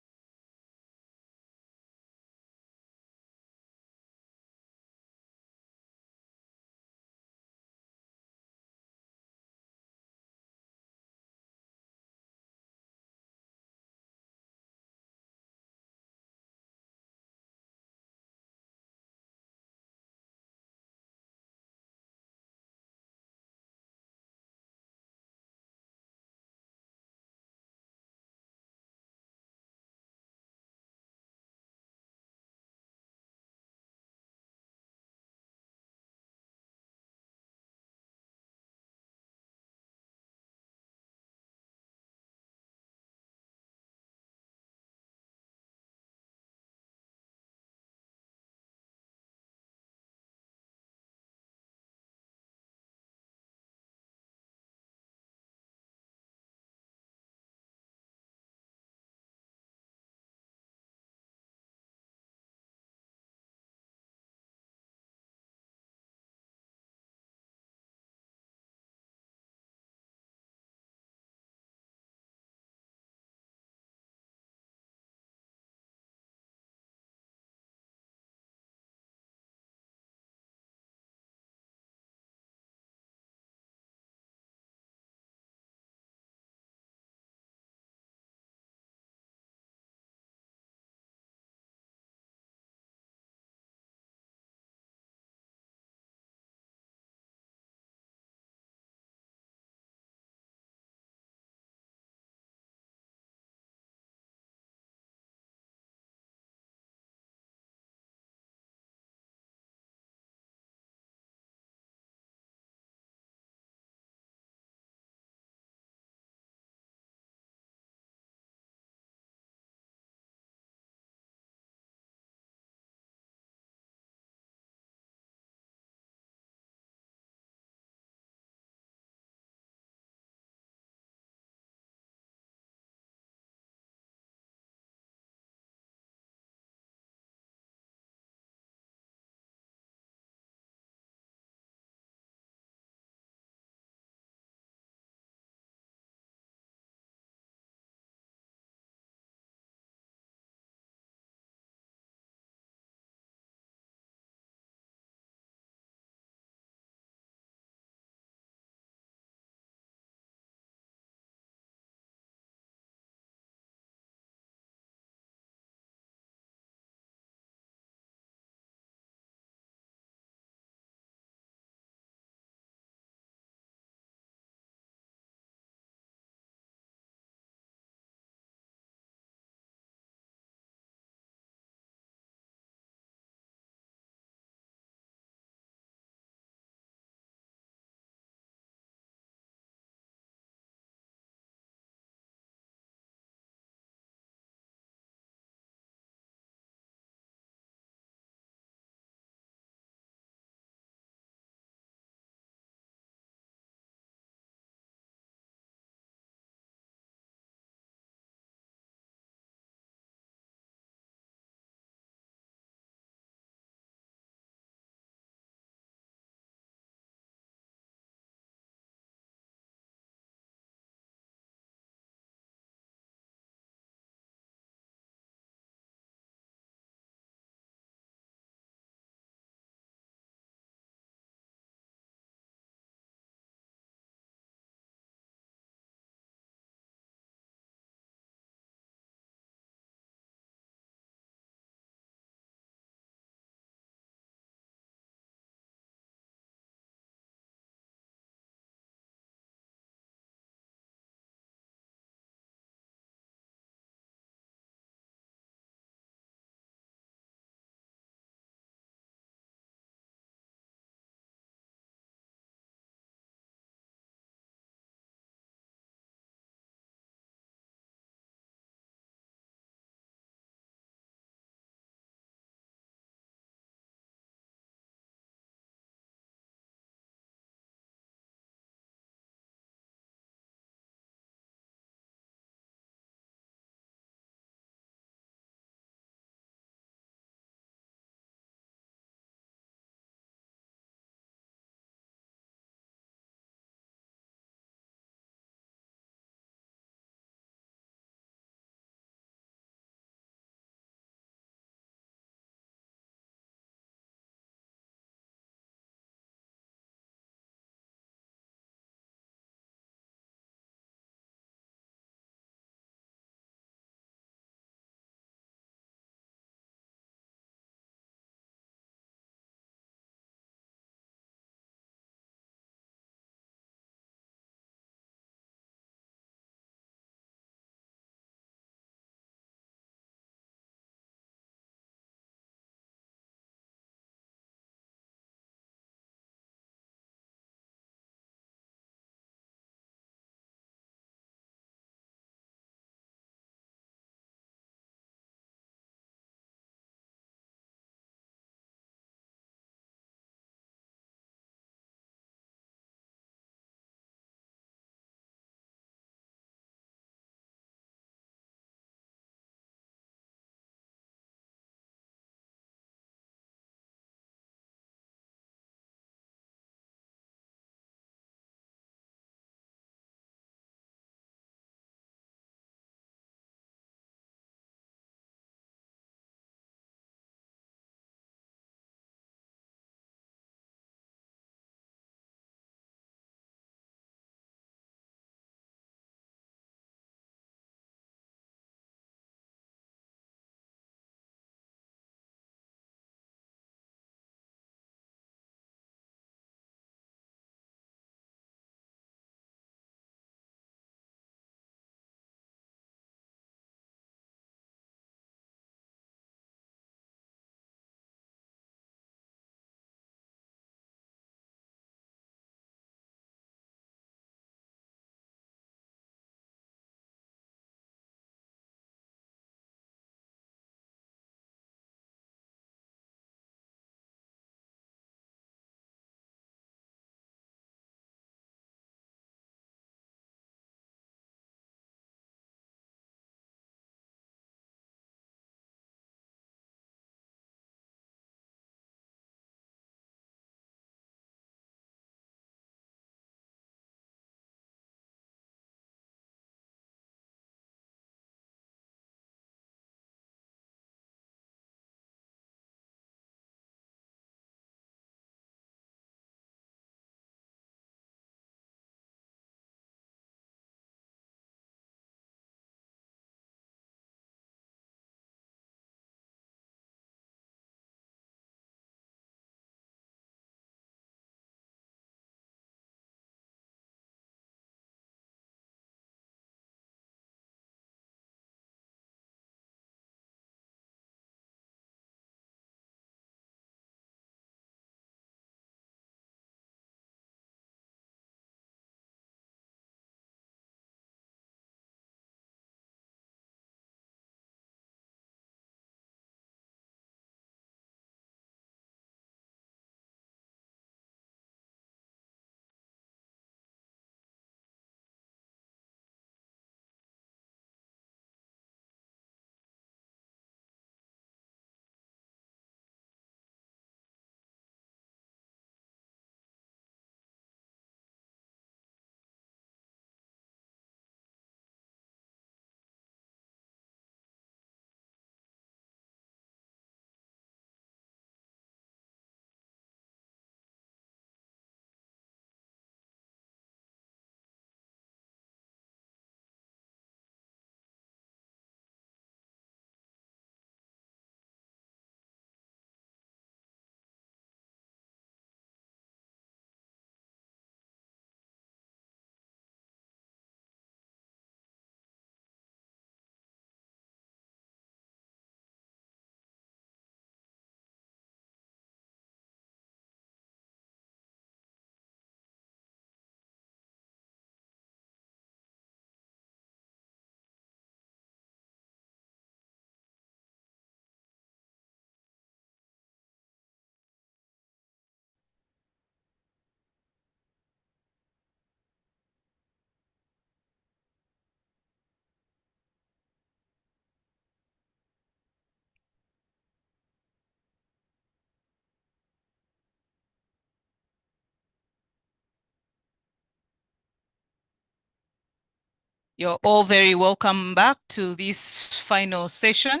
You're all very welcome back to this final session.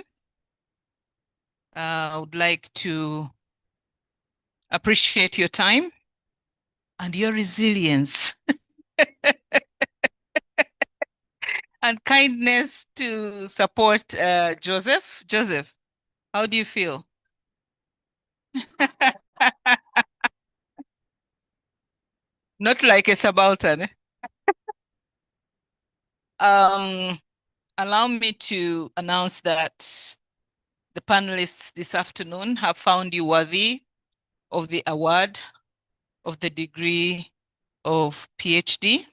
I would like to appreciate your time and your resilience and kindness to support Joseph. Joseph, how do you feel? Not like a subaltern. Allow me to announce that the panelists this afternoon have found you worthy of the award of the degree of PhD.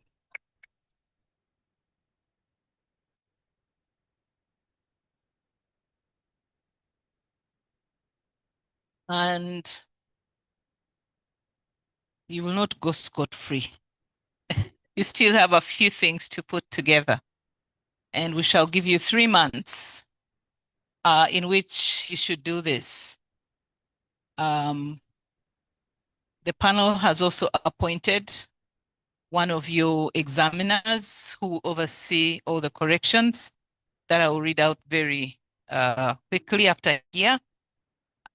And you will not go scot-free. You still have a few things to put together. And we shall give you 3 months in which you should do this. The panel has also appointed one of your examiners who oversee all the corrections that I will read out very quickly after here.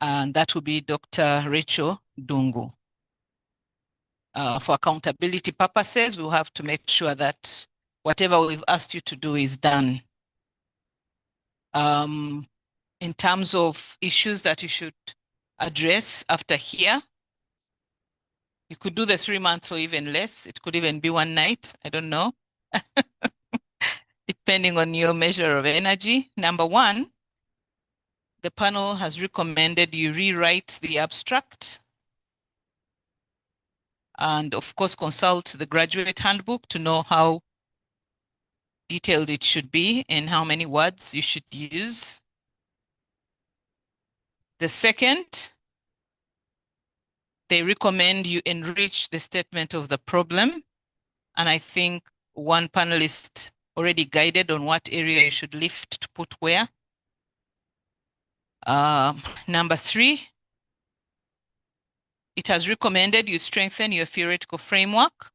And that will be Dr. Rachel Dungu. For accountability purposes, we'll have to make sure that whatever we've asked you to do is done. In terms of issues that you should address after here, you could do the 3 months or even less. It could even be one night. I don't know. Depending on your measure of energy. Number 1, the panel has recommended you rewrite the abstract. And of course, consult the graduate handbook to know how detailed it should be and how many words you should use. The second, they recommend you enrich the statement of the problem. And I think one panelist already guided on what area you should lift to put where. Number 3, it has recommended you strengthen your theoretical framework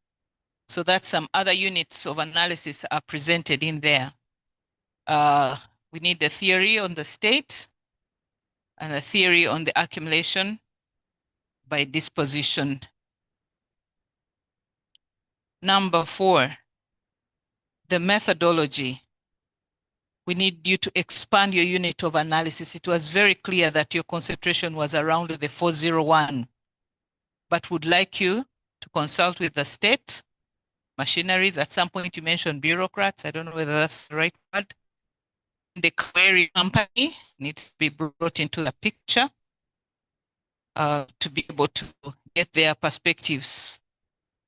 so that some other units of analysis are presented in there. We need the theory on the state and a theory on the accumulation by disposition. Number 4, the methodology. We need you to expand your unit of analysis. It was very clear that your concentration was around the 401, but would like you to consult with the state, machineries. At some point you mentioned bureaucrats. I don't know whether that's the right word. The query company needs to be brought into the picture to be able to get their perspectives,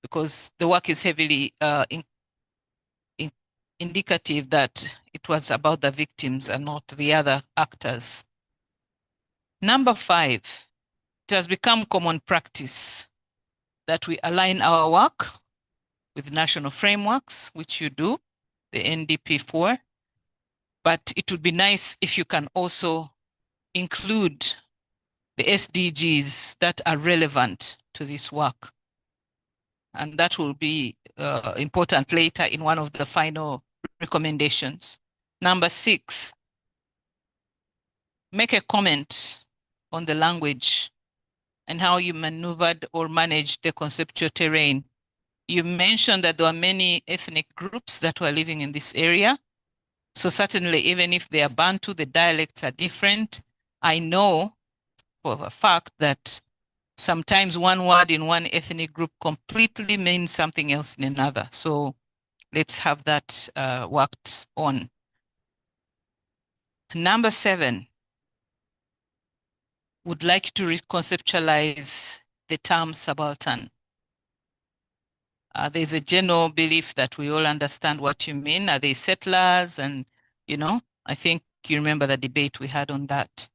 because the work is heavily indicative that it was about the victims and not the other actors. Number 5, it has become common practice that we align our work with national frameworks, which you do, the NDP4. But it would be nice if you can also include the SDGs that are relevant to this work. And that will be important later in one of the final recommendations. Number 6, make a comment on the language and how you maneuvered or managed the conceptual terrain. You mentioned that there are many ethnic groups that were living in this area. So certainly, even if they are Bantu, the dialects are different. I know for a fact that sometimes one word in one ethnic group completely means something else in another. So let's have that worked on. Number 7, would like to reconceptualize the term subaltern. There's a general belief that we all understand what you mean. Are they settlers? And, you know, I think you remember the debate we had on that.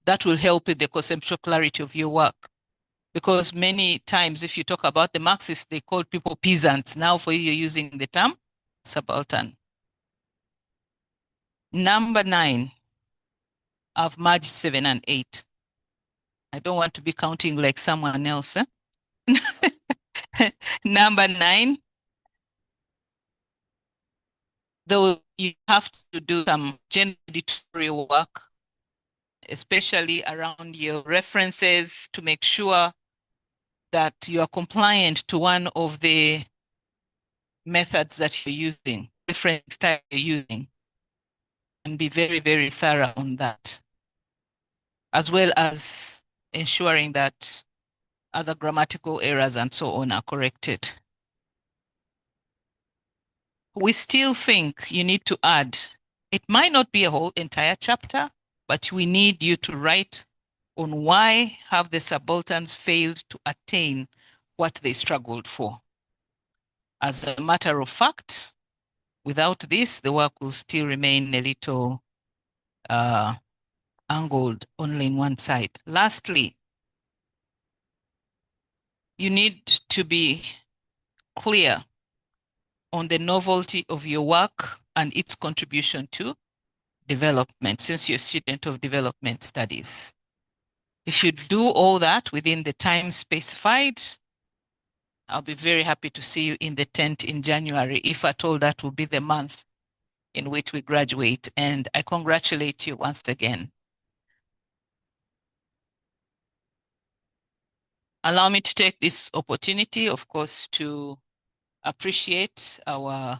That will help with the conceptual clarity of your work. Because many times if you talk about the Marxists, they call people peasants. Now for you, you're using the term subaltern. Number 9, I've merged 7 and 8. I don't want to be counting like someone else. Number 9, though you have to do some general editorial work, especially around your references to make sure that you are compliant to one of the methods that you're using, different style you're using, and be very, very thorough on that, as well as ensuring that other grammatical errors and so on are corrected. We still think you need to add, it might not be a whole entire chapter, but we need you to write on why have the subalterns failed to attain what they struggled for. As a matter of fact, without this, the work will still remain a little angled only in one side. Lastly, you need to be clear on the novelty of your work and its contribution to development, since you're a student of development studies. If you do all that within the time specified, I'll be very happy to see you in the tent in January, if at all that will be the month in which we graduate. And I congratulate you once again. Allow me to take this opportunity, of course, to appreciate our,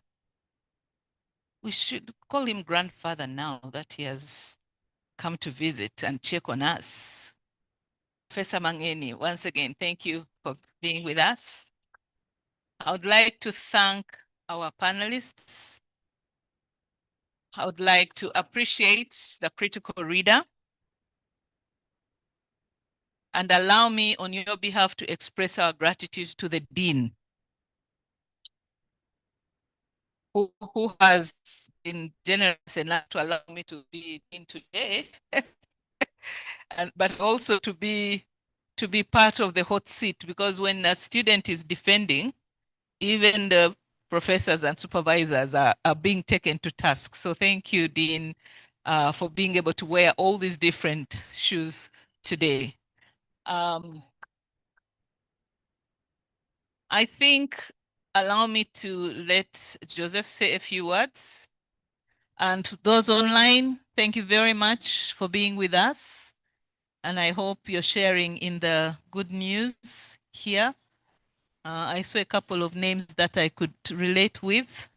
we should call him grandfather now that he has come to visit and check on us. Professor Mangeni, once again, thank you for being with us. I would like to thank our panelists. I would like to appreciate the critical reader. And allow me on your behalf to express our gratitude to the Dean, who has been generous enough to allow me to be Dean today, but also to be part of the hot seat, because when a student is defending, even the professors and supervisors are being taken to task. So thank you, Dean, for being able to wear all these different shoes today. I think, allow me to let Joseph say a few words. And to those online, thank you very much for being with us. And I hope you're sharing in the good news here. I saw a couple of names that I could relate with,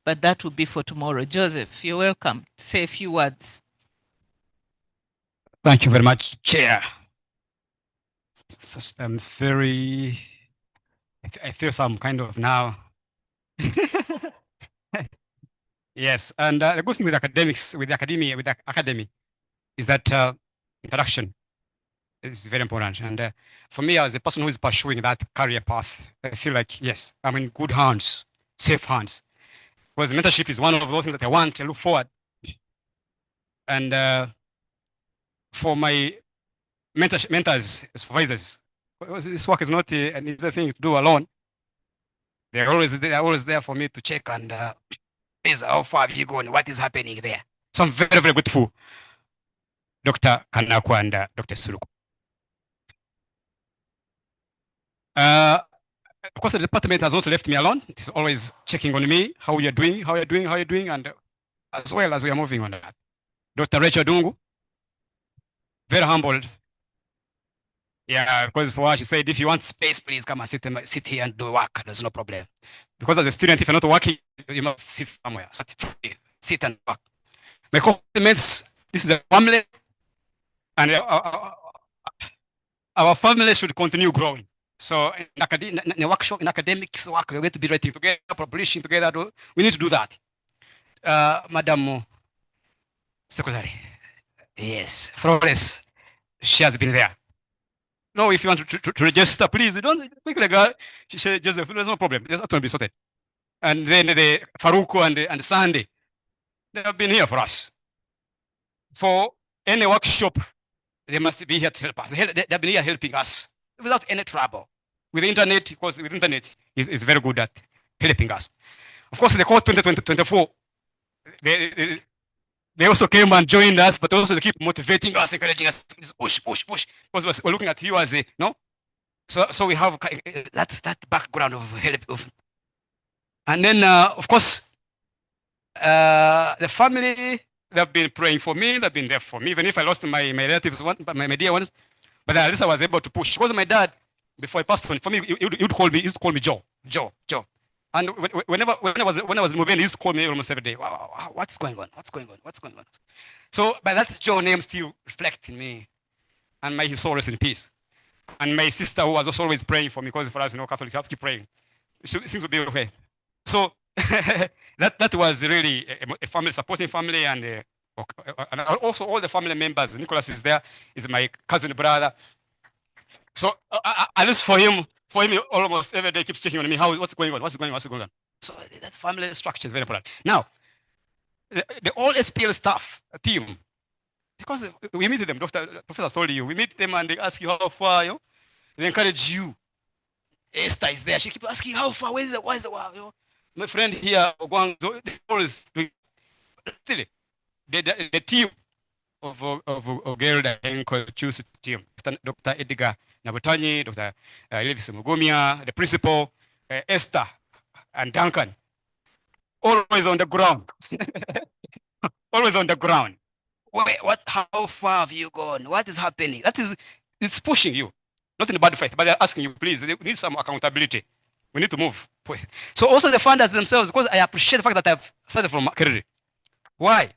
but that will be for tomorrow. Joseph, you're welcome to say a few words. Thank you very much, Chair. I'm very, I feel some kind of now. Yes, and the good thing with academics, with academia, with academy, is that interaction is very important. And for me, as a person who is pursuing that career path, I feel like, yes, I'm in good hands, safe hands. Because mentorship is one of those things that I want to look forward. And for my mentors, supervisors, this work is not an easy thing to do alone. They're always there for me to check and how far have you gone? What is happening there? So I'm very, very grateful, Dr. Khanakwa and Dr. Esuruku. Of course, the department has also left me alone. It is always checking on me, how you're doing, and as well as we are moving on that. Dr. Rachel Dungu, very humbled. Yeah, because for her, she said, if you want space, please come and sit here and do work. There's no problem. Because as a student, if you're not working, you must sit somewhere. Sit and work. My compliments, this is a family, and our family should continue growing. So in workshop, in academics work, we're going to be writing together, publishing together. We need to do that. Madam Secretary, yes, Flores, she has been there. No, if you want to register, please don't quickly go. She said, Joseph, there's no problem. That's going to be sorted. And then the Faruko and Sandy, they have been here for us. For any workshop, they must be here to help us. They've been here helping us without any trouble. With the internet, because with internet is very good at helping us. Of course, the course 2024, they also came and joined us, but also they keep motivating us, encouraging us, push. Because we're looking at you as a, no? So we have that background of help. And then, of course, The family, they've been praying for me. They've been there for me, even if I lost my relatives, my dear ones. But at least I was able to push. Because my dad, before he passed on, for me, he would call me. He used to call me Joe. And whenever I was in Mubende, he used to call me almost every day. Wow, what's going on? What's going on? So, but that Joe name still reflects in me, and may his soul rest in peace. And my sister, who was also always praying for me, because for us, Catholics, you have to keep praying. Things will be okay. So that was really a family, supporting family, and also all the family members. Nicholas is there, is my cousin brother. So at least for him almost every day keeps checking on me. What's going on? So that family structure is very important. Now, the all SPL staff team, because we meet them, Professor told you, we meet them and they ask you how far, they encourage you. Esther is there. She keeps asking how far, where's the wow, My friend here, always the team of Gerda and choose team. Dr. Edgar Nabutanyi, Dr. Levis Mugumia, the principal, Esther and Duncan. Always on the ground. Always on the ground. How far have you gone? What is happening? It's pushing you. Not in bad faith, but they're asking you, please, they need some accountability. We need to move. So also the funders themselves, because I appreciate the fact that I've started from Makerere. Why?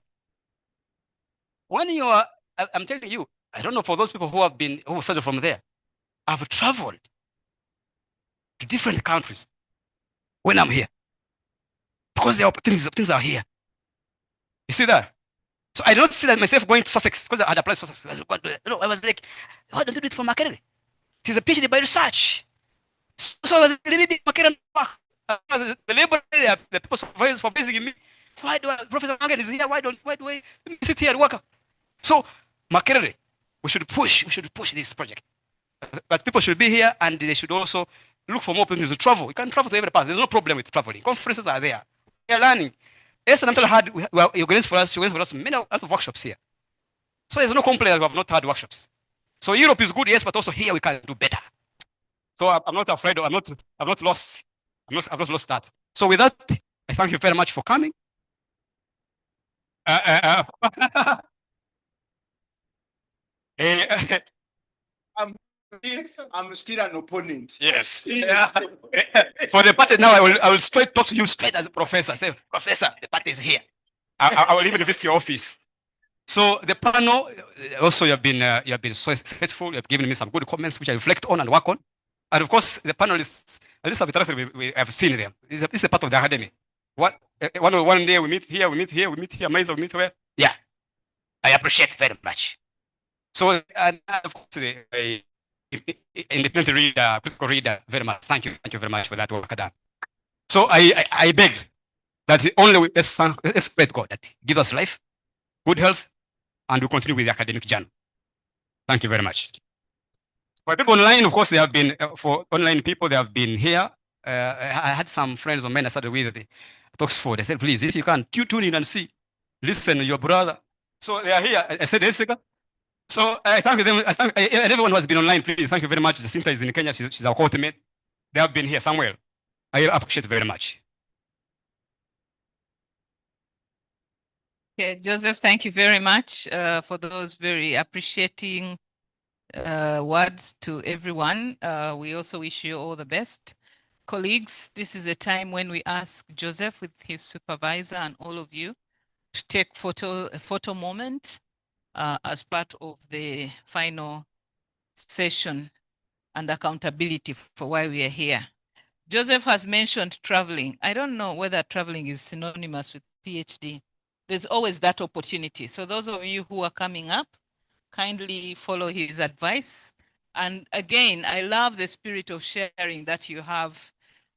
When you are, I'm telling you, I don't know for those people who started from there, I've traveled to different countries when I'm here. Because the opportunities, things are here. You see that? So I don't see that myself going to Sussex because I had applied to Sussex. I was like, why don't you do it for Makerere? It is a PhD by research. So let me be Makerere back. The labor, the people supervising me. Why do Professor Mangan is here? Why do I sit here and work? So Makerere, we should push this project. But people should be here and they should also look for more opportunities to travel. You can travel to every part. There's no problem with traveling. Conferences are there. We are learning. Esther had organized for us many of workshops here. So there's no complaint that we have not had workshops. So Europe is good, yes, but also here we can do better. So I'm not afraid. I've not lost that. So with that, I thank you very much for coming. I'm still an opponent. Yes. Yeah. For the party now, I will straight talk to you straight as a professor. Say, Professor, the party is here. I will even visit your office. So the panel, also you have been so faithful. You have given me some good comments which I reflect on and work on. And of course, the panelists, at least we have seen them. This is a part of the academy. One day we meet here, Maiza, we meet where? Yeah. I appreciate very much. So, and of course, the independent reader, critical reader, very much. Thank you very much for that work done. So I beg that the only way, let's pray to God that gives us life, good health, and we continue with the academic journey. Thank you very much. For people online, of course, they have been, for online people, they have been here. I had some friends of mine I started with at Oxford. I said, please, if you can, tune in and see. Listen to your brother. So they are here. I said, Jessica. So I thank them. I thank everyone who has been online. Please, thank you very much. Jacinta is in Kenya. She's our coordinator. They have been here somewhere. I appreciate it very much. Okay, Joseph, thank you very much for those very appreciating words to everyone. We also wish you all the best. Colleagues, this is a time when we ask Joseph with his supervisor and all of you to take a photo moment as part of the final session and accountability for why we are here. Joseph has mentioned traveling. I don't know whether traveling is synonymous with PhD. There's always that opportunity. So those of you who are coming up, kindly follow his advice. And again, I love the spirit of sharing that you have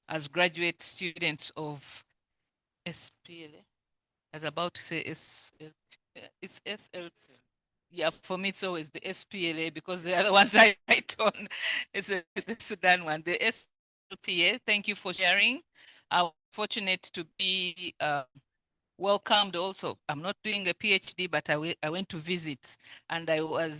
as graduate students of SPLA. I was about to say it's SL. Yeah, for me it's always the SPLA because the other ones I write on. It's the Sudan one, the SPLA. Thank you for sharing. I'm fortunate to be welcomed also. I'm not doing a PhD, but I went to visit and I was